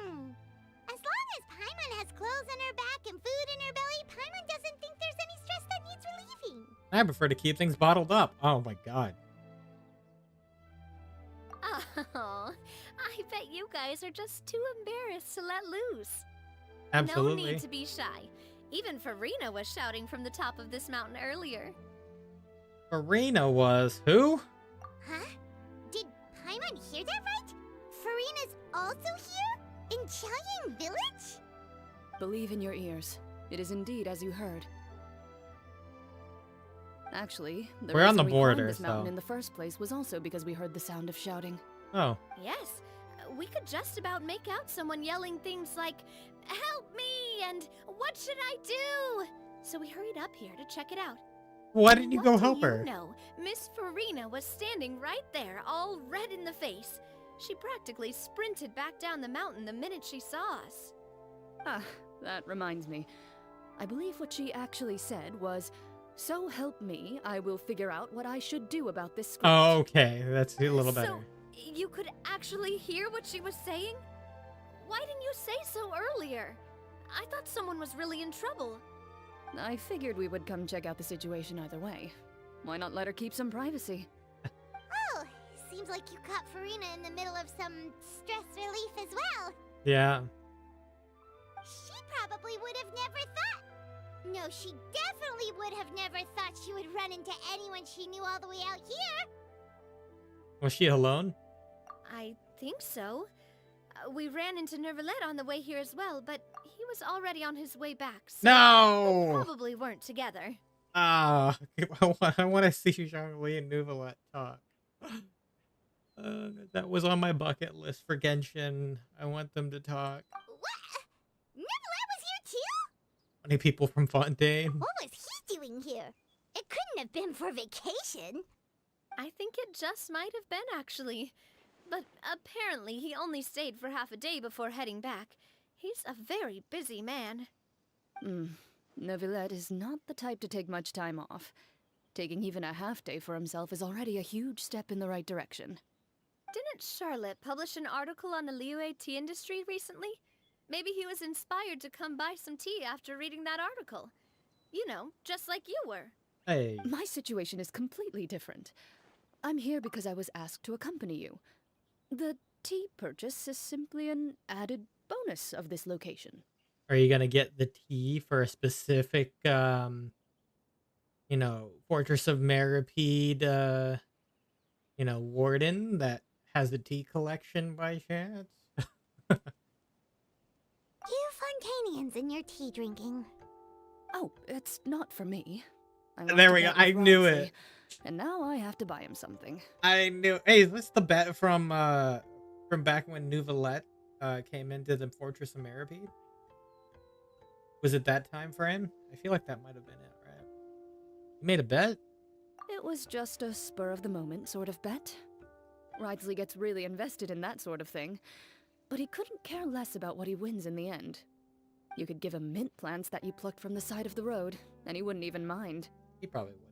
As long as Paimon has clothes on her back and food in her belly, Paimon doesn't think there's any stress that needs relieving. I prefer to keep things bottled up. Oh my god. Oh, I bet you guys are just too embarrassed to let loose. Absolutely. No need to be shy. Even Farina was shouting from the top of this mountain earlier. Farina was who? Huh? Did Paimon hear that right? Farina's also here? In Xianyun Village? Believe in your ears. It is indeed as you heard. Actually, the We're on the reason we climbed border, this mountain so- in the first place was also because we heard the sound of shouting. Oh. Yes, we could just about make out someone yelling things like, "Help me!" and "What should I do?" So we hurried up here to check it out. Why didn't you What go do help you her? know? Miss Farina was standing right there, all red in the face. She practically sprinted back down the mountain the minute she saw us. Ah, that reminds me. I believe what she actually said was, "So help me, I will figure out what I should do about this script." Oh, okay. That's a little better. So, You could actually hear what she was saying? Why didn't you say so earlier? I thought someone was really in trouble. I figured we would come check out the situation either way. Why not let her keep some privacy? Oh, seems like you caught Farina in the middle of some stress relief as well. Yeah. She probably would have never thought. No, she definitely would have never thought she would run into anyone she knew all the way out here. Was she alone? I think so. We ran into Nervalet on the way here as well, but he was already on his way back. So No! we probably weren't together. Ah, I want to see Zhongli and Nuvalet talk. That was on my bucket list for Genshin. I want them to talk. What? Nervalet was here too? 20 people from Fontaine. What was he doing here? It couldn't have been for vacation. I think it just might have been, actually. But apparently he only stayed for half a day before heading back. He's a very busy man. Neuvillette is not the type to take much time off. Taking even a half day for himself is already a huge step in the right direction. Didn't Charlotte publish an article on the Liyue tea industry recently? Maybe he was inspired to come buy some tea after reading that article. You know, just like you were. Hey. My situation is completely different. I'm here because I was asked to accompany you. The tea purchase is simply an added bonus of this location. Are you going to get the tea for a specific, Fortress of Meripede, warden that has a tea collection by chance? You Fontainians and your tea drinking. Oh, it's not for me. There we go. I knew it. And now I have to buy him something. I knew. Hey, is this the bet from back when Nuvalet came into the Fortress of Meripede? Was it that time frame? I feel like that might have been it, right? You made a bet? It was just a spur-of-the-moment sort of bet. Ridsley gets really invested in that sort of thing, but he couldn't care less about what he wins in the end. You could give him mint plants that you plucked from the side of the road, and he wouldn't even mind. He probably would.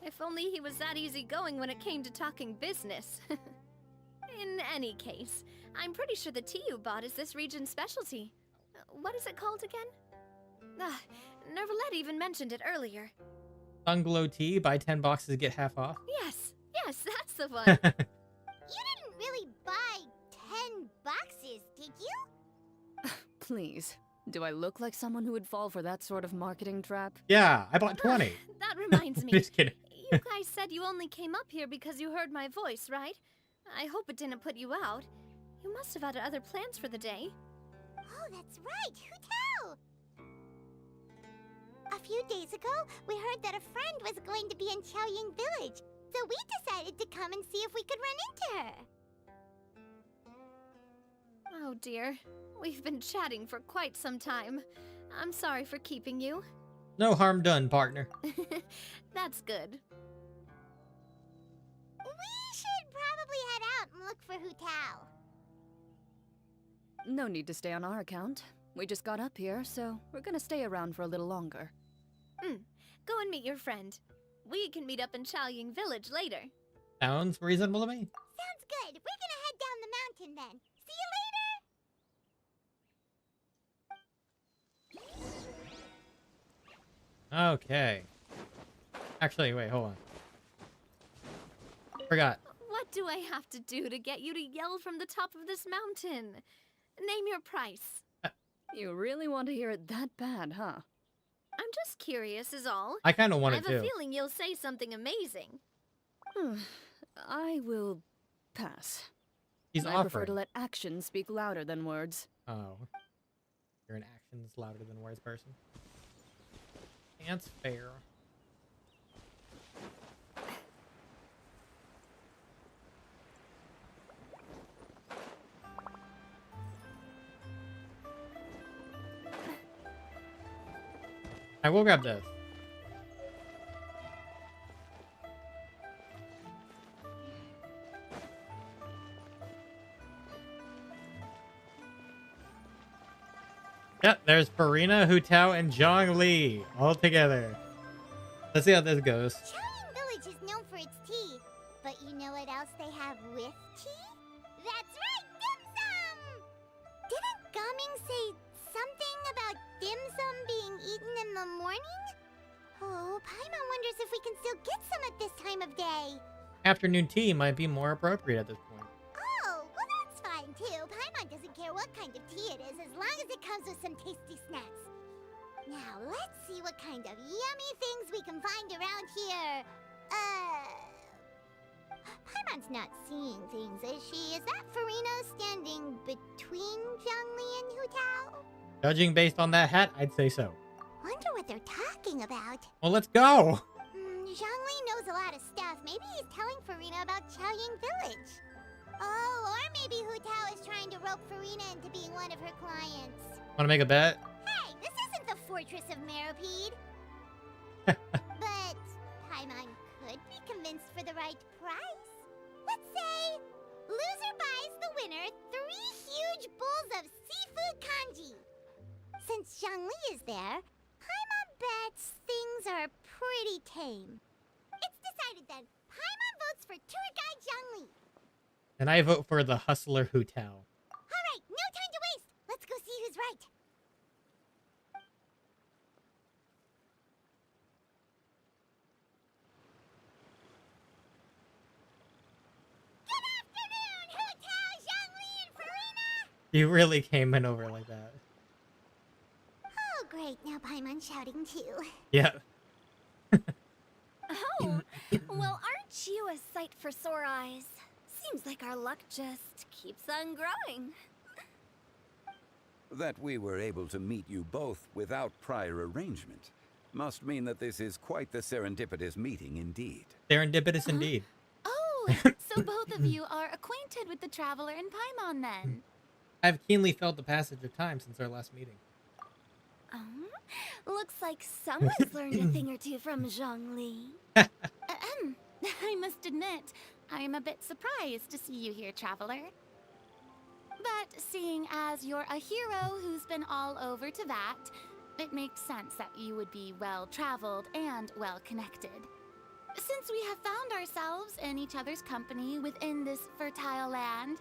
If only he was that easygoing when it came to talking business. In any case, I'm pretty sure the tea you bought is this region's specialty. What is it called again? Nervalet even mentioned it earlier. Bungalow tea, buy 10 boxes, get half off. Yes, that's the one. You didn't really buy 10 boxes, did you? Please. Do I look like someone who would fall for that sort of marketing trap? Yeah, I bought 20. That reminds me. Just kidding. You guys said you only came up here because you heard my voice, right? I hope it didn't put you out. You must have had other plans for the day. Oh, that's right. Who tell? A few days ago, we heard that a friend was going to be in Xianyun Village, so we decided to come and see if we could run into her. Oh dear. We've been chatting for quite some time. I'm sorry for keeping you. No harm done, partner. That's good. We should probably head out and look for Hu Tao. No need to stay on our account. We just got up here, so we're gonna stay around for a little longer. Go and meet your friend. We can meet up in Xianyun Village later. Sounds reasonable to me. Sounds good. We're gonna head down the mountain then. See you later! Okay. Actually, wait, hold on. Forgot. What do I have to do to get you to yell from the top of this mountain? Name your price. You really want to hear it that bad, huh? I'm just curious is all. I kind of want it I have too. a feeling you'll say something amazing. I will pass. He's I offering. prefer to let actions speak louder than words. Oh. You're an actions louder than words person. That's fair. I will grab this. Yep, there's Farina, Hu Tao, and Zhongli all together. Let's see how this goes. Xianyun Village is known for its tea. But you know what else they have with tea? That's right, dim sum! Didn't Gaming say something about dim sum being eaten in the morning? Oh, Paimon wonders if we can still get some at this time of day. Afternoon tea might be more appropriate at this point. Oh, well that's fine too. Paimon doesn't care what kind of tea it is as long as it comes with some tasty snacks. Now, let's see what kind of yummy things we can find around here. Paimon's not seeing things, is she? Is that Farina standing between Zhongli and Hu Tao? Judging based on that hat, I'd say so. Wonder what they're talking about. Well, let's go! Zhongli knows a lot of stuff. Maybe he's telling Farina about Xianyun Village. Oh, or maybe Hu Tao is trying to rope Farina into being one of her clients. Want to make a bet? Hey, this isn't the Fortress of Meropide. But Paimon could be convinced for the right price. Let's say loser buys the winner 3 huge bowls of seafood kanji. Since Zhongli is there, Paimon bets things are pretty tame. It's decided then. Paimon votes for tour guide Zhongli. And I vote for the hustler Hu Tao. Alright, no time to waste. Let's go see who's right. Good afternoon, Hu Tao, Zhongli, and Farina! You really came in over like that. Oh, great. Now Paimon's shouting too. Yeah. Oh, well, aren't you a sight for sore eyes? Seems like our luck just keeps on growing. That we were able to meet you both without prior arrangement must mean that this is quite the serendipitous meeting indeed. Serendipitous indeed. Oh, so both of you are acquainted with the Traveler and Paimon then? I've keenly felt the passage of time since our last meeting. Looks like someone's learned a thing or two from Zhongli. I must admit, I am a bit surprised to see you here, Traveler. But seeing as you're a hero who's been all over Teyvat, it makes sense that you would be well-traveled and well-connected. Since we have found ourselves in each other's company within this fertile land,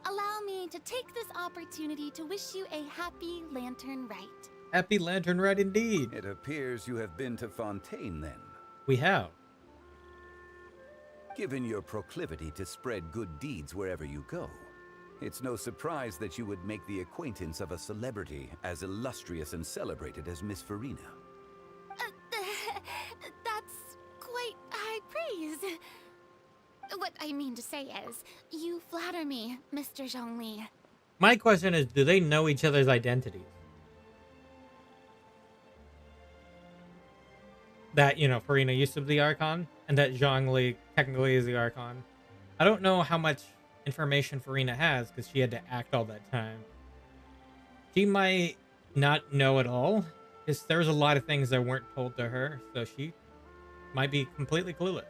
allow me to take this opportunity to wish you a happy Lantern Rite. Happy Lantern Rite indeed. It appears you have been to Fontaine then. We have. Given your proclivity to spread good deeds wherever you go, it's no surprise that you would make the acquaintance of a celebrity as illustrious and celebrated as Miss Farina. That's quite high praise. What I mean to say is, you flatter me, Mr. Zhongli. My question is, do they know each other's identities? That, you know, Farina used to be the Archon, and that Zhongli technically is the Archon. I don't know how much information Farina has, because she had to act all that time. She might not know at all, because there's a lot of things that weren't told to her, so she might be completely clueless.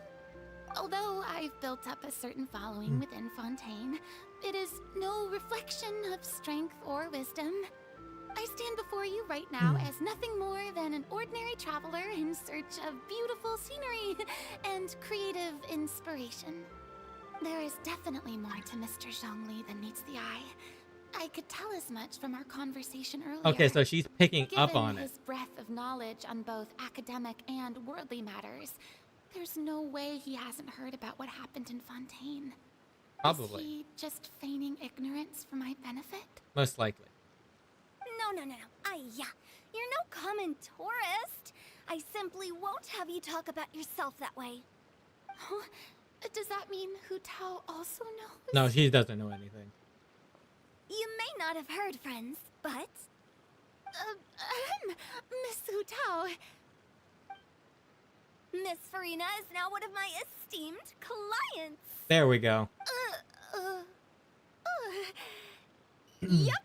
Although I've built up a certain following within Fontaine, it is no reflection of strength or wisdom. I stand before you right now as nothing more than an ordinary traveler in search of beautiful scenery and creative inspiration. There is definitely more to Mr. Zhongli than meets the eye. I could tell as much from our conversation earlier. Okay, so she's picking up on Given it. his breadth of knowledge on both academic and worldly matters, there's no way he hasn't heard about what happened in Fontaine. Probably. Is he just feigning ignorance for my benefit? Most likely. No. Yeah. You're no common tourist. I simply won't have you talk about yourself that way. Huh? Does that mean Hu Tao also knows? No, she doesn't know anything. You may not have heard, friends, but... Miss Hu Tao. Miss Farina is now one of my esteemed clients. There we go. Yep.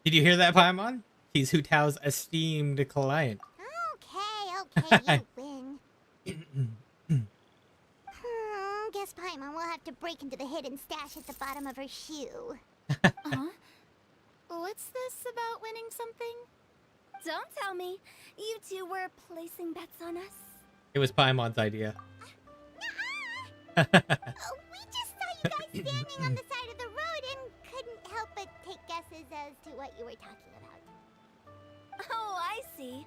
Did you hear that, Paimon? He's Hu Tao's esteemed client. Okay, you win. Guess Paimon will have to break into the hidden stash at the bottom of her shoe. What's this about winning something? Don't tell me. You two were placing bets on us? It was Paimon's idea. We just saw you guys standing on the side of the road and couldn't help but take guesses as to what you were talking about. Oh, I see.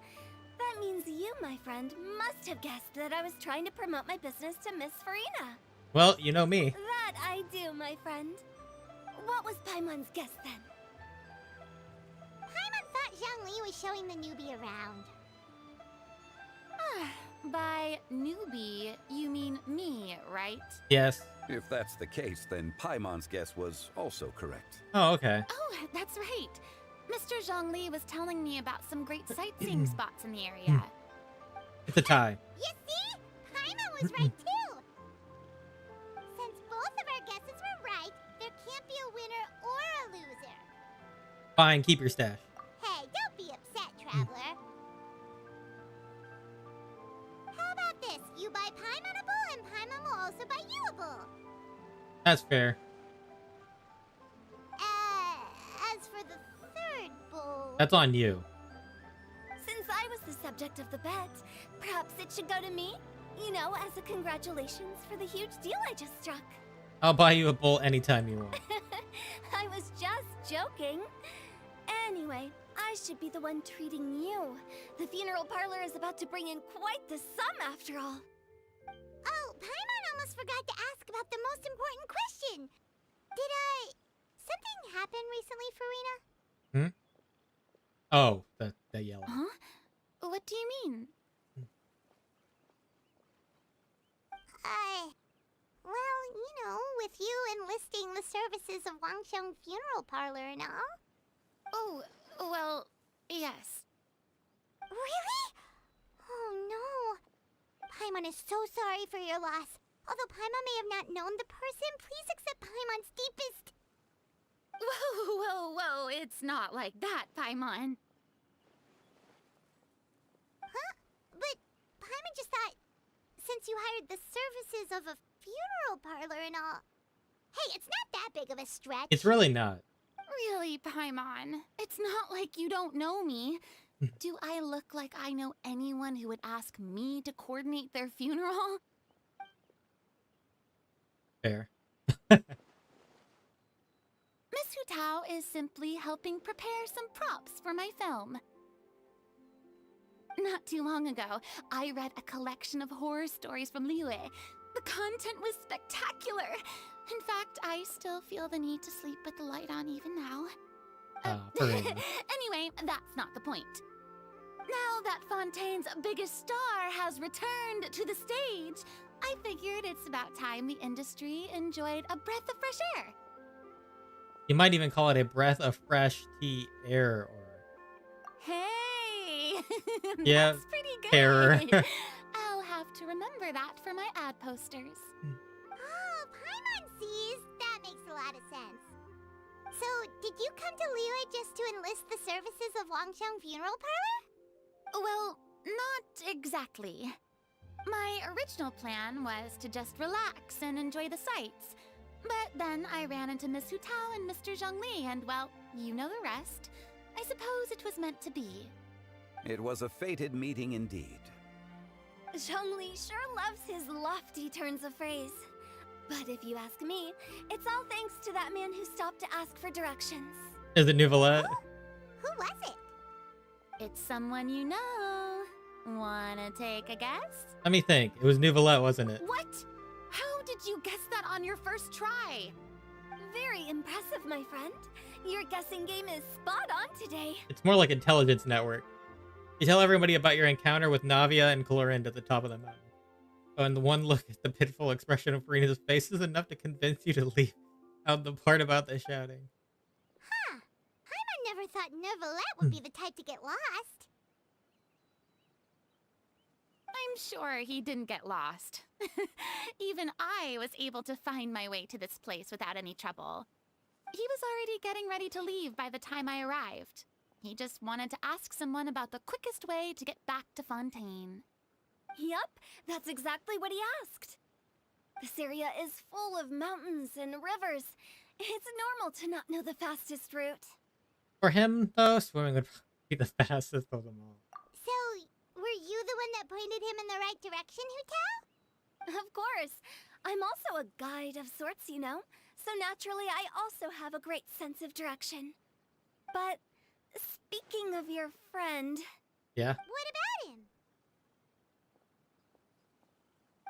That means you, my friend, must have guessed that I was trying to promote my business to Miss Farina. Well, you know me. That I do, my friend. What was Paimon's guess then? Paimon thought Zhongli was showing the newbie around. By newbie, you mean me, right? Yes. If that's the case, then Paimon's guess was also correct. Oh, okay. Oh, that's right. Mr. Zhongli was telling me about some great sightseeing spots in the area. It's a tie. You see? Paimon was right too. Since both of our guesses were right, there can't be a winner or a loser. Fine, keep your stash. Hey, don't be upset, traveler. How about this? You buy Paimon a bowl and Paimon will also buy you a bowl. That's fair. As for the third bowl... That's on you. Since I was the subject of the bet, perhaps it should go to me? You know, as a congratulations for the huge deal I just struck. I'll buy you a bowl anytime you want. I was just joking. Anyway, I should be the one treating you. The funeral parlor is about to bring in quite the sum after all. Oh, Paimon almost forgot to ask about the most important question. Something happen recently, Farina? Oh, the yellow. Huh? What do you mean? Well, you know, with you enlisting the services of Wangsheng Funeral Parlor and all. Oh, well, yes. Really? Oh no. Paimon is so sorry for your loss. Although Paimon may have not known the person, please accept Paimon's deepest... Whoa, it's not like that, Paimon. Huh? But Paimon just thought, since you hired the services of a funeral parlor and all... Hey, it's not that big of a stretch. It's really not. Really, Paimon? It's not like you don't know me. Do I look like I know anyone who would ask me to coordinate their funeral? Fair. Miss Hu Tao is simply helping prepare some props for my film. Not too long ago, I read a collection of horror stories from Liyue. The content was spectacular. In fact, I still feel the need to sleep with the light on even now. Anyway, that's not the point. Now that Fontaine's biggest star has returned to the stage, I figured it's about time the industry enjoyed a breath of fresh air. You might even call it a breath of fresh tea air or... Hey! Yeah, that's pretty good. terror. I'll have to remember that for my ad posters. Oh, Paimon sees. That makes a lot of sense. So, did you come to Liyue just to enlist the services of Wangsheng Funeral Parlor? Well, not exactly. My original plan was to just relax and enjoy the sights. But then I ran into Miss Hu Tao and Mr. Zhongli, and well, you know the rest. I suppose it was meant to be. It was a fated meeting indeed. Zhongli sure loves his lofty turns of phrase. But if you ask me, it's all thanks to that man who stopped to ask for directions. Is it Nouvelette? Who was it? It's someone you know. Wanna take a guess? Let me think. It was Nouvelette, wasn't it? What? How did you guess that on your first try? Very impressive, my friend. Your guessing game is spot on today. It's more like Intelligence Network. You tell everybody about your encounter with Navia and Clorind at the top of the mountain. Oh, and the one look at the pitiful expression of Farina's face is enough to convince you to leave out the part about the shouting. Huh. Paimon never thought Nouvelette would be the type to get lost. I'm sure he didn't get lost. Even I was able to find my way to this place without any trouble. He was already getting ready to leave by the time I arrived. He just wanted to ask someone about the quickest way to get back to Fontaine. Yup, that's exactly what he asked. This area is full of mountains and rivers. It's normal to not know the fastest route. For him, though, swimming would Be the fastest of them all. So, were you the one that pointed him in the right direction, Hu Tao? Of course. I'm also a guide of sorts, you know. So naturally, I also have a great sense of direction. But speaking of your friend... Yeah? What about him?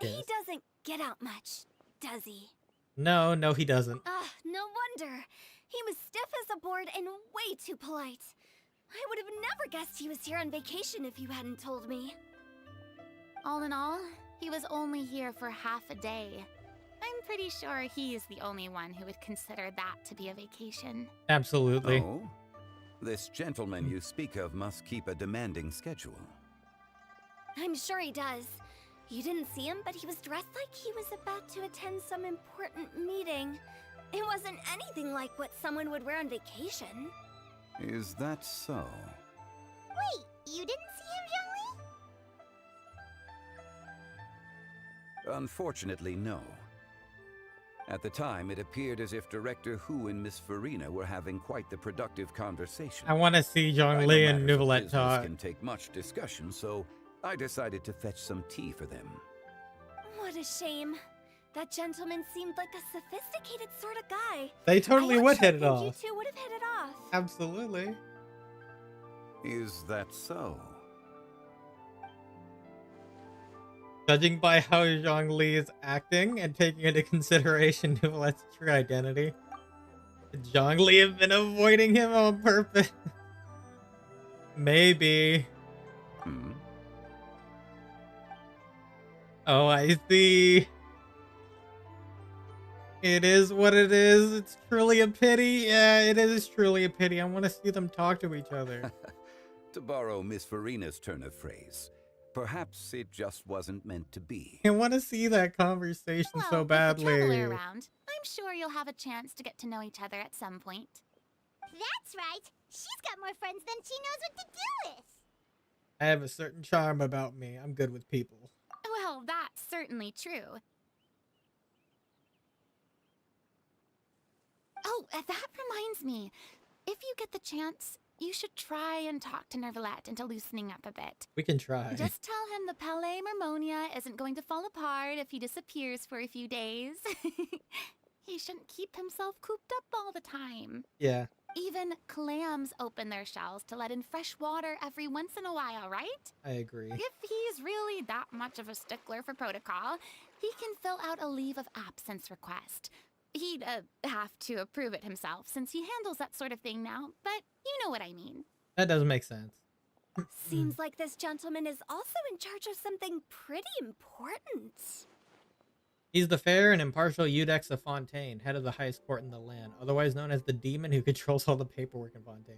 Yes. He doesn't get out much, does he? No, he doesn't. No wonder. He was stiff as a board and way too polite. I would have never guessed he was here on vacation if you hadn't told me. All in all, he was only here for half a day. I'm pretty sure he's the only one who would consider that to be a vacation. Absolutely. Oh? This gentleman you speak of must keep a demanding schedule. I'm sure he does. You didn't see him, but he was dressed like he was about to attend some important meeting. It wasn't anything like what someone would wear on vacation. Is that so? Wait, you didn't see him, Zhongli? Unfortunately, no. At the time, it appeared as if Director Hu and Miss Farina were having quite the productive conversation. I want to see Zhongli and Neuvillette talk. Can take much discussion, so I decided to fetch some tea for them. What a shame. That gentleman seemed like a sophisticated sort of guy. They totally would hit it off. You two would have hit it off. Absolutely. Is that so? Judging by how Zhongli is acting and taking into consideration Neuvillette's true identity, could Zhongli have been avoiding him on purpose? Maybe. Oh, I see. It is what it is. It's truly a pity. Yeah, it is truly a pity. I want to see them talk to each other. To borrow Miss Farina's turn of phrase, perhaps it just wasn't meant to be. I want to see that conversation so badly. With the traveler around, I'm sure you'll have a chance to get to know each other at some point. That's right. She's got more friends than she knows what to do with. I have a certain charm about me. I'm good with people. Well, that's certainly true. Oh, that reminds me. If you get the chance, you should try and talk to Neuvillette into loosening up a bit. We can try. Just tell him the Palais Mermonia isn't going to fall apart if he disappears for a few days. He shouldn't keep himself cooped up all the time. Yeah. Even clams open their shells to let in fresh water every once in a while, right? I agree. If he's really that much of a stickler for protocol, he can fill out a leave of absence request. He'd have to approve it himself since he handles that sort of thing now, but you know what I mean. That does make sense. Seems like this gentleman is also in charge of something pretty important. He's the fair and impartial Eudex of Fontaine, head of the highest court in the land, otherwise known as the demon who controls all the paperwork in Fontaine.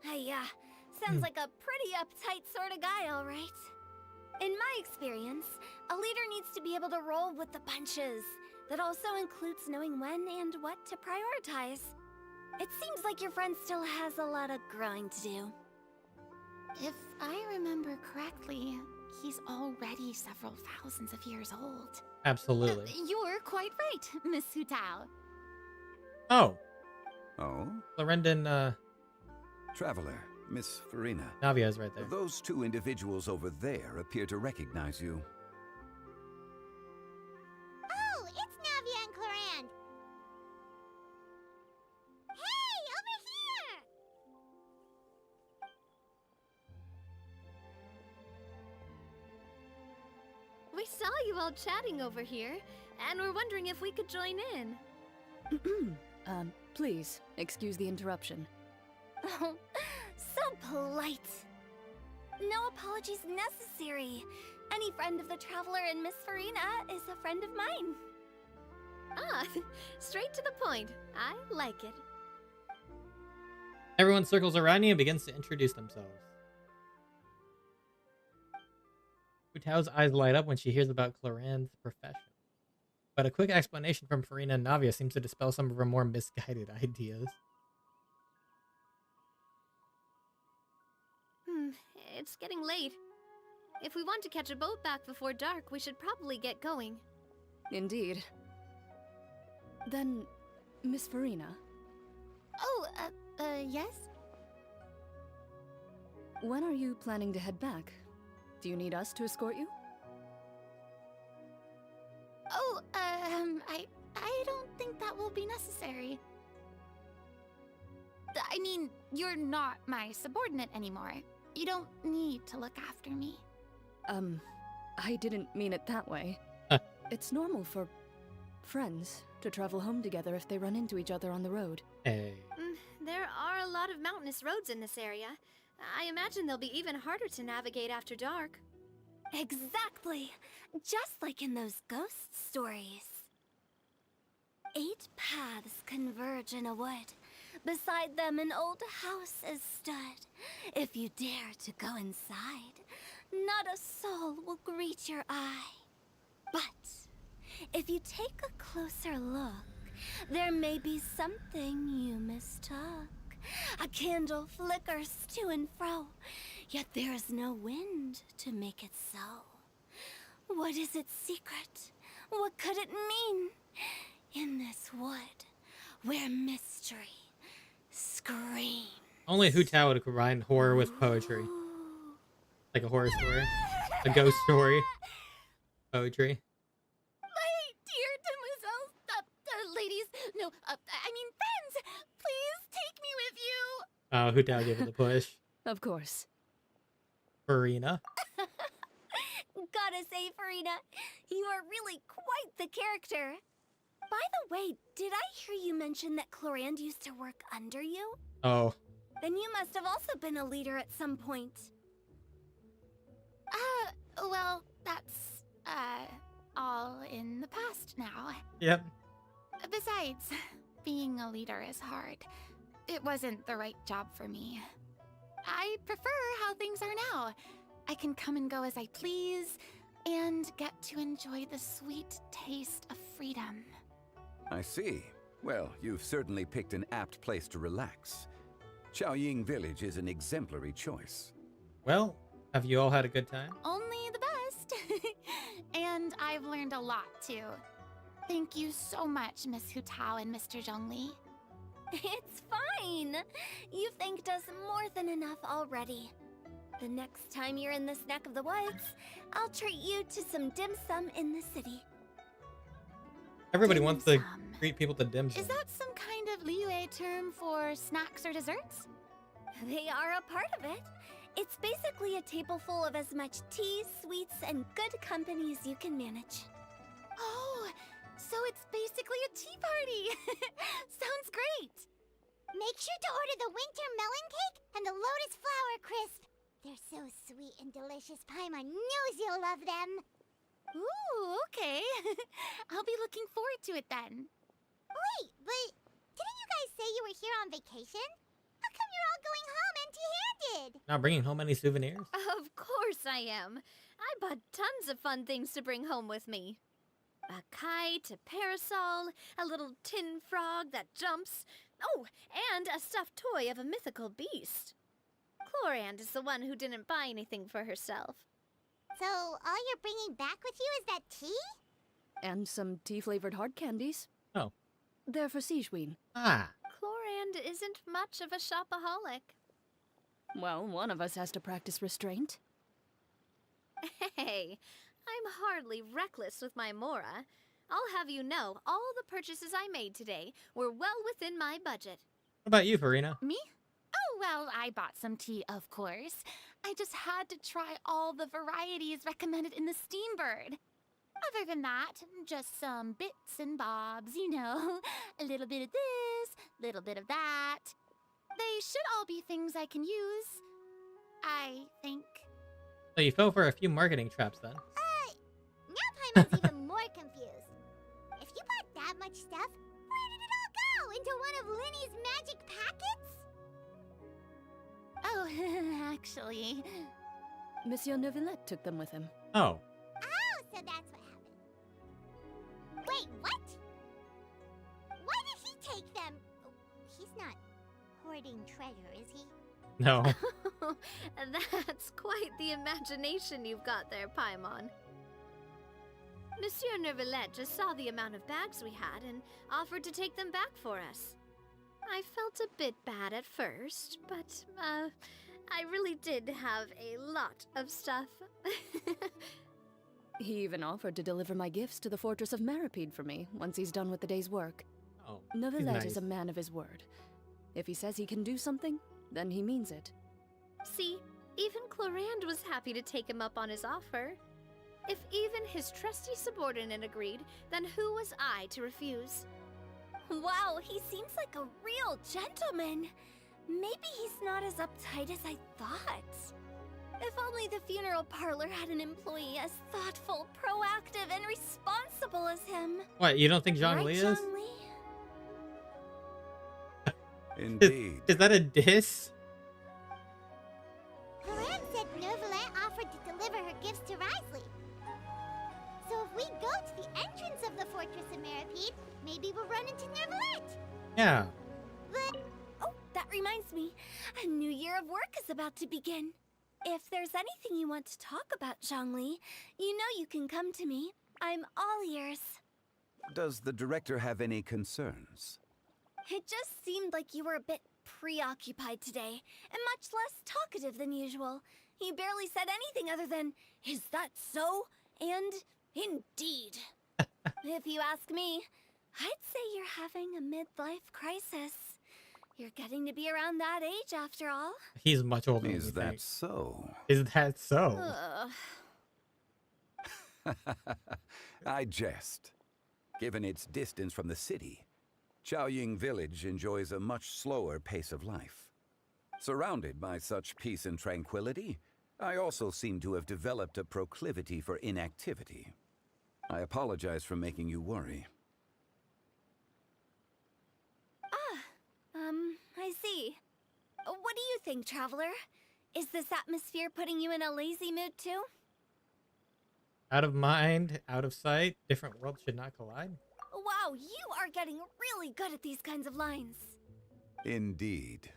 Yeah, sounds like a pretty uptight sort of guy, all right. In my experience, a leader needs to be able to roll with the punches. That also includes knowing when and what to prioritize. It seems like your friend still has a lot of growing to do. If I remember correctly, he's already several thousands of years old. Absolutely. You're quite right, Miss Hu Tao. Oh. Oh? Clarendon, Traveler, Miss Farina. Navia's right there. Those two individuals over there appear to recognize you. Oh, it's Navia and Clarand. Hey, over here! We saw you all chatting over here, and we're wondering if we could join in. Please, excuse the interruption. Oh, so polite. No apologies necessary. Any friend of the Traveler and Miss Farina is a friend of mine. Ah, straight to the point. I like it. Everyone circles around you and begins to introduce themselves. Hu Tao's eyes light up when she hears about Clarand's profession. But a quick explanation from Farina and Navia seems to dispel some of her more misguided ideas. It's getting late. If we want to catch a boat back before dark, we should probably get going. Indeed. Then, Miss Farina? Oh, yes? When are you planning to head back? Do you need us to escort you? Oh, I don't think that will be necessary. I mean, you're not my subordinate anymore. You don't need to look after me. I didn't mean it that way. It's normal for friends to travel home together if they run into each other on the road. Hey. There are a lot of mountainous roads in this area. I imagine they'll be even harder to navigate after dark. Exactly. Just like in those ghost stories. 8 paths converge in a wood. Beside them an old house is stood. If you dare to go inside, not a soul will greet your eye. But if you take a closer look, there may be something you mistook. A candle flickers to and fro, yet there is no wind to make it so. What is its secret? What could it mean? In this wood, where mystery screams. Only Hu Tao would combine horror with poetry. Like a horror story. A ghost story. Poetry. My dear demoiselles, ladies, no, I mean friends, please take me with you. Oh, Hu Tao gave it the push. Of course. Farina. Gotta say, Farina, you are really quite the character. By the way, did I hear you mention that Clorand used to work under you? Oh. Then you must have also been a leader at some point. Well, that's, all in the past now. Yep. Besides, being a leader is hard. It wasn't the right job for me. I prefer how things are now. I can come and go as I please, and get to enjoy the sweet taste of freedom. I see. Well, you've certainly picked an apt place to relax. Xianyun Village is an exemplary choice. Well, have you all had a good time? Only the best. And I've learned a lot, too. Thank you so much, Miss Hu Tao and Mr. Zhongli. It's fine. You've thanked us more than enough already. The next time you're in this neck of the woods, I'll treat you to some dim sum in the city. Everybody wants to treat people to dim sum. Is that some kind of Liyue term for snacks or desserts? They are a part of it. It's basically a table full of as much tea, sweets, and good company as you can manage. Oh, so it's basically a tea party. Sounds great. Make sure to order the winter melon cake and the lotus flower crisp. They're so sweet and delicious. Paimon knows you'll love them. Ooh, okay. I'll be looking forward to it then. Wait, but didn't you guys say you were here on vacation? How come you're all going home empty-handed? Not bringing home any souvenirs? Of course I am. I bought tons of fun things to bring home with me. A kite, a parasol, a little tin frog that jumps. Oh, and a stuffed toy of a mythical beast. Clorand is the one who didn't buy anything for herself. So, all you're bringing back with you is that tea? And some tea-flavored hard candies. Oh. They're for Xianyun. Ah. Clorand isn't much of a shopaholic. Well, one of us has to practice restraint. Hey, I'm hardly reckless with my Mora. I'll have you know, all the purchases I made today were well within my budget. What about you, Farina? Me? Oh, well, I bought some tea, of course. I just had to try all the varieties recommended in the Steambird. Other than that, just some bits and bobs, you know. A little bit of this, little bit of that. They should all be things I can use, I think. So you fell for a few marketing traps then. Now Paimon's even more confused. If you bought that much stuff, where did it all go? Into one of Linny's magic packets? Oh, actually... Monsieur Neuvillette took them with him. Oh. Oh, so that's what happened. Wait, what? Why did he take them? He's not hoarding treasure, is he? No. That's quite the imagination you've got there, Paimon. Monsieur Neuvillette just saw the amount of bags we had and offered to take them back for us. I felt a bit bad at first, but, I really did have a lot of stuff. He even offered to deliver my gifts to the Fortress of Maripede for me once he's done with the day's work. Oh, Neuvillette nice. is a man of his word. If he says he can do something, then he means it. See, even Clorand was happy to take him up on his offer. If even his trusty subordinate agreed, then who was I to refuse? Wow, he seems like a real gentleman. Maybe he's not as uptight as I thought. If only the funeral parlor had an employee as thoughtful, proactive, and responsible as him. What, you don't think Zhongli Right, is? Zhongli? Indeed. Is that a diss? Clorand said Neuvillette offered to deliver her gifts to Risley. So if we go to the entrance of the Fortress of Maripede, maybe we'll run into Neuvillette. Yeah. But Oh, that reminds me. A new year of work is about to begin. If there's anything you want to talk about, Zhongli, you know you can come to me. I'm all ears. Does the director have any concerns? It just seemed like you were a bit preoccupied today, and much less talkative than usual. You barely said anything other than, "Is that so?" and "Indeed." If you ask me, I'd say you're having a midlife crisis. You're getting to be around that age after all. He's much older than Is you that think. so? Is that so? I jest. Given its distance from the city, Xianyun Village enjoys a much slower pace of life. Surrounded by such peace and tranquility, I also seem to have developed a proclivity for inactivity. I apologize for making you worry. I see. What do you think, Traveler? Is this atmosphere putting you in a lazy mood too? Out of mind, out of sight, different worlds should not collide. Wow, you are getting really good at these kinds of lines. Indeed.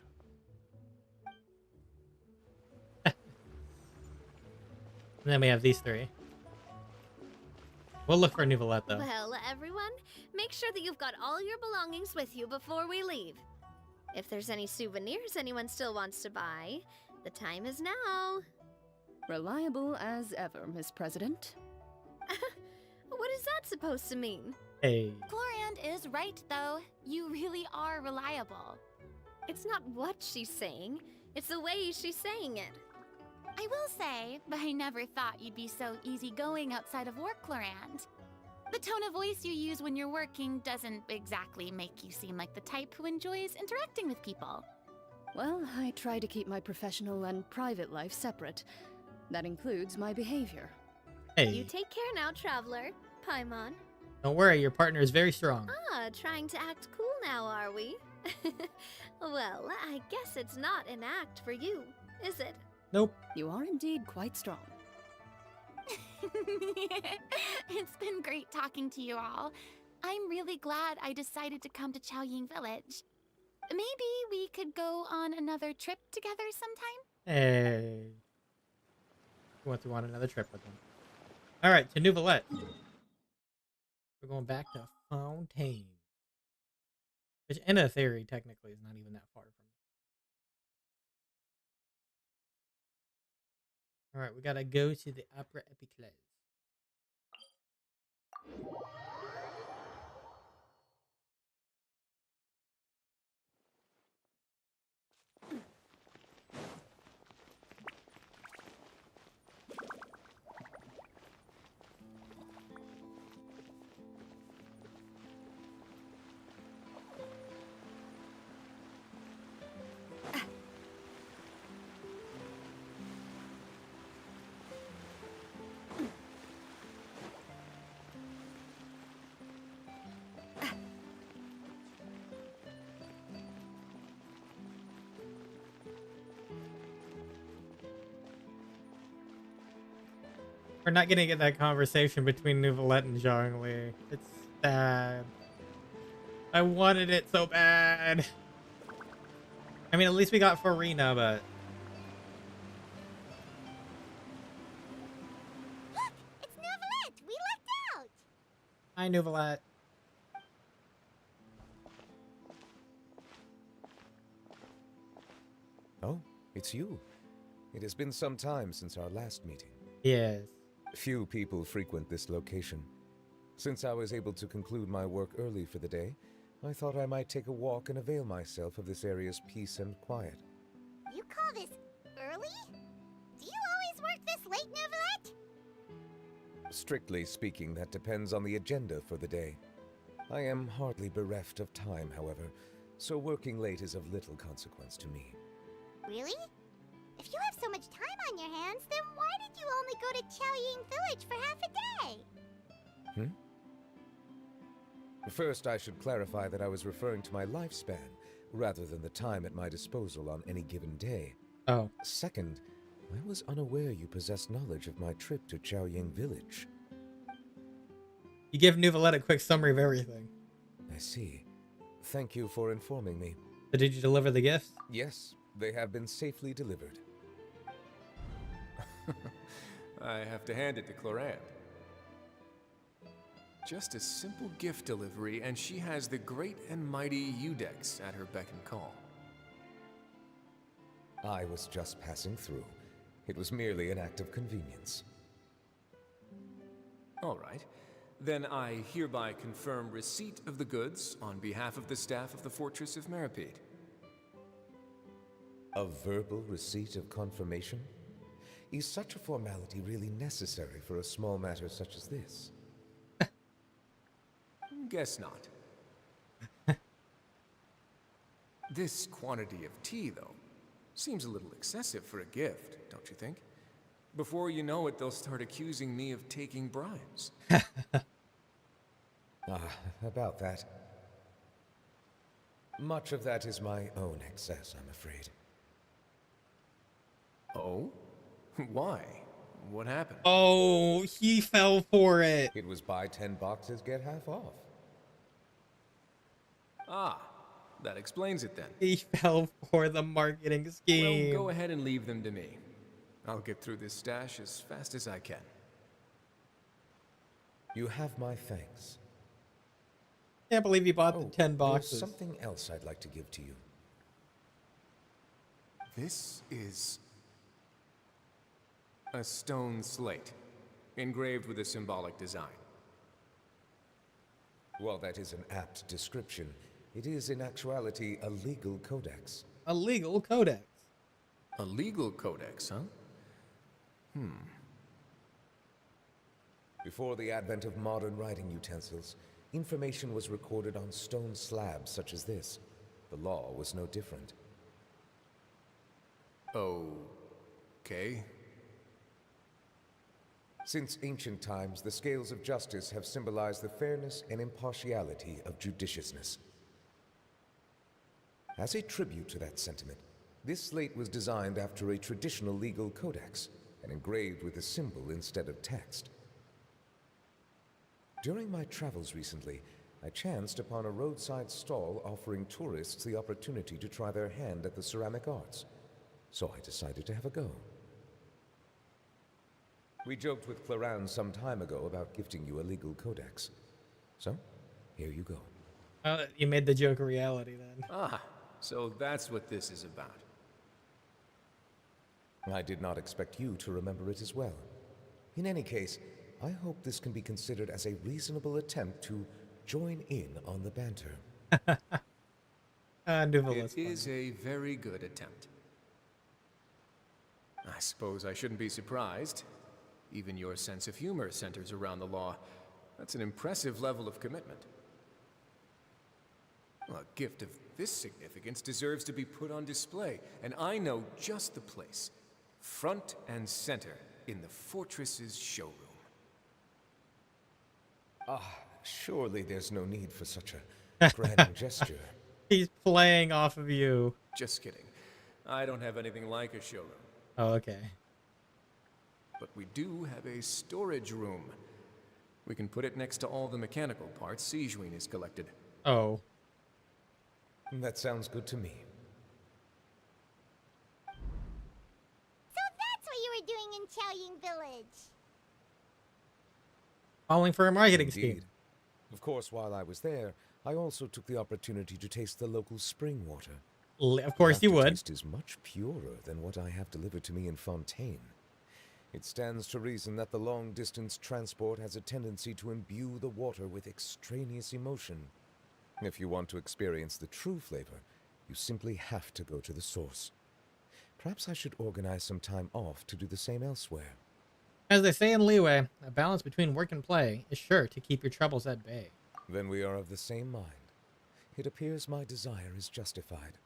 And then we have these three. We'll look for Neuvillette though. Well, everyone, make sure that you've got all your belongings with you before we leave. If there's any souvenirs anyone still wants to buy, the time is now. Reliable as ever, Miss President. What is that supposed to mean? Hey. Clorand is right, though. You really are reliable. It's not what she's saying, it's the way she's saying it. I will say, but I never thought you'd be so easygoing outside of work, Clorand. The tone of voice you use when you're working doesn't exactly make you seem like the type who enjoys interacting with people. Well, I try to keep my professional and private life separate. That includes my behavior. Hey. You take care now, Traveler. Paimon. Don't worry, your partner is very strong. Ah, trying to act cool now, are we? Well, I guess it's not an act for you, is it? Nope. You are indeed quite strong. It's been great talking to you all. I'm really glad I decided to come to Xianyun Village. Maybe we could go on another trip together sometime? Hey. Who wants to go on another trip with them? Alright, to Neuvillette. We're going back to Fontaine. Which, in a theory, technically is not even that far from me. Alright, we gotta go to the Opera Epiclese. We're not gonna get that conversation between Neuvillette and Zhongli. It's sad. I wanted it so bad. I mean, at least we got Farina, but... Look! It's Neuvillette! We lucked out! Hi, Neuvillette. Oh, it's you. It has been some time since our last meeting. Yes. Few people frequent this location. Since I was able to conclude my work early for the day, I thought I might take a walk and avail myself of this area's peace and quiet. You call this early? Do you always work this late, Neuvillette? Strictly speaking, that depends on the agenda for the day. I am hardly bereft of time, however, so working late is of little consequence to me. Really? If you have so much time on your hands, then why did you only go to Xianyun Village for half a day? First, I should clarify that I was referring to my lifespan, rather than the time at my disposal on any given day. Oh. Second, I was unaware you possessed knowledge of my trip to Xianyun Village. You give Neuvillette a quick summary of everything. I see. Thank you for informing me. So did you deliver the gifts? Yes, they have been safely delivered. I have to hand it to Clorant. Just a simple gift delivery, and she has the great and mighty Udex at her beck and call. I was just passing through. It was merely an act of convenience. All right. Then I hereby confirm receipt of the goods on behalf of the staff of the Fortress of Meripede. A verbal receipt of confirmation? Is such a formality really necessary for a small matter such as this? Guess not. This quantity of tea, though, seems a little excessive for a gift, don't you think? Before you know it, they'll start accusing me of taking bribes. About that. Much of that is my own excess, I'm afraid. Oh? Why? What happened? Oh, he fell for it. It was buy 10 boxes, get half off. Ah, that explains it then. He fell for the marketing scheme. Well, go ahead and leave them to me. I'll get through this stash as fast as I can. You have my thanks. Can't believe he bought the 10 boxes. There's something else I'd like to give to you. This is a stone slate, engraved with a symbolic design. While that is an apt description, it is in actuality a legal codex. A legal codex? A legal codex, huh? Before the advent of modern writing utensils, information was recorded on stone slabs such as this. The law was no different. Okay. Since ancient times, the scales of justice have symbolized the fairness and impartiality of judiciousness. As a tribute to that sentiment, this slate was designed after a traditional legal codex and engraved with a symbol instead of text. During my travels recently, I chanced upon a roadside stall offering tourists the opportunity to try their hand at the ceramic arts, so I decided to have a go. We joked with Clorant some time ago about gifting you a legal codex. So, here you go. You made the joke a reality then. Ah, so that's what this is about. I did not expect you to remember it as well. In any case, I hope this can be considered as a reasonable attempt to join in on the banter. It is a very good attempt. I suppose I shouldn't be surprised. Even your sense of humor centers around the law. That's an impressive level of commitment. Well, a gift of this significance deserves to be put on display, and I know just the place. Front and center in the fortress's showroom. Surely there's no need for such a grand gesture. He's playing off of you. Just kidding. I don't have anything like a showroom. Oh, okay. But we do have a storage room. We can put it next to all the mechanical parts Xianyun has collected. Oh. That sounds good to me. So that's what you were doing in Xianyun Village. Falling for a marketing Indeed. scheme. Of course, while I was there, I also took the opportunity to taste the local spring water. Of course you would. Taste is much purer than what I have delivered to me in Fontaine. It stands to reason that the long-distance transport has a tendency to imbue the water with extraneous emotion. If you want to experience the true flavor, you simply have to go to the source. Perhaps I should organize some time off to do the same elsewhere. As they say in Liyue, a balance between work and play is sure to keep your troubles at bay. Then we are of the same mind. It appears my desire is justified.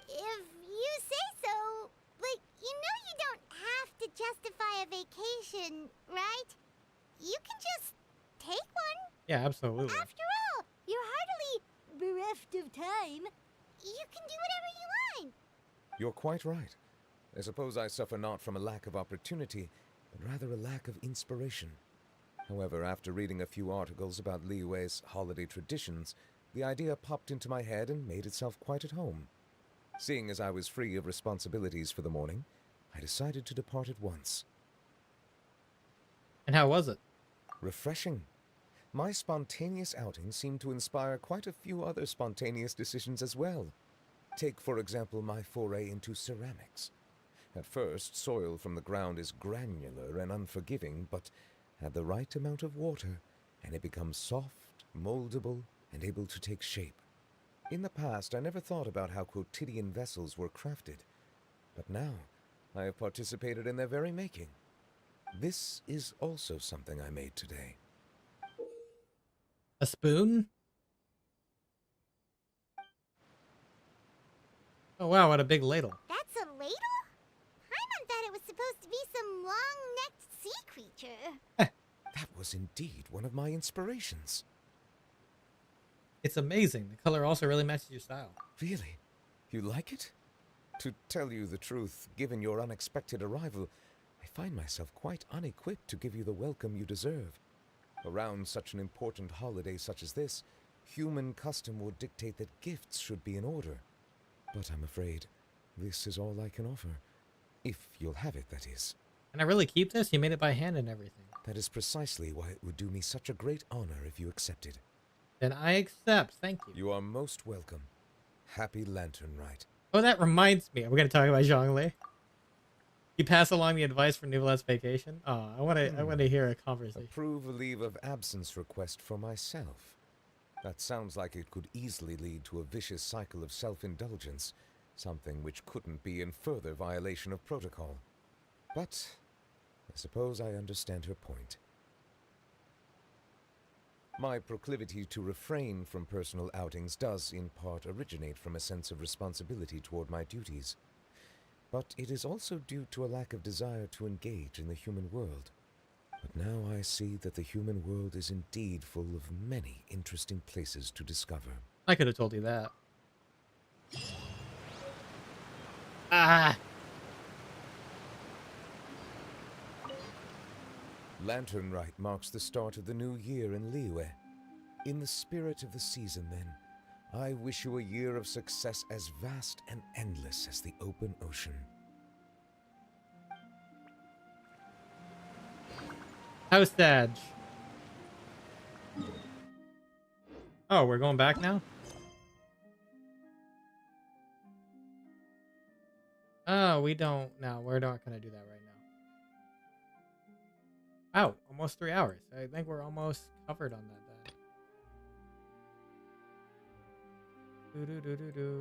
If you say so, like, you don't have to justify a vacation, right? You can just take one. Yeah, absolutely. After all, you're heartily bereft of time. You can do whatever you want. You're quite right. I suppose I suffer not from a lack of opportunity, but rather a lack of inspiration. However, after reading a few articles about Liyue's holiday traditions, the idea popped into my head and made itself quite at home. Seeing as I was free of responsibilities for the morning, I decided to depart at once. And how was it? Refreshing. My spontaneous outing seemed to inspire quite a few other spontaneous decisions as well. Take, for example, my foray into ceramics. At first, soil from the ground is granular and unforgiving, but add the right amount of water, and it becomes soft, moldable, and able to take shape. In the past, I never thought about how quotidian vessels were crafted, but now I have participated in their very making. This is also something I made today. A spoon? Oh wow, what a big ladle. That's a ladle? Paimon thought it was supposed to be some long-necked sea creature. That was indeed one of my inspirations. It's amazing. The color also really matches your style. Really? You like it? To tell you the truth, given your unexpected arrival, I find myself quite unequipped to give you the welcome you deserve. Around such an important holiday such as this, human custom would dictate that gifts should be in order. But I'm afraid this is all I can offer. If you'll have it, that is. Can I really keep this? You made it by hand and everything. That is precisely why it would do me such a great honor if you accepted. Then I accept. Thank you. You are most welcome. Happy Lantern Rite. Oh, that reminds me. We're going to talk about Zhongli. You pass along the advice for Nivelette's vacation? Oh, I want to hear a conversation. Approve a leave of absence request for myself. That sounds like it could easily lead to a vicious cycle of self-indulgence, something which couldn't be in further violation of protocol. But I suppose I understand her point. My proclivity to refrain from personal outings does, in part, originate from a sense of responsibility toward my duties. But it is also due to a lack of desire to engage in the human world. But now I see that the human world is indeed full of many interesting places to discover. I could have told you that. Ah! Lantern Rite marks the start of the new year in Liyue. In the spirit of the season, then, I wish you a year of success as vast and endless as the open ocean. House Dodge. Oh, we're going back now? Oh, we don't. No, we're not going to do that right now. Wow, almost 3 hours. I think we're almost covered on that then. Do-do-do-do-do.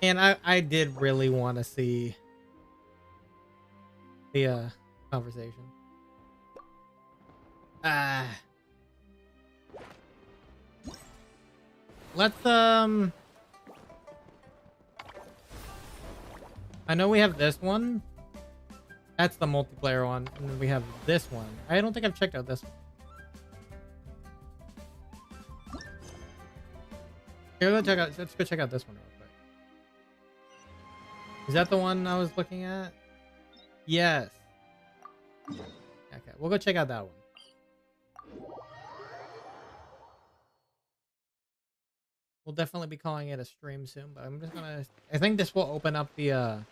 And I did really want to see the conversation. Let's I know we have this one. That's the multiplayer one, and then we have this one. I don't think I've checked out this one. Here, let's go check out this one real quick. Is that the one I was looking at? Yes. Okay, we'll go check out that one. We'll definitely be calling it a stream soon, but I'm just gonna... I think this will open up the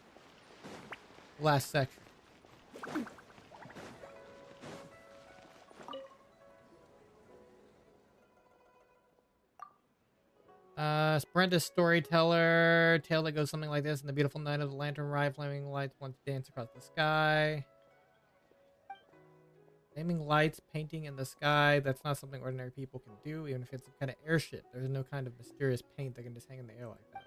last section. Apprentice storyteller. Tale that goes something like this. In the beautiful night of the Lantern Rite, flaming lights once dance across the sky. Flaming lights painting in the sky. That's not something ordinary people can do, even if it's some kind of airship. There's no kind of mysterious paint that can just hang in the air like that.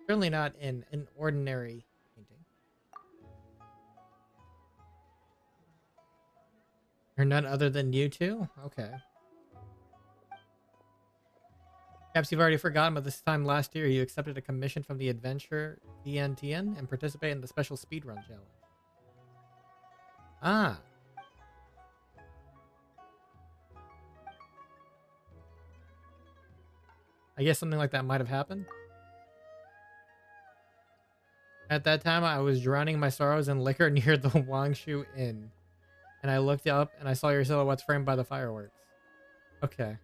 Certainly not in an ordinary painting. Or none other than you two? Okay. Perhaps you've already forgotten, but this time last year you accepted a commission from the adventure VNTN and participated in the special speedrun challenge. Ah. I guess something like that might have happened. At that time, I was drowning my sorrows in liquor near the Wangshu Inn. And I looked up and I saw your silhouettes framed by the fireworks. Okay.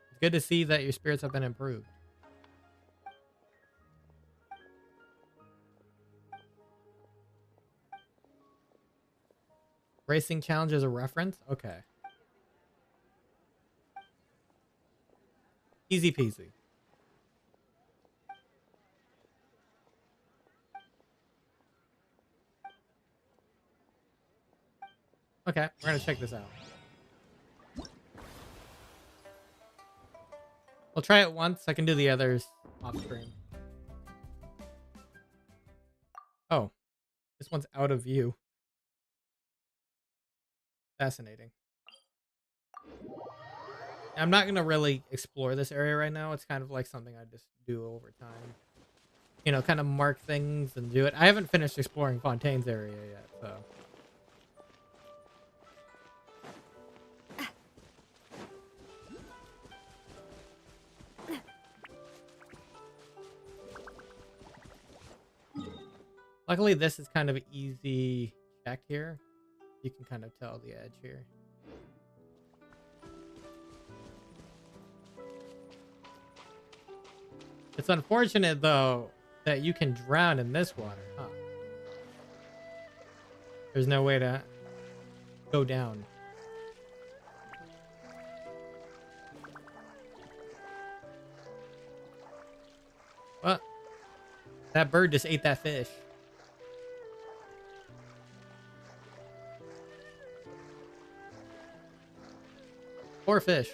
It's good to see that your spirits have been improved. Racing challenge as a reference? Okay. Easy peasy. Okay, we're gonna check this out. We'll try it once. I can do the others off screen. Oh, this one's out of view. Fascinating. I'm not gonna really explore this area right now. It's kind of like something I just do over time. You know, kind of mark things and do it. I haven't finished exploring Fontaine's area yet, so. Luckily, this is kind of easy check here. You can kind of tell the edge here. It's unfortunate, though, that you can drown in this water, huh? There's no way to go down. What? That bird just ate that fish. Poor fish.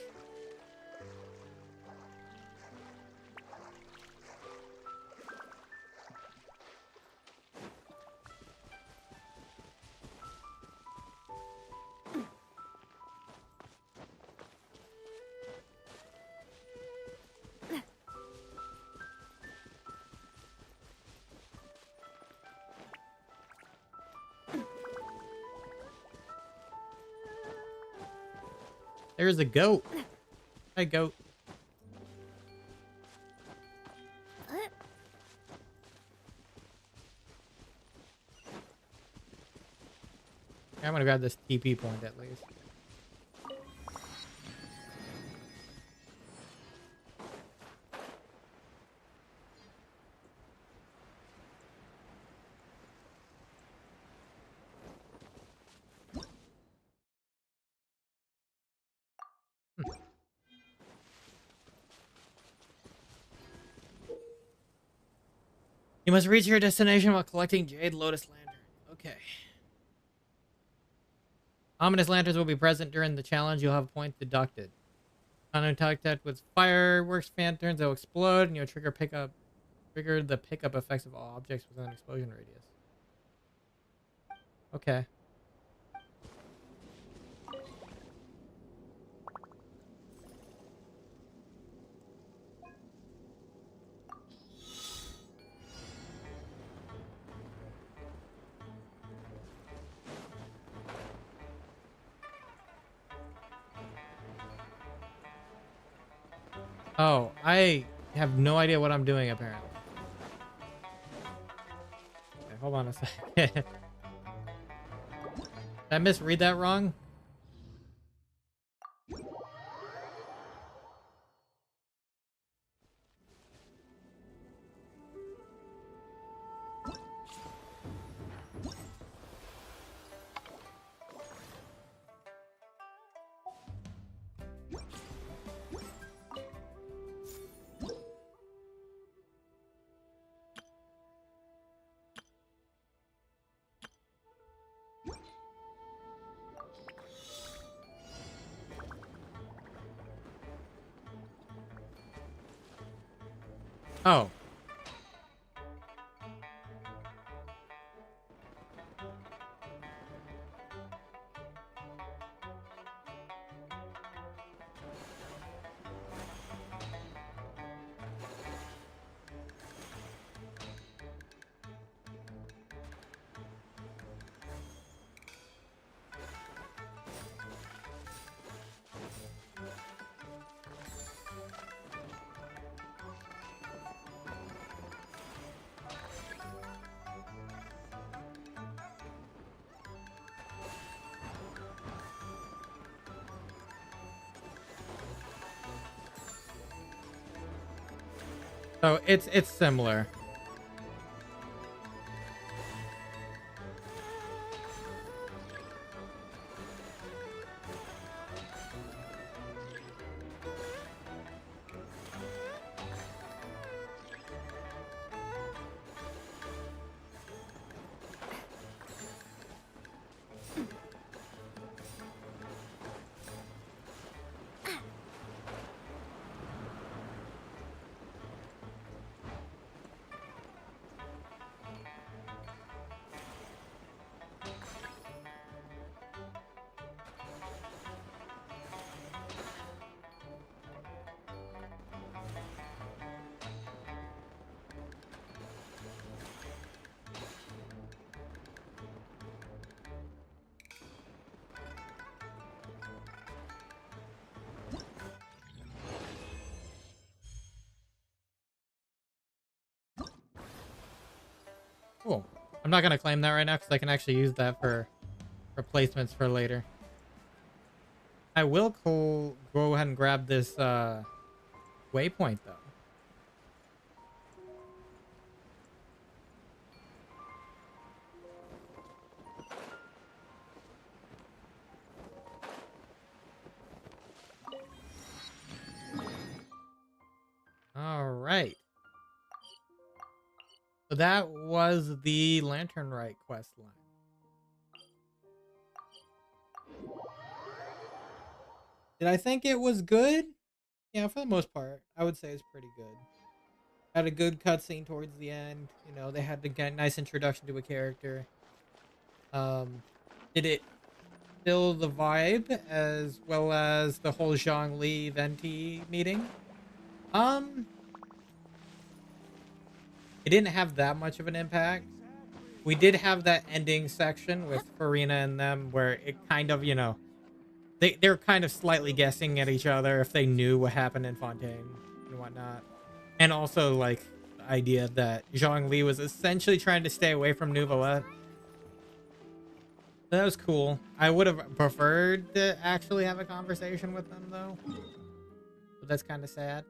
There's a goat. Hi, goat. I'm gonna grab this TP point at least. You must reach your destination while collecting Jade Lotus Lantern. Okay. Ominous lanterns will be present during the challenge. You'll have points deducted. On contact with fireworks lanterns, they'll explode, and you'll trigger the pickup effects of all objects within an explosion radius. Okay. Oh, I have no idea what I'm doing, apparently. Okay, hold on a second. Did I misread that wrong? Oh. So it's similar. Cool. I'm not gonna claim that right now because I can actually use that for replacements for later. I will go ahead and grab this waypoint though. All right. So that was the Lantern Rite quest line. Did I think it was good? Yeah, for the most part, I would say it's pretty good. Had a good cutscene towards the end. You know, they had the nice introduction to a character. Did it fill the vibe as well as the whole Zhongli Venti meeting? It didn't have that much of an impact. We did have that ending section with Farina and them where it kind of, you know, they're kind of slightly guessing at each other if they knew what happened in Fontaine and whatnot. And also, like, the idea that Zhongli was essentially trying to stay away from Neuvillette. That was cool. I would have preferred to actually have a conversation with them, though. But that's kind of sad.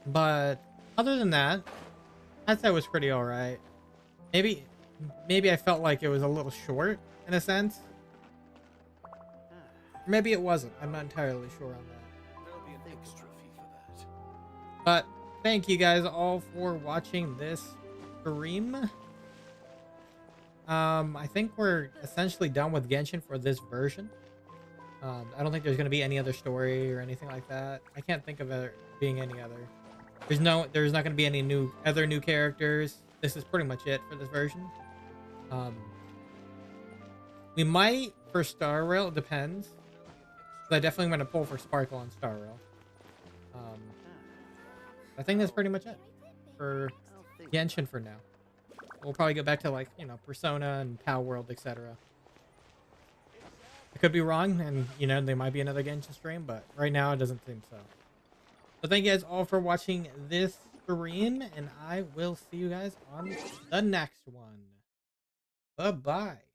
But other than that, I'd say it was pretty alright. Maybe I felt like it was a little short in a sense. Maybe it wasn't. I'm not entirely sure on that. There'll be an extra fee for that. But thank you guys all for watching this stream. I think we're essentially done with Genshin for this version. I don't think there's going to be any other story or anything like that. I can't think of it being any other. There's not going to be any other new characters. This is pretty much it for this version. We might for Star Rail, it depends. But I definitely want to pull for Sparkle on Star Rail. I think that's pretty much it for Genshin for now. We'll probably go back to, like, you know, Persona and Pow World, etc. I could be wrong, and, you know, there might be another Genshin stream, but right now it doesn't seem so. So thank you guys all for watching this stream, and I will see you guys on the next one. Bye-bye.